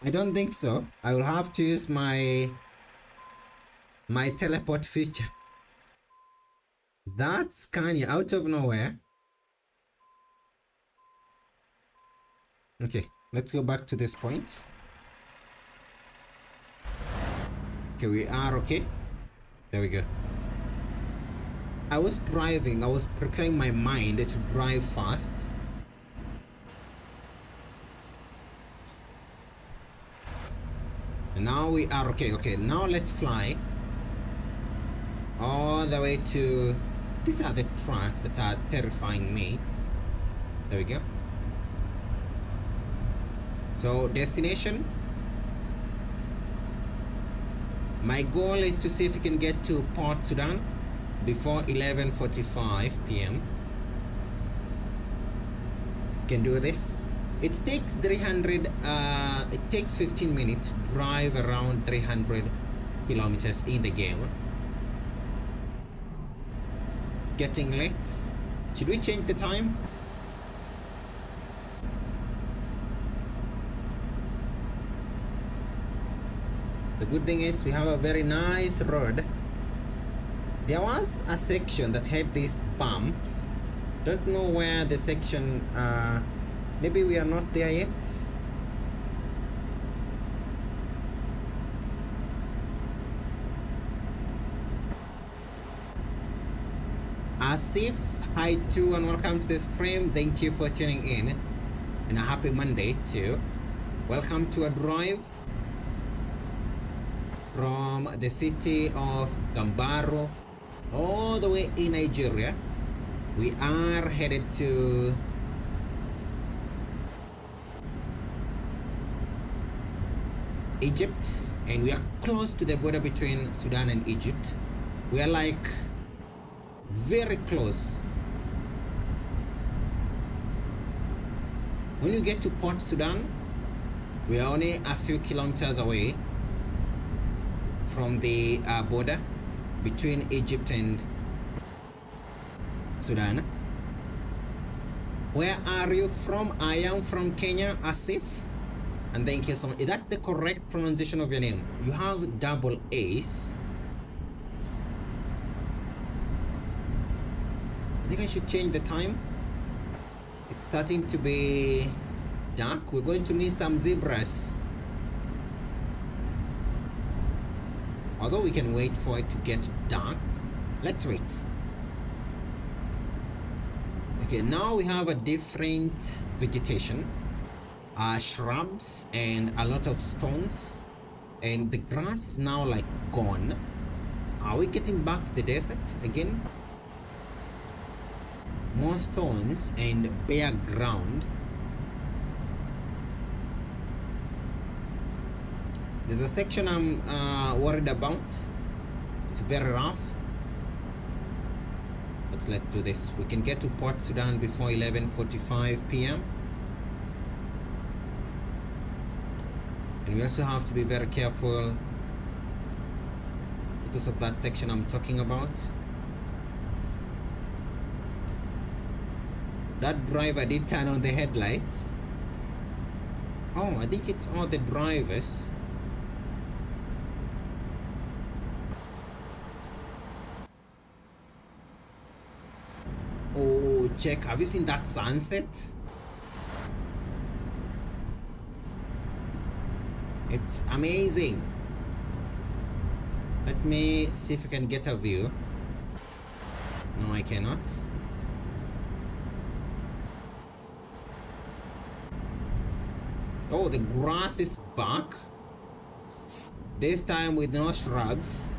I don't think so. I will have to use my teleport feature. That's Scania out of nowhere. Okay, let's go back to this point. Okay, we are okay. There we go. I was driving. I was preparing my mind to drive fast. And now we are okay. Okay, now let's fly all the way to. These are the tracks that are terrifying me. There we go. So destination. My goal is to see if we can get to Port Sudan before 11:45 p.m. Can do this. It takes 300. It takes 15 minutes to drive around 300 kilometers in the game. It's getting late. Should we change the time? The good thing is we have a very nice road. There was a section that had these bumps. Don't know where the section. Maybe we are not there yet. Asif, hi too, and welcome to the stream. Thank you for tuning in, and a happy Monday too. Welcome to a drive from the city of Gambaro all the way in Nigeria. We are headed to Egypt, and we are close to the border between Sudan and Egypt. We are like very close. When you get to Port Sudan, we are only a few kilometers away from the border between Egypt and Sudan. Where are you from? I am from Kenya, Asif. And thank you so much. Is that the correct pronunciation of your name? You have double A's. I think I should change the time. It's starting to be dark. We're going to meet some zebras. Although we can wait for it to get dark. Let's wait. Okay, now we have a different vegetation. Shrubs and a lot of stones, and the grass is now like gone. Are we getting back to the desert again? More stones and bare ground. There's a section I'm worried about. It's very rough, but let's do this. We can get to Port Sudan before 11:45 p.m. And we also have to be very careful because of that section I'm talking about. That driver did turn on the headlights. Oh, I think it's all the drivers. Oh, check. Have you seen that sunset? It's amazing. Let me see if I can get a view. No, I cannot. Oh, the grass is back. This time with no shrubs.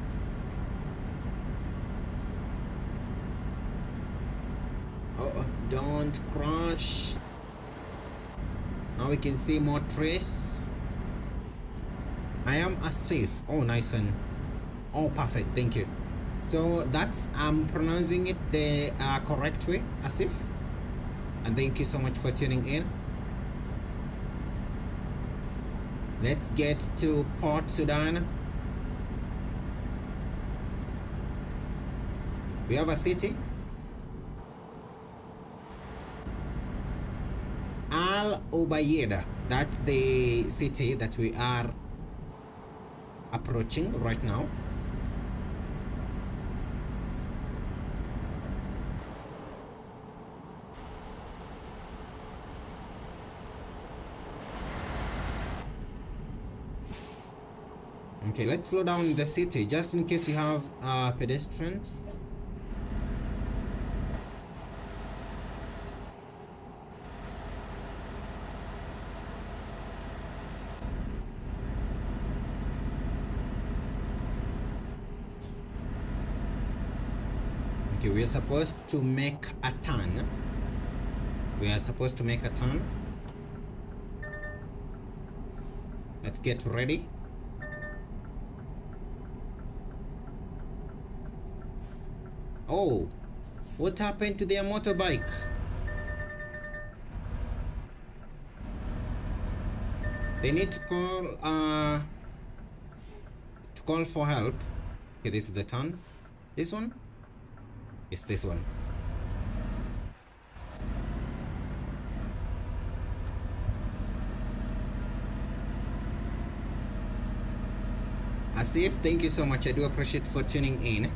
Oh, don't crash. Now we can see more trees. I am safe. Oh, nice one. Oh, perfect. Thank you. So that's I'm pronouncing it the correct way, Asif. And thank you so much for tuning in. Let's get to Port Sudan. We have a city. Al Ubayyida. That's the city that we are approaching right now. Okay, let's slow down the city just in case you have pedestrians. Okay, we are supposed to make a turn. Let's get ready. Oh, what happened to their motorbike? They need to call for help. Okay, this is the turn. This one? It's this one. Asif, thank you so much. I do appreciate for tuning in.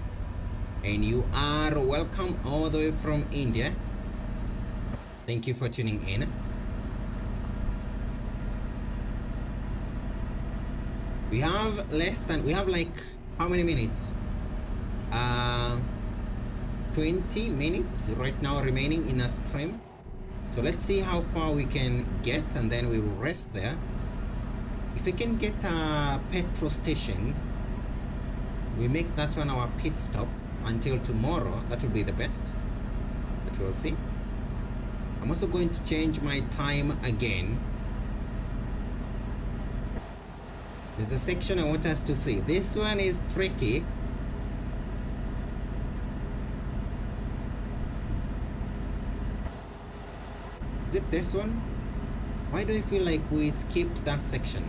And you are welcome all the way from India. Thank you for tuning in. We have like how many minutes? 20 minutes right now remaining in a stream. So let's see how far we can get and then we will rest there. If we can get a petrol station, we make that one our pit stop until tomorrow. That will be the best, but we'll see. I'm also going to change my time again. There's a section I want us to see. This one is tricky. Is it this one? Why do I feel like we skipped that section?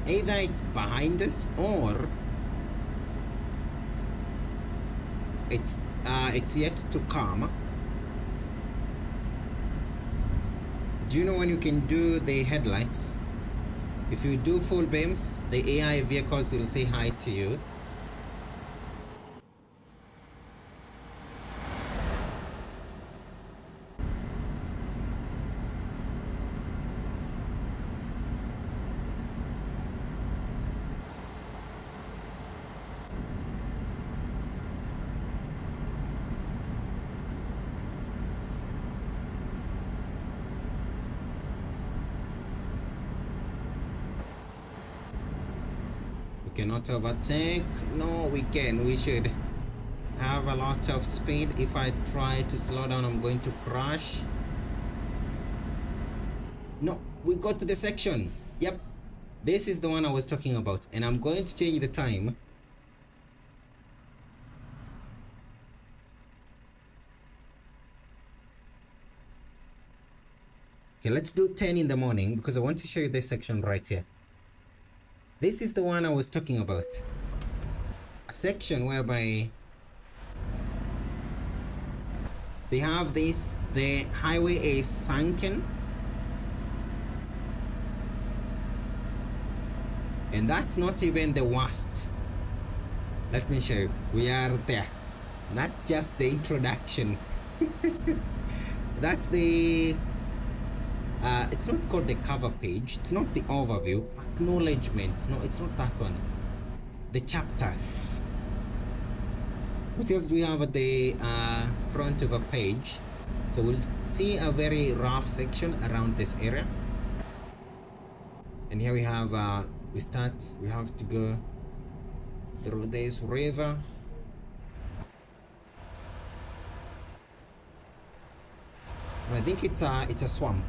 Either it's behind us or it's yet to come. Do you know when you can do the headlights? If you do full beams, the AI vehicles will say hi to you. Cannot overtake. No, we can. We should have a lot of speed. If I try to slow down, I'm going to crash. No, we got to the section. Yep, this is the one I was talking about, and I'm going to change the time. Okay, let's do 10 in the morning because I want to show you this section right here. This is the one I was talking about. A section whereby they have this, the highway is sunken. And that's not even the worst. Let me show you. We are there. That's just the introduction. That's the it's not called the cover page, it's not the overview, acknowledgement, no, it's not that one, the chapters. What else do we have at the front of a page? So we'll see a very rough section around this area, and here we have we have to go through this river. I think it's a swamp,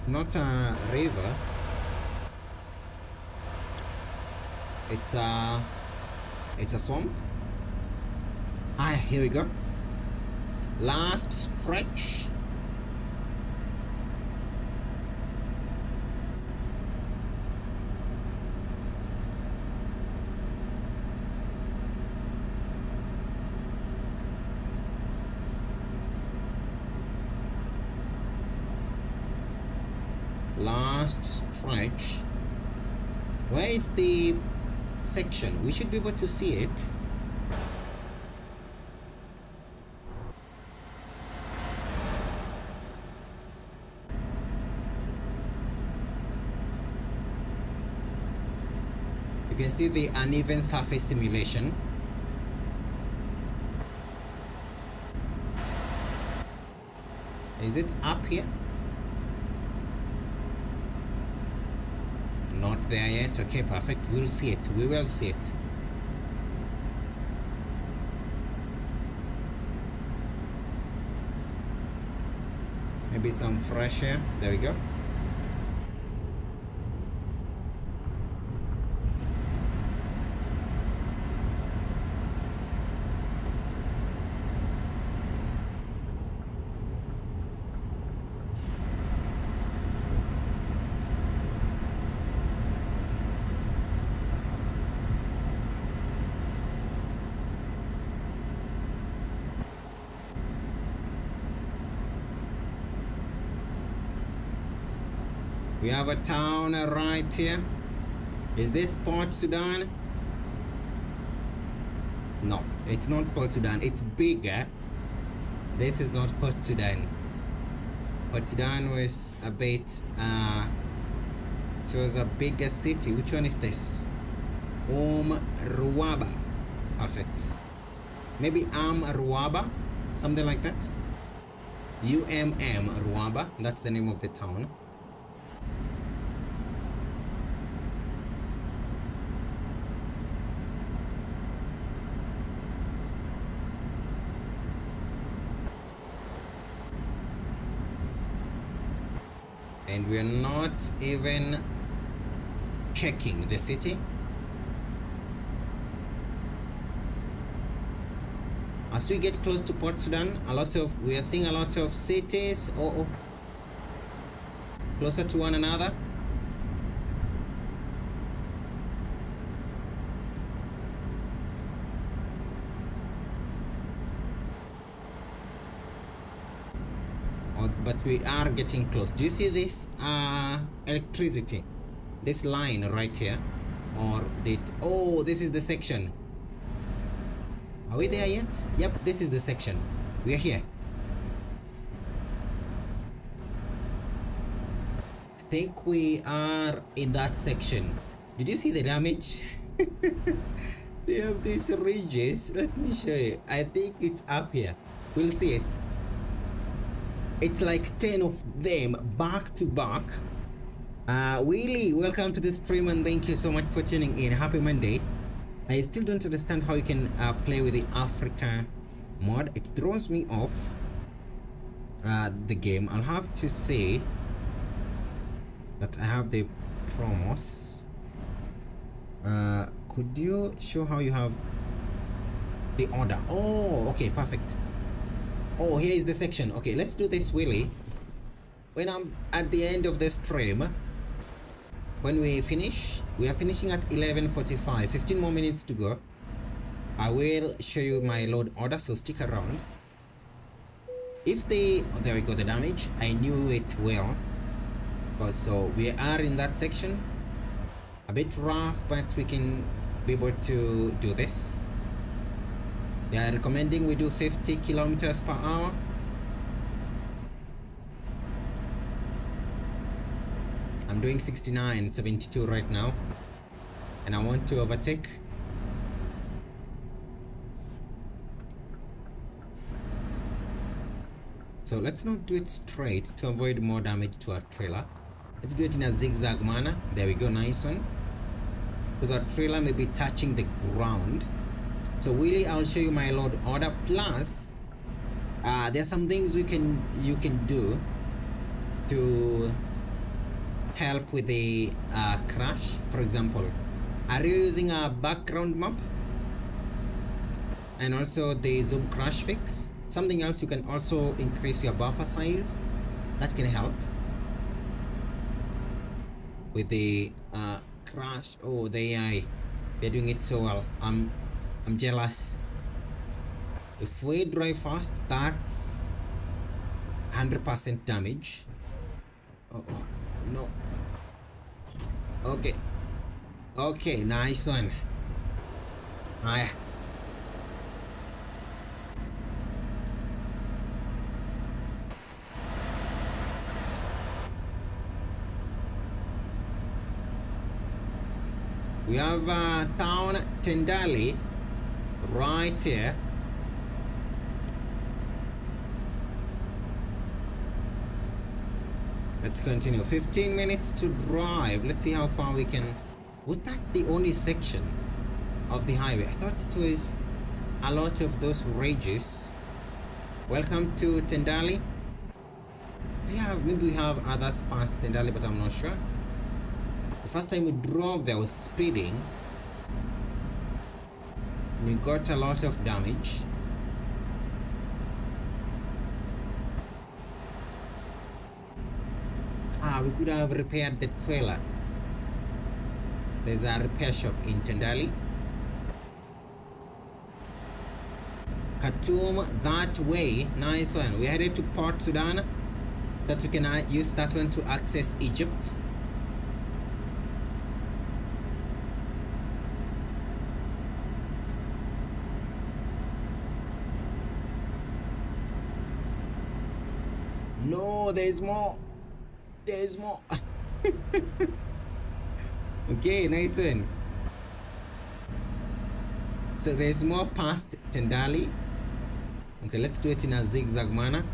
not a river. It's a swamp. Here we go. Last stretch. Last stretch. Where is the section? We should be able to see it. You can see the uneven surface simulation. Is it up here? Not there yet. Okay, perfect. We'll see it. We will see it. Maybe some fresh air. There we go. We have a town right here. Is this Port Sudan? No, it's not Port Sudan. It's bigger. This is not Port Sudan. Port Sudan was a bit, it was a bigger city. Which one is this? Ruaba. Perfect. Maybe Ruaba, something like that. Ruaba. That's the name of the town. And we're not even checking the city. As we get close to Port Sudan, we are seeing a lot of cities closer to one another. But we are getting close. Do you see this electricity? This line right here? This is the section. Are we there yet? Yep, this is the section. We are here. I think we are in that section. Did you see the damage? They have these ridges. Let me show you. I think it's up here. We'll see it. It's like 10 of them back to back. Willie, welcome to the stream and thank you so much for tuning in. Happy Monday. I still don't understand how you can play with the Africa mod. It throws me off the game. I'll have to say that I have the promos. Could you show how you have the order? Oh, okay, perfect. Oh, here is the section. Okay, let's do this, Willie. When I'm at the end of the stream, when we finish, we are finishing at 11:45. 15 more minutes to go. I will show you my load order, so stick around. There we go, the damage. I knew it well. So we are in that section. A bit rough, but we can be able to do this. They are recommending we do 50 kilometers per hour. I'm doing 69, 72 right now, and I want to overtake. So let's not do it straight to avoid more damage to our trailer. Let's do it in a zigzag manner. There we go, nice one. Because our trailer may be touching the ground. So Willie, I'll show you my load order. Plus, there are some things you can do to help with the crash. For example, are you using a background map? And also the zoom crash fix. Something else, you can also increase your buffer size. That can help with the crash. Oh, the AI, they're doing it so well. I'm jealous. If we drive fast, that's 100% damage. Oh no. Okay, nice one. We have town Tendali right here. Let's continue. 15 minutes to drive. Let's see how far we can. Was that the only section of the highway? I thought it was a lot of those rages. Welcome to Tendali. Maybe we have others past Tendali, but I'm not sure. The first time we drove there was speeding. We got a lot of damage. We could have repaired the trailer. There's a repair shop in Tendali. Khartoum that way. Nice one. We headed to Port Sudan, that we can use that one to access Egypt. No, there's more. There's more. Okay, nice one. So there's more past Tendali. Okay, let's do it in a zigzag manner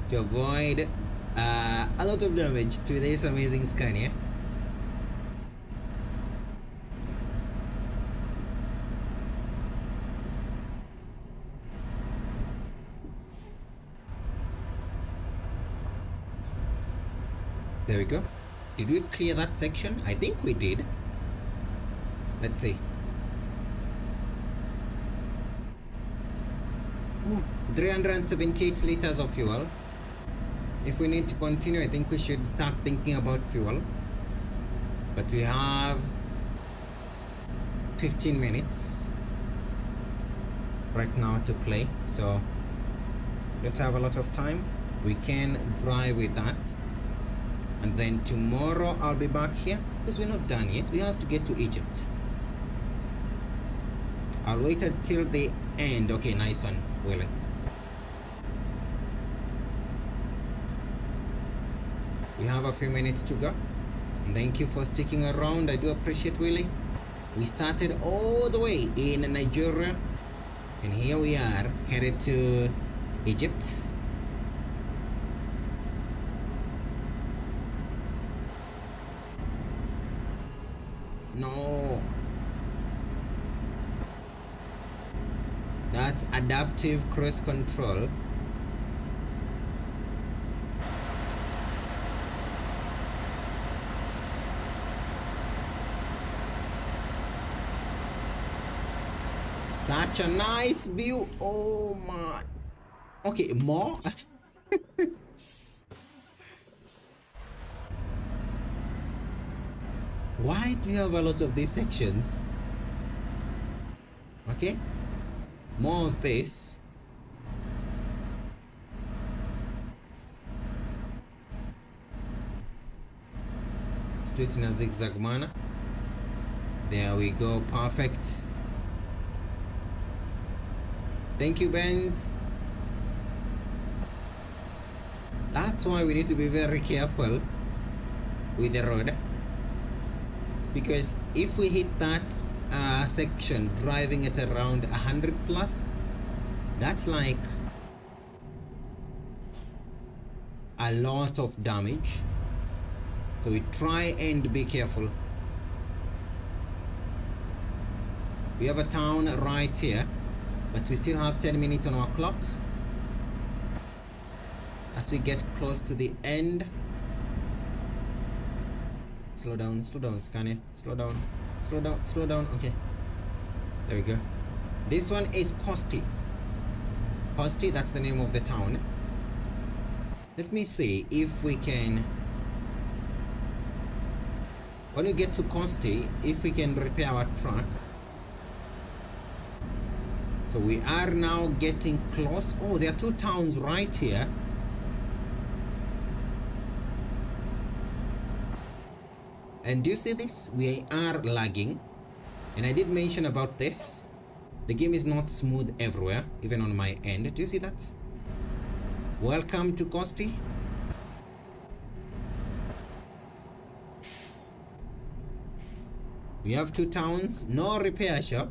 to avoid a lot of damage to this amazing Scania. There we go. Did we clear that section? I think we did. Let's see. Ooh, 378 liters of fuel. If we need to continue, I think we should start thinking about fuel. But we have 15 minutes right now to play, so don't have a lot of time. We can drive with that. And then tomorrow I'll be back here because we're not done yet. We have to get to Egypt. I'll wait until the end. Okay, nice one, Willie. We have a few minutes to go. And thank you for sticking around. I do appreciate, Willie. We started all the way in Nigeria, and here we are headed to Egypt. No, that's adaptive cruise control. Such a nice view. Oh my. Okay, more. Why do you have a lot of these sections? Okay, more of this. Let's do it in a zigzag manner. There we go, perfect. Thank you, Benz. That's why we need to be very careful with the road, because if we hit that section driving at around 100 plus, that's like a lot of damage. So we try and be careful. We have a town right here, but we still have 10 minutes on our clock. As we get close to the end, slow down, Scania, slow down. Okay, there we go. This one is Kosti, that's the name of the town. Let me see if we can, when we get to Kosti, if we can repair our truck. So we are now getting close. Oh, there are two towns right here. And do you see this? We are lagging. And I did mention about this. The game is not smooth everywhere, even on my end. Do you see that? Welcome to Kosti. We have two towns, no repair shop.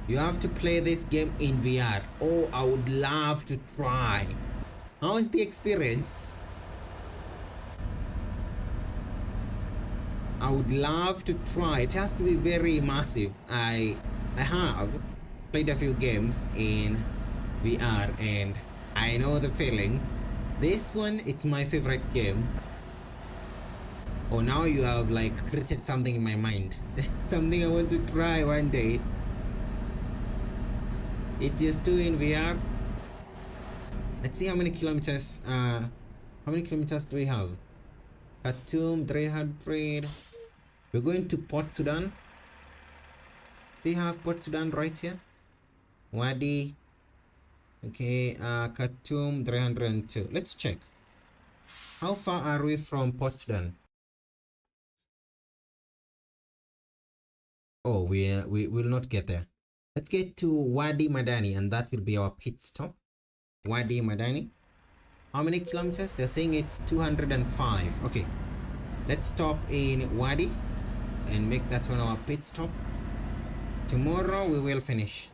You have to play this game in VR. Oh, I would love to try. How is the experience? I would love to try. It has to be very immersive. I have played a few games in VR and I know the feeling. This one, it's my favorite game. Oh, now you have like created something in my mind. Something I want to try one day. It is too in VR. Let's see how many kilometers do we have? Khartoum 300. We're going to Port Sudan. They have Port Sudan right here. Wadi. Okay, Khartoum 302. Let's check. How far are we from Port Sudan? Oh, we will not get there. Let's get to Wadi Madani, and that will be our pit stop. Wadi Madani. How many kilometers? They're saying it's 205. Okay, let's stop in Wadi and make that one our pit stop. Tomorrow we will finish.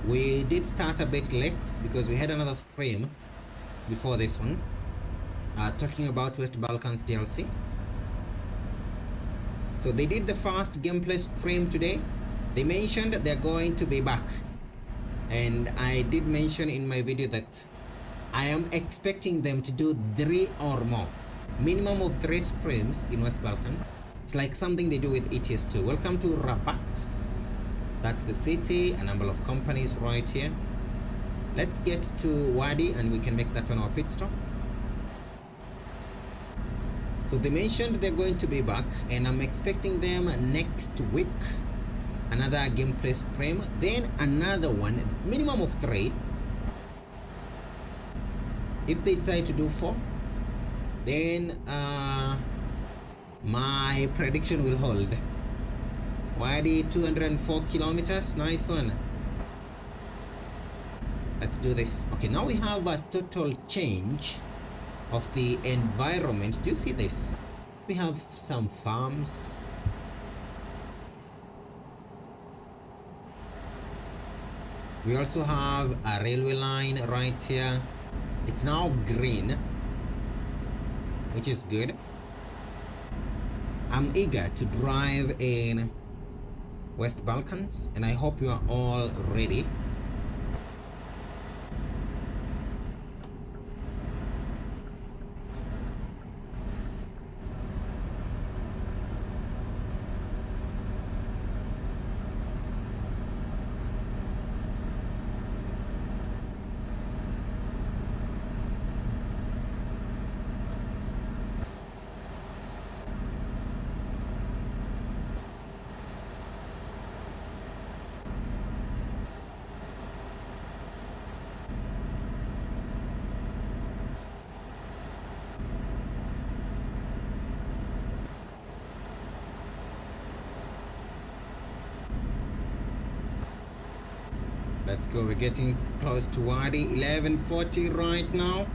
We did start a bit late because we had another stream before this one, talking about West Balkans DLC. So they did the first gameplay stream today. They mentioned they're going to be back, and I did mention in my video that I am expecting them to do 3 or more, minimum of 3 streams in West Balkan. It's like something they do with ETS2. Welcome to Rabat. That's the city, a number of companies right here. Let's get to Wadi and we can make that one our pit stop. So they mentioned they're going to be back, and I'm expecting them next week. Another gameplay stream, then another one, minimum of 3. If they decide to do 4, then my prediction will hold. Wadi 204 kilometers, nice one. Let's do this. Okay, now we have a total change of the environment. Do you see this? We have some farms. We also have a railway line right here. It's now green, which is good. I'm eager to drive in West Balkans, and I hope you are all ready. Let's go. We're getting close to Wadi. 11:40 right now.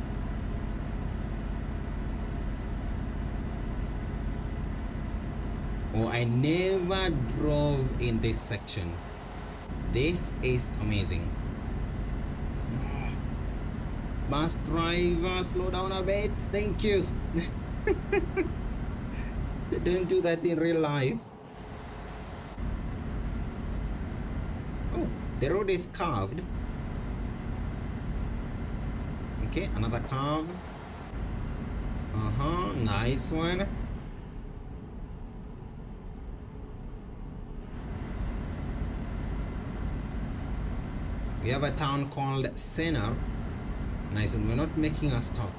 Oh, I never drove in this section. This is amazing. No. Bus driver, slow down a bit. Thank you. You don't do that in real life. Oh, the road is carved. Okay, another curve. Nice one. We have a town called Sennar. Nice one. We're not making a stop.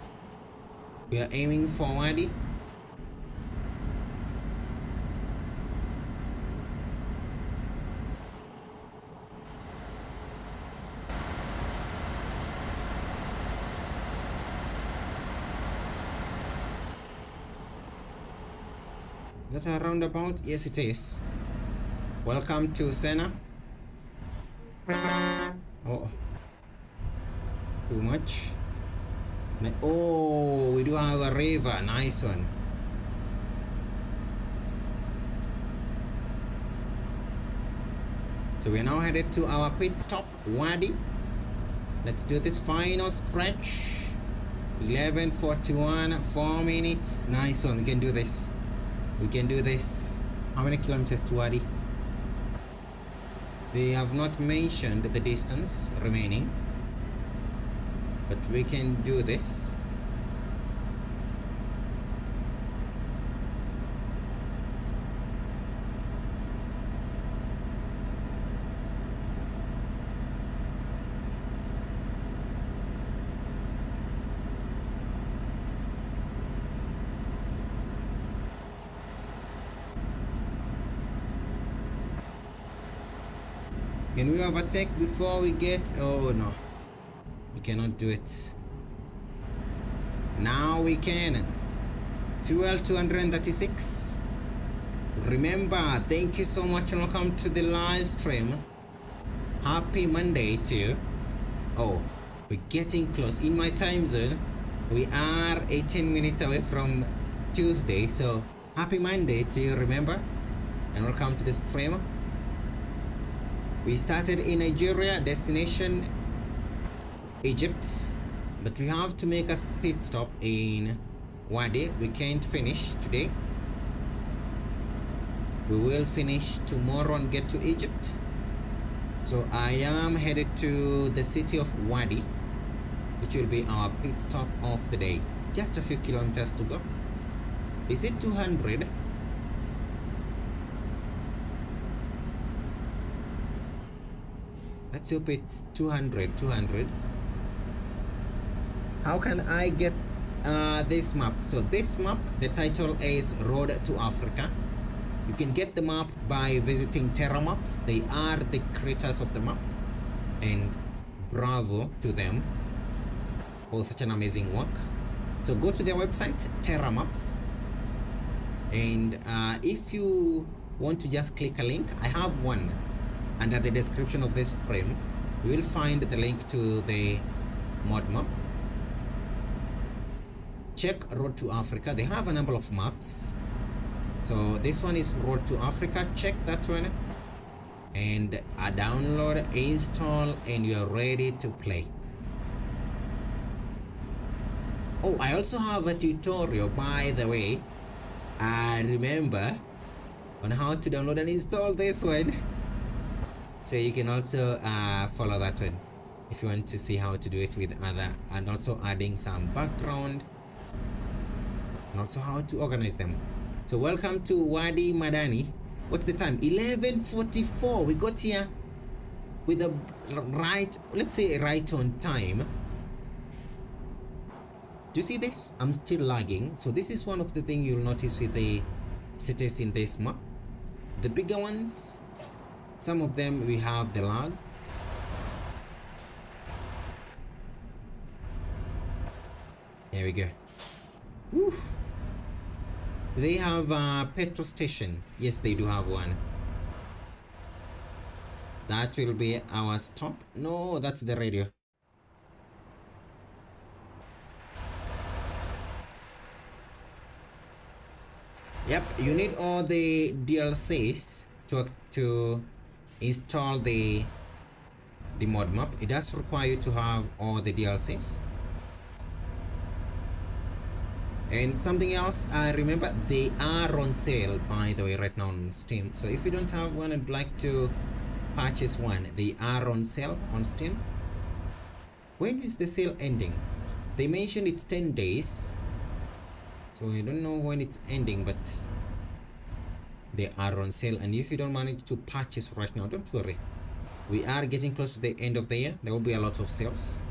We are aiming for Wadi. Is that a roundabout? Yes, it is. Welcome to Sennar. Oh, too much. Oh, we do have a river. Nice one. So we are now headed to our pit stop, Wadi. Let's do this final stretch. 11:41, 4 minutes. Nice one. We can do this. We can do this. How many kilometers to Wadi? They have not mentioned the distance remaining, but we can do this. Can we overtake before we get... Oh no, we cannot do it. Now we can. Fuel 236. Remember, thank you so much and welcome to the live stream. Happy Monday to you. Oh, we're getting close. In my time zone, we are 18 minutes away from Tuesday. So happy Monday to you, remember. And welcome to the stream. We started in Nigeria, destination Egypt, but we have to make a pit stop in Wadi. We can't finish today. We will finish tomorrow and get to Egypt. So I am headed to the city of Wadi, which will be our pit stop of the day. Just a few kilometers to go. Is it 200? Let's hope it's 200. How can I get this map? So this map, the title is Road to Africa. You can get the map by visiting Terra Maps. They are the creators of the map, and bravo to them for such an amazing work. So go to their website, Terra Maps, and if you want to just click a link, I have one under the description of this stream. You will find the link to the mod map. Check Road to Africa. They have a number of maps. So this one is Road to Africa. Check that one and download, install, and you're ready to play. Oh, I also have a tutorial, by the way. Remember on how to download and install this one. So you can also follow that one if you want to see how to do it with other, and also adding some background and also how to organize them. So welcome to Wadi Madani. What's the time? 11:44. We got here with a right, let's say right on time. Do you see this? I'm still lagging. So this is one of the things you'll notice with the cities in this map. The bigger ones, some of them we have the lag. There we go. Oof. They have a petrol station. Yes, they do have one. That will be our stop. No, that's the radio. Yep, you need all the DLCs to install the mod map. It does require you to have all the DLCs. And something else, I remember they are on sale, by the way, right now on Steam. So if you don't have one and would like to purchase one, they are on sale on Steam. When is the sale ending? They mentioned it's 10 days. So I don't know when it's ending, but they are on sale. And if you don't manage to purchase right now, don't worry. We are getting close to the end of the year. There will be a lot of sales.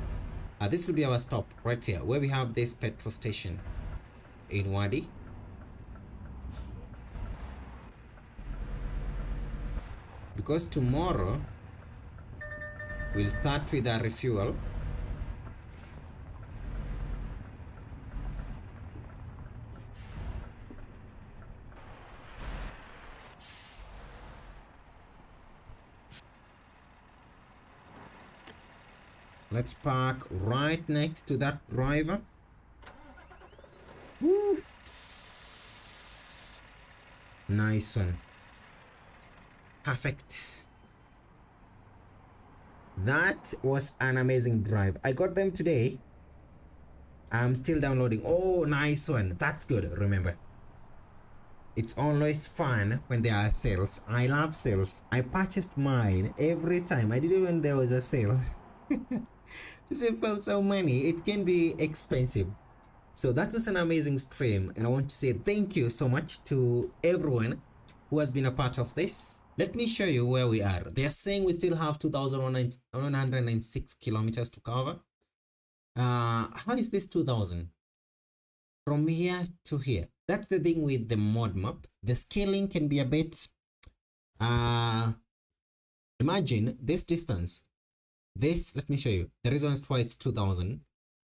This will be our stop right here, where we have this petrol station in Wadi. Because tomorrow we'll start with our refuel. Let's park right next to that driver. Woo. Nice one. Perfect. That was an amazing drive. I got them today. I'm still downloading. Oh, nice one. That's good. Remember, it's always fun when there are sales. I love sales. I purchased mine every time. I did it when there was a sale. To save some money, it can be expensive. So that was an amazing stream, and I want to say thank you so much to everyone who has been a part of this. Let me show you where we are. They are saying we still have 2,196 kilometers to cover. How is this 2,000? From here to here. That's the thing with the mod map. The scaling can be a bit... imagine this distance. This, let me show you. The reason why it's 2,000.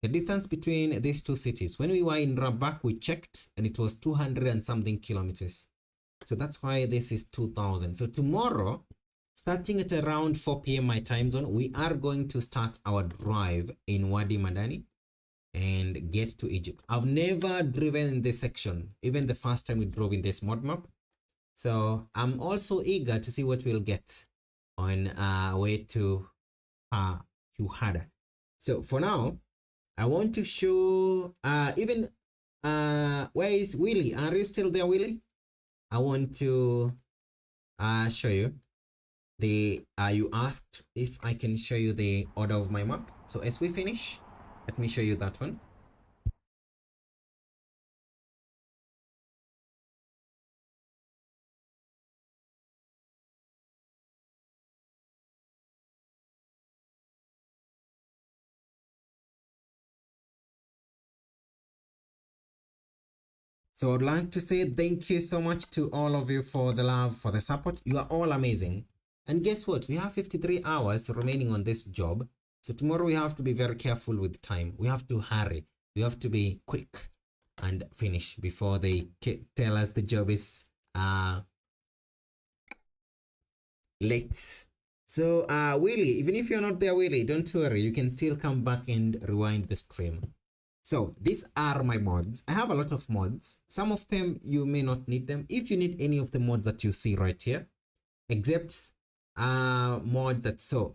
The distance between these two cities. When we were in Rabat, we checked and it was 200 and something kilometers. So that's why this is 2,000. So tomorrow, starting at around 4 p.m. my time zone, we are going to start our drive in Wadi Madani and get to Egypt. I've never driven in this section, even the first time we drove in this mod map. So I'm also eager to see what we'll get on our way to Huhada. So for now, I want to show where is Willie? Are you still there, Willie? I want to show you the you asked if I can show you the order of my map. So as we finish, let me show you that one. So I'd like to say thank you so much to all of you for the love, for the support. You are all amazing. And guess what? We have 53 hours remaining on this job. So tomorrow we have to be very careful with time. We have to hurry. We have to be quick and finish before they tell us the job is late. So Willie, even if you're not there, Willie, don't worry. You can still come back and rewind the stream. So these are my mods. I have a lot of mods. Some of them you may not need them. If you need any of the mods that you see right here, except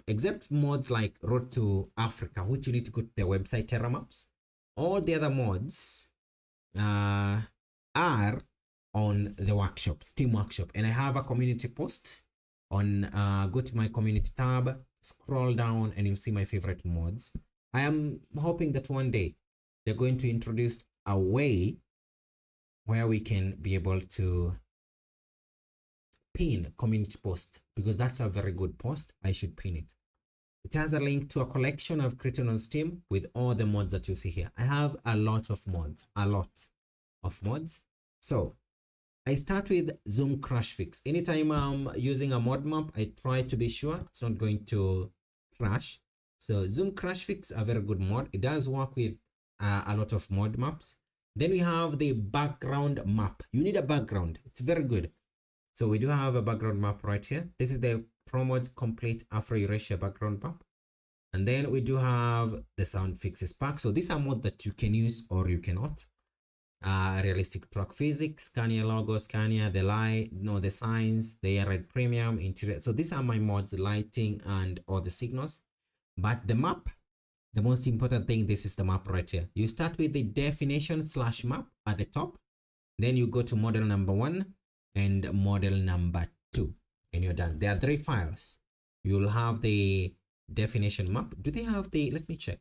except mods like Road to Africa, which you need to go to their website Terra Maps. All the other mods are on the workshop, Steam Workshop, and I have a community post on go to my community tab, scroll down, and you'll see my favorite mods. I am hoping that one day they're going to introduce a way where we can be able to pin community post, because that's a very good post. I should pin it. It has a link to a collection I've created on Steam with all the mods that you see here. I have a lot of mods, So I start with Zoom Crash Fix. Anytime I'm using a mod map, I try to be sure it's not going to crash. So Zoom Crash Fix, a very good mod. It does work with a lot of mod maps. Then we have the background map. You need a background. It's very good. So we do have a background map right here. This is the promote complete Afro Eurasia background map. And then we do have the sound fixes pack. So these are modes that you can use or you cannot. Realistic track physics, Scania logo, Scania, the light, no, the signs, the red premium, interior. So these are my mods, lighting and all the signals. But the map, the most important thing, this is the map right here. You start with the definition/map at the top. Then you go to model number 1 and model number 2. And you're done. There are 3 files. You'll have the definition map. Do they have the, let me check.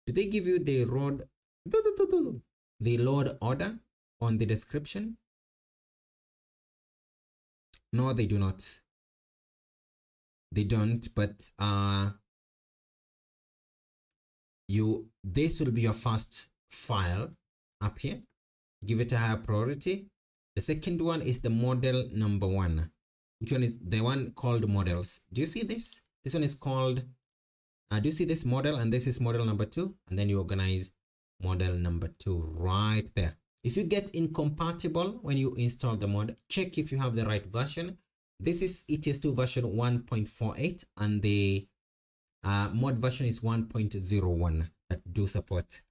Do they give you the road, the load order on the description? No, they do not. They don't, but this will be your first file up here. Give it a higher priority. The second one is the model number 1. Which one is the one called models? Do you see this? This one is called, do you see this model? And this is model number 2. And then you organize model number 2 right there. If you get incompatible when you install the mod, check if you have the right version. This is ETS2 version 1.48 and the mod version is 1.01 that do support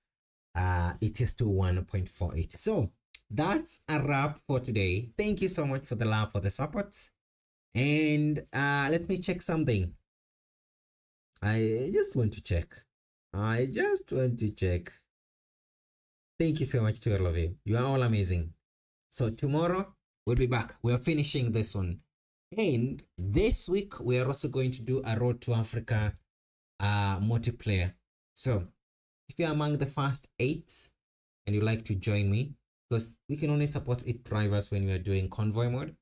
ETS2 1.48. So that's a wrap for today. Thank you so much for the love, for the support. And let me check something. I just want to check. Thank you so much to all of you. You are all amazing. So tomorrow we'll be back. We are finishing this one. And this week we are also going to do a Road to Africa multiplayer. So if you're among the first 8 and you'd like to join me, because we can only support 8 drivers when we are doing convoy mode.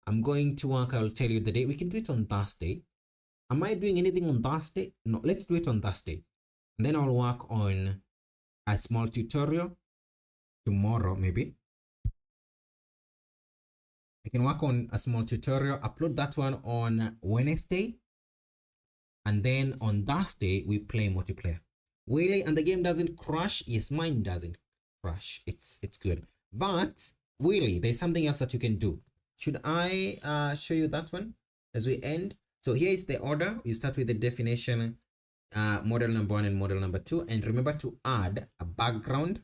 I'm going to work, I'll tell you the day. We can do it on Thursday. Am I doing anything on Thursday? No, let's do it on Thursday. And then I'll work on a small tutorial tomorrow, maybe. I can work on a small tutorial, upload that one on Wednesday. And then on Thursday, we play multiplayer. Really? And the game doesn't crash? Yes, mine doesn't crash. It's good. But really, there's something else that you can do. Should I show you that one as we end? So here is the order. You start with the definition, model number 1 and model number 2. And remember to add a background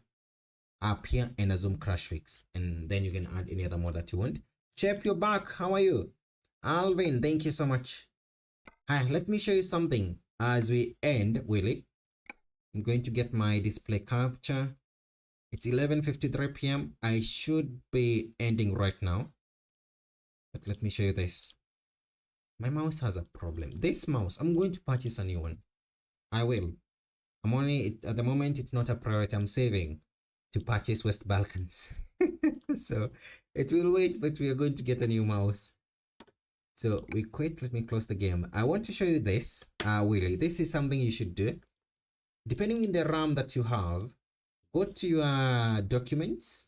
up here and a zoom crash fix. And then you can add any other mod that you want. Chep, you're back. How are you? Alvin, thank you so much. Let me show you something as we end, Willie. I'm going to get my display capture. It's 11:53 p.m. I should be ending right now. But let me show you this. My mouse has a problem. This mouse, I'm going to purchase a new one. I will. I'm only, at the moment, it's not a priority. I'm saving to purchase West Balkans. So it will wait, but we are going to get a new mouse. So we quit. Let me close the game. I want to show you this, Willie. This is something you should do. Depending on the RAM that you have, go to your documents.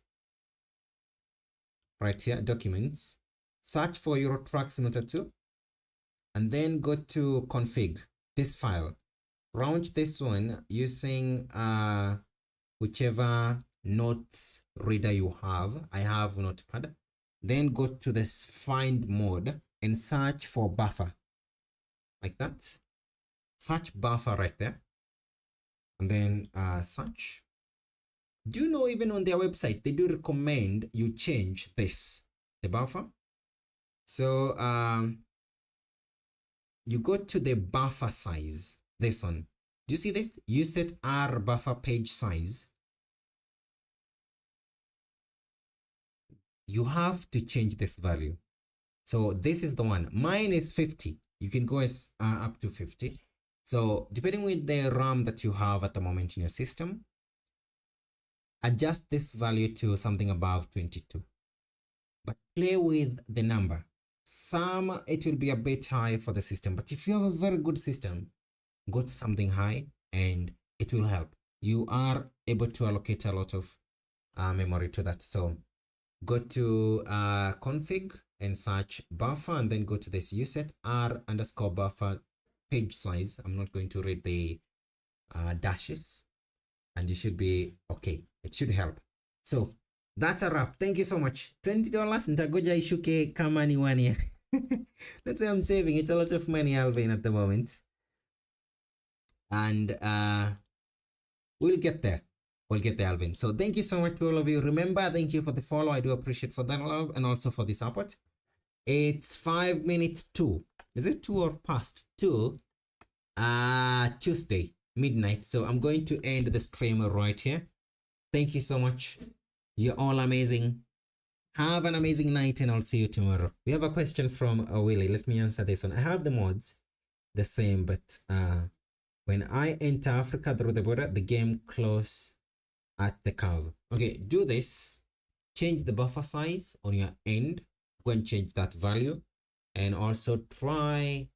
Right here, documents. Search for Euro Truck Simulator 2. And then go to config, this file. Launch this one using whichever note reader you have. I have Notepad. Then go to this find mode and search for buffer. Like that. Search buffer right there. And then search. Do you know even on their website, they do recommend you change this, the buffer. So you go to the buffer size, this one. Do you see this? You set R buffer page size. You have to change this value. So this is the one. Mine is 50. You can go as up to 50. So depending with the RAM that you have at the moment in your system, adjust this value to something above 22. But play with the number. Some, it will be a bit high for the system. But if you have a very good system, go to something high and it will help. You are able to allocate a lot of memory to that. So go to config and search buffer, and then go to this. You set R underscore buffer page size. I'm not going to read the dashes, and you should be okay. It should help. So that's a wrap. Thank you so much. $20 nitagoja ishuke kama ni 1 year. That's why I'm saving. It's a lot of money, Alvin, at the moment. And we'll get there. We'll get there, Alvin. So thank you so much to all of you. Remember, thank you for the follow. I do appreciate for that love and also for the support. It's 5 minutes to. Is it 2 or past 2? Tuesday midnight. So I'm going to end the stream right here. Thank you so much. You're all amazing. Have an amazing night and I'll see you tomorrow. We have a question from Willie. Let me answer this one. I have the mods the same, but when I enter Africa through the border, the game close at the curve. Okay, do this. Change the buffer size on your end. Go and change that value. And also try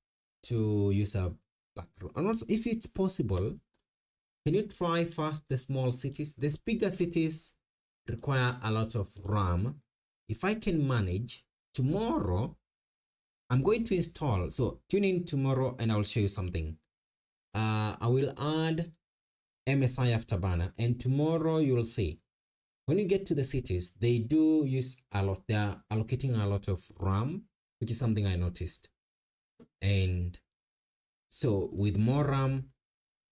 to use a background. And also, if it's possible, can you try first the small cities? The bigger cities require a lot of RAM. If I can manage, tomorrow, I'm going to install. So tune in tomorrow and I'll show you something. I will add MSI Afterburner, and tomorrow you will see when you get to the cities, they do use a lot. They are allocating a lot of RAM, which is something I noticed. And so with more RAM,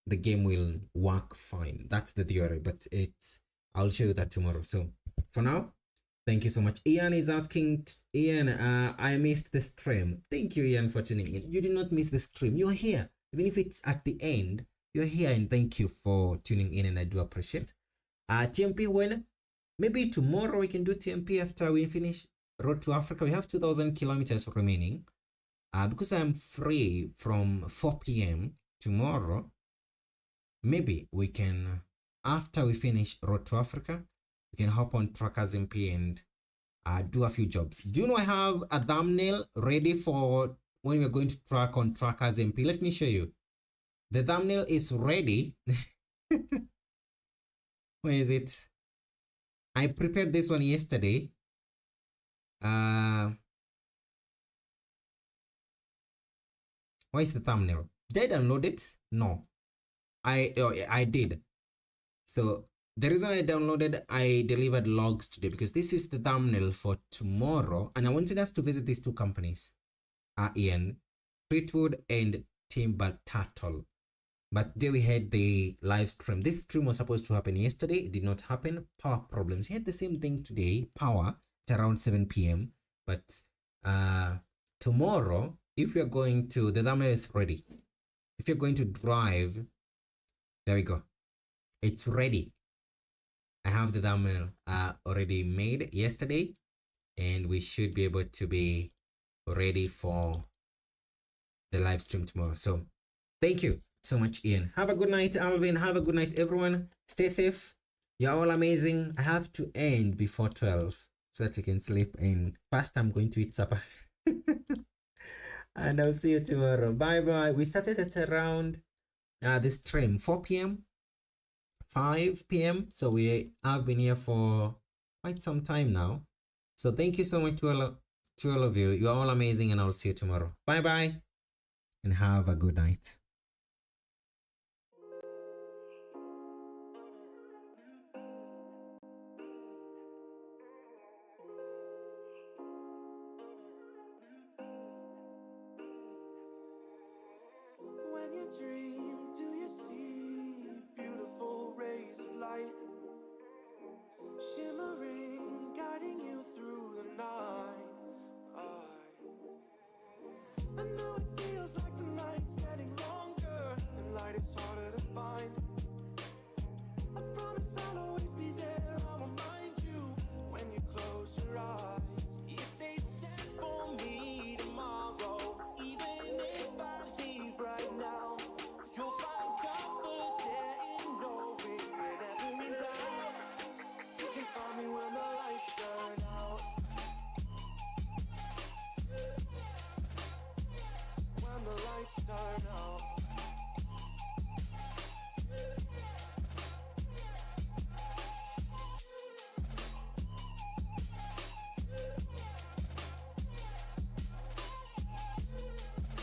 the game will work fine. That's the theory, but I'll show you that tomorrow. So for now, thank you so much. Ian is asking, Ian, I missed the stream. Thank you, Ian, for tuning in. You did not miss the stream. You're here. Even if it's at the end, you're here, and thank you for tuning in, and I do appreciate. TMP, when maybe tomorrow we can do TMP after we finish Road to Africa. We have 2,000 kilometers remaining. Because I'm free from 4 p.m. tomorrow, maybe we can, after we finish Road to Africa, we can hop on Trackers MP and do a few jobs. Do you know I have a thumbnail ready for when we're going to track on Trackers MP? Let me show you. The thumbnail is ready. Where is it? I prepared this one yesterday. Why is the thumbnail? Did I download it? No. I did. So the reason I downloaded, I delivered logs today because this is the thumbnail for tomorrow, and I wanted us to visit these two companies, Ian, Fleetwood and Timber Turtle. But today we had the live stream. This stream was supposed to happen yesterday. It did not happen. Power problems. We had the same thing today. Power at around 7 p.m. But tomorrow, if you're going to, the thumbnail is ready. If you're going to drive, there we go. It's ready. I have the thumbnail already made yesterday, and we should be able to be ready for the live stream tomorrow. So thank you so much, Ian. Have a good night, Alvin. Have a good night, everyone. Stay safe. You're all amazing. I have to end before 12 so that you can sleep. And first, I'm going to eat supper. And I'll see you tomorrow. Bye-bye. We started at around this stream 4 p.m. 5 p.m. So we have been here for quite some time now. So thank you so much to all of you. You are all amazing, and I'll see you tomorrow. Bye-bye. And have a good night. When you dream, do